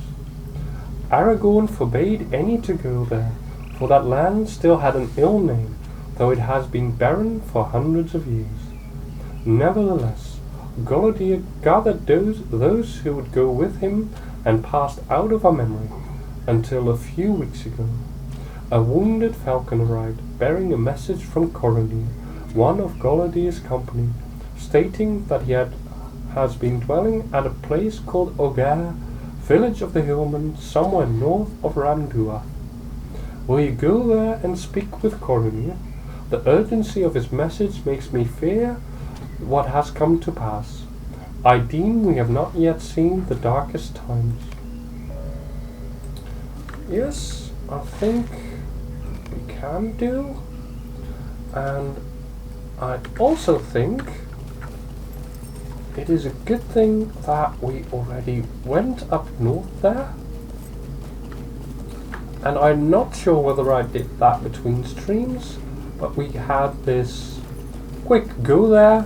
Aragorn forbade any to go there, for that land still had an ill name, though it has been barren for hundreds of years. Nevertheless, Golodir gathered those who would go with him and passed out of our memory, until a few weeks ago. A wounded falcon arrived, bearing a message from Coronier, one of Golodir's company, stating that he has been dwelling at a place called Ogar, village of the hillmen, somewhere north of Ram-Duath. Will you go there and speak with Coronier? The urgency of his message makes me fear what has come to pass. I deem we have not yet seen the darkest times. Yes, I think we can do. And I also think it is a good thing that we already went up north there. And I'm not sure whether I did that between streams, but we had this quick go there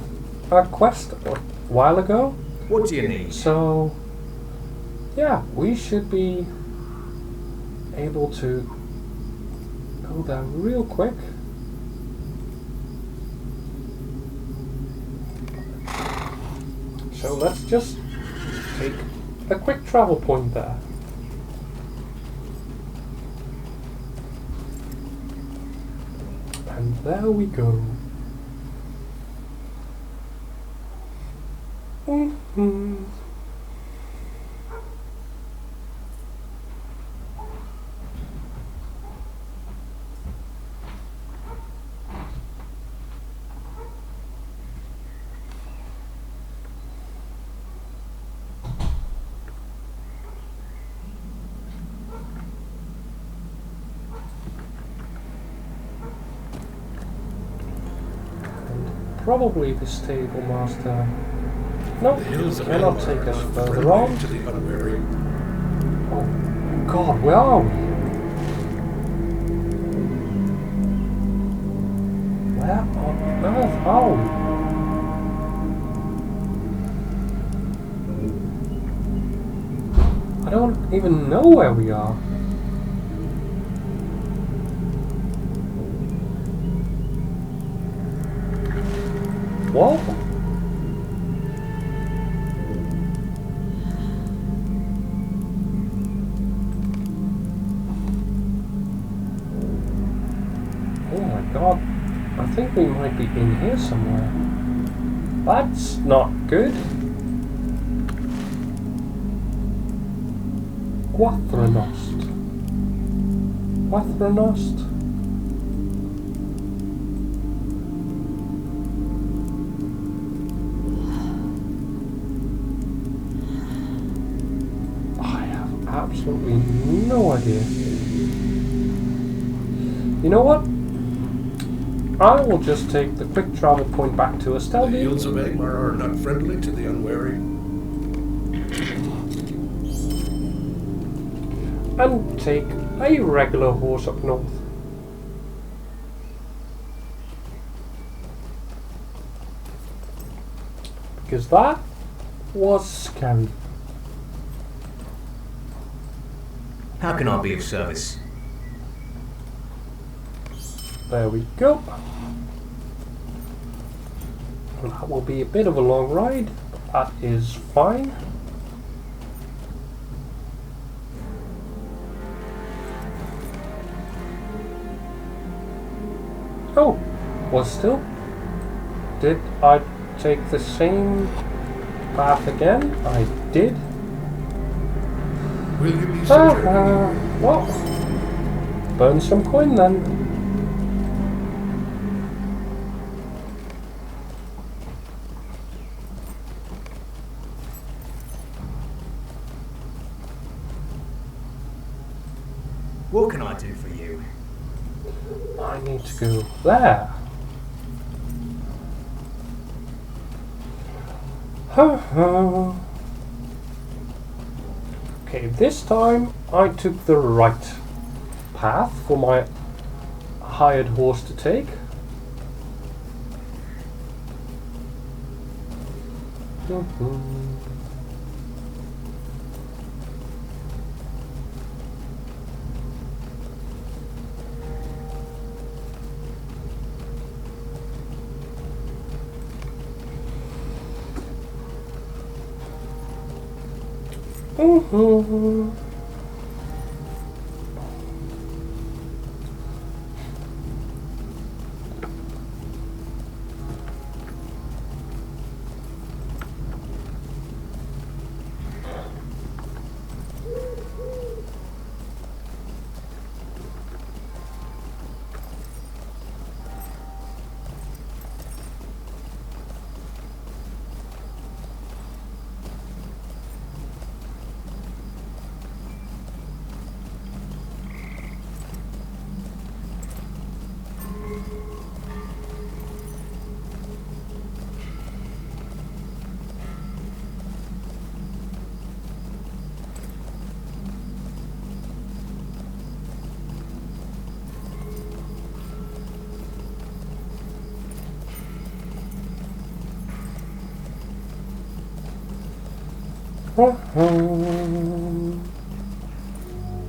quest a while ago. What do you need? So, yeah, we should be able to go there real quick. So let's just take a quick travel point there. And there we go. Probably the stable master. No, cannot take us further on. To the unwary. Oh God, where are we? Where on earth are we? I don't even know where we are. What? Oh my God, I think we might be in here somewhere. That's not good. Quathranost. Quathranost? Absolutely no idea. You know what? I will just take the quick travel point back to The Estelle. yields of Angmar are not friendly to the unwary. And take a regular horse up north. Because that was scary. How can I be of service? There we go. And that will be a bit of a long ride, but that is fine. Oh, was still? Did I take the same path again? I did. Will you be so Well, burn some coin then. What can I do for you? I need to go there. Okay, this time I took the right path for my hired horse to take.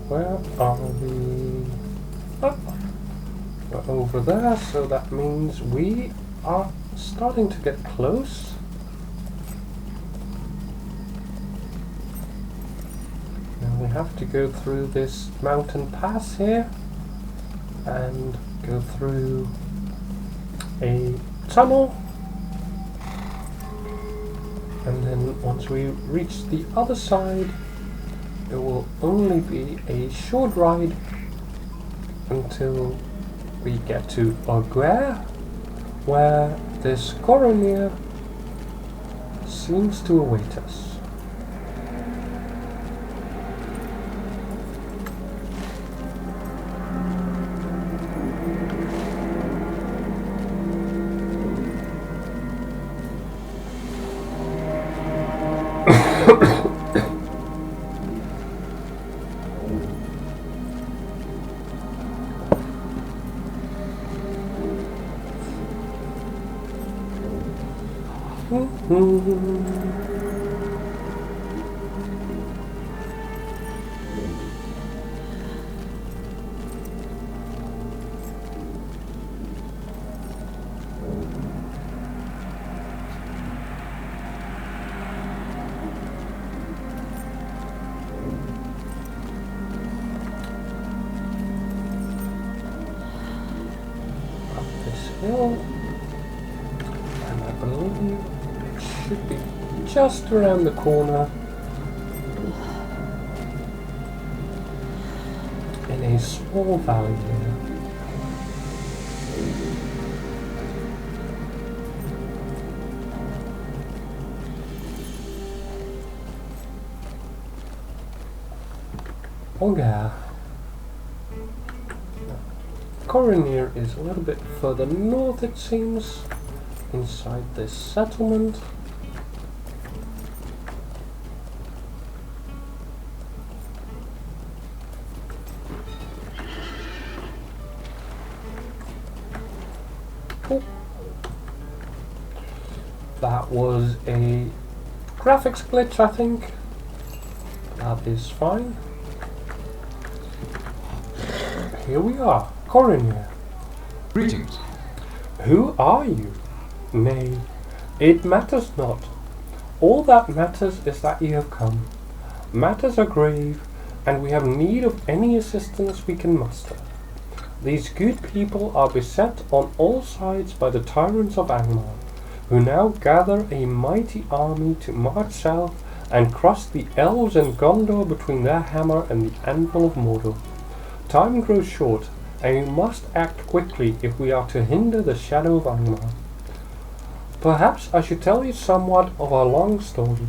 Where are we? Oh, we're over there, so that means we are starting to get close. have to go through this mountain pass here and go through a tunnel, and then once we reach the other side it will only be a short ride until we get to Skorgrím, where this Skorgrím seems to await us. And I believe it should be just around the corner in a small valley here. Skorgrím. Skorgrím is a little bit further north, it seems, inside this settlement. Oh. That was a graphics glitch, I think. That is fine. Here we are. Skorgrím. Greetings. Who are you? Nay, it matters not. All that matters is that you have come. Matters are grave, and we have need of any assistance we can muster. These good people are beset on all sides by the tyrants of Angmar, who now gather a mighty army to march south and crush the elves and Gondor between their hammer and the anvil of Mordor. Time grows short, and we must act quickly if we are to hinder the shadow of Angmar. Perhaps I should tell you somewhat of our long story.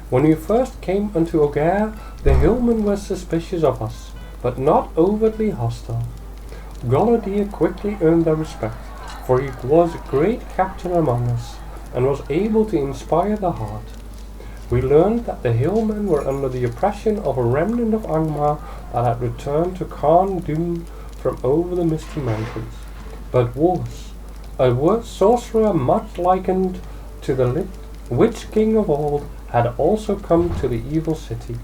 When we first came unto Skorgrím, the hillmen were suspicious of us, but not overtly hostile. Golodir quickly earned their respect, for he was a great captain among us, and was able to inspire the heart. We learned that the hillmen were under the oppression of a remnant of Angmar that had returned to Khan Dun from over the misty mountains. But worse, a sorcerer much likened to the witch king of old had also come to the evil city.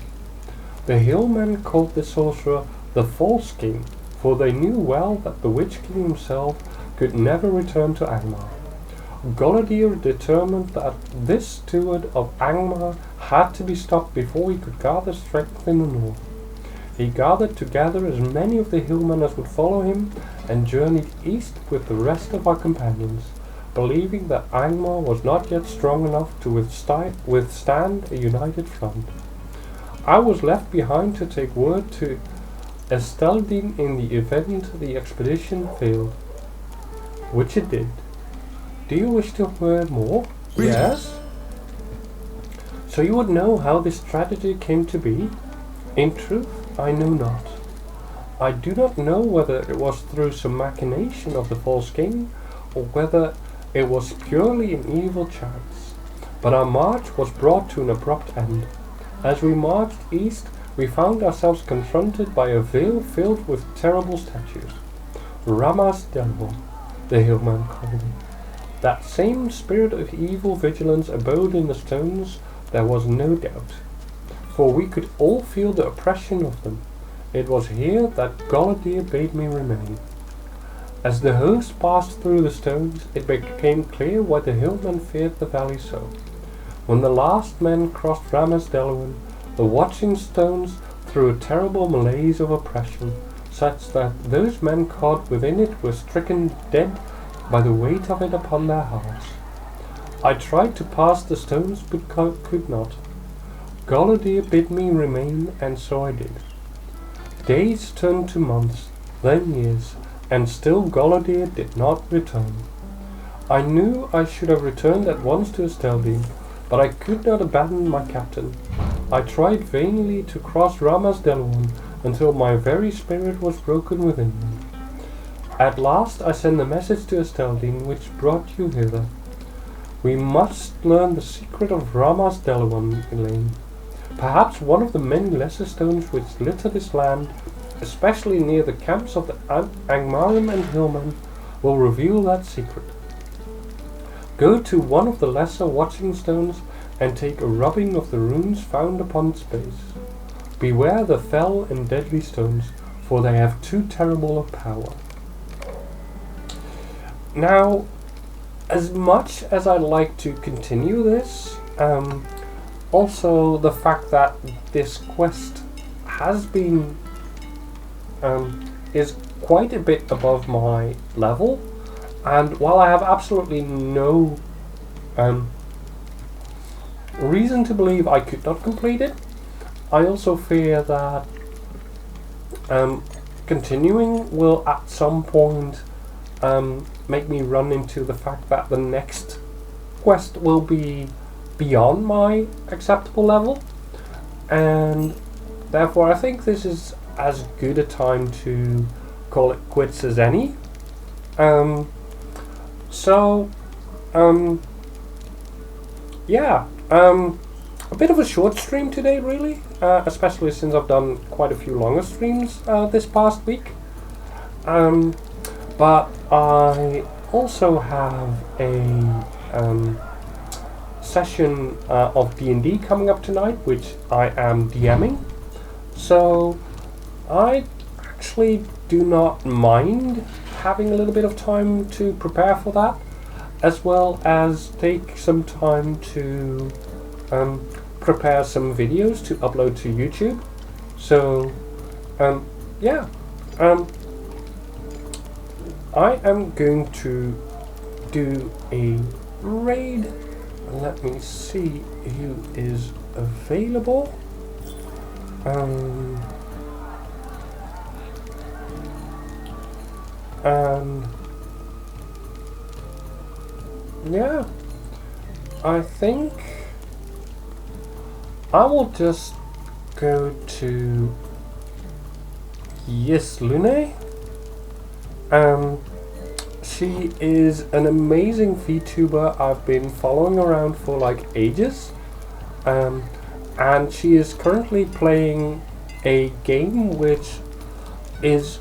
The hillmen called the sorcerer the false king, for they knew well that the witch king himself could never return to Angmar. Golodir determined that this steward of Angmar had to be stopped before he could gather strength in the north. He gathered together as many of the hillmen as would follow him and journeyed east with the rest of our companions, believing that Angmar was not yet strong enough to withstand a united front. I was left behind to take word to Esteldin in the event the expedition failed, which it did. Do you wish to hear more? Yes? So you would know how this tragedy came to be? In truth, I know not. I do not know whether it was through some machination of the false king, or whether it was purely an evil chance. But our march was brought to an abrupt end. As we marched east, we found ourselves confronted by a vale filled with terrible statues. Ramas Delvo, the hillman called it. That same spirit of evil vigilance abode in the stones, there was no doubt, for we could all feel the oppression of them. It was here that Golodir bade me remain. As the host passed through the stones, it became clear why the hillmen feared the valley so. When the last men crossed Ramas Delwyn, the watching stones through a terrible malaise of oppression, such that those men caught within it were stricken dead by the weight of it upon their hearts. I tried to pass the stones, but could not. Golodir bid me remain, and so I did. Days turned to months, then years, and still Golodir did not return. I knew I should have returned at once to Esteldine, but I could not abandon my captain. I tried vainly to cross Ramas Delawun until my very spirit was broken within me. At last I sent a message to Esteldine which brought you hither. We must learn the secret of Ramas Delawun, Elaine. Perhaps one of the many lesser stones which litter this land, especially near the camps of the Angmarim and Hillmen, will reveal that secret. Go to one of the lesser watching stones and take a rubbing of the runes found upon its base. Beware the fell and deadly stones, for they have too terrible a power. Now, as much as I'd like to continue this, also the fact that this quest has been is quite a bit above my level, and while I have absolutely no reason to believe I could not complete it, I also fear that continuing will at some point make me run into the fact that the next quest will be beyond my acceptable level, and therefore I think this is as good a time to call it quits as any. A bit of a short stream today, really, especially since I've done quite a few longer streams this past week. But I also have a session of D&D coming up tonight, which I am DMing. So I actually do not mind having a little bit of time to prepare for that, as well as take some time to prepare some videos to upload to YouTube. So I am going to do a raid. Let me see who is available. And yeah, I think I will just go to Yes Lune. She is an amazing VTuber I've been following around for like ages, and she is currently playing a game which is,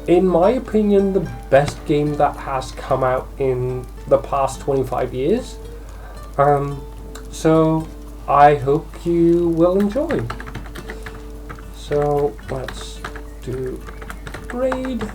in my opinion, the best game that has come out in the past 25 years. So I hope you will enjoy. So let's do raid.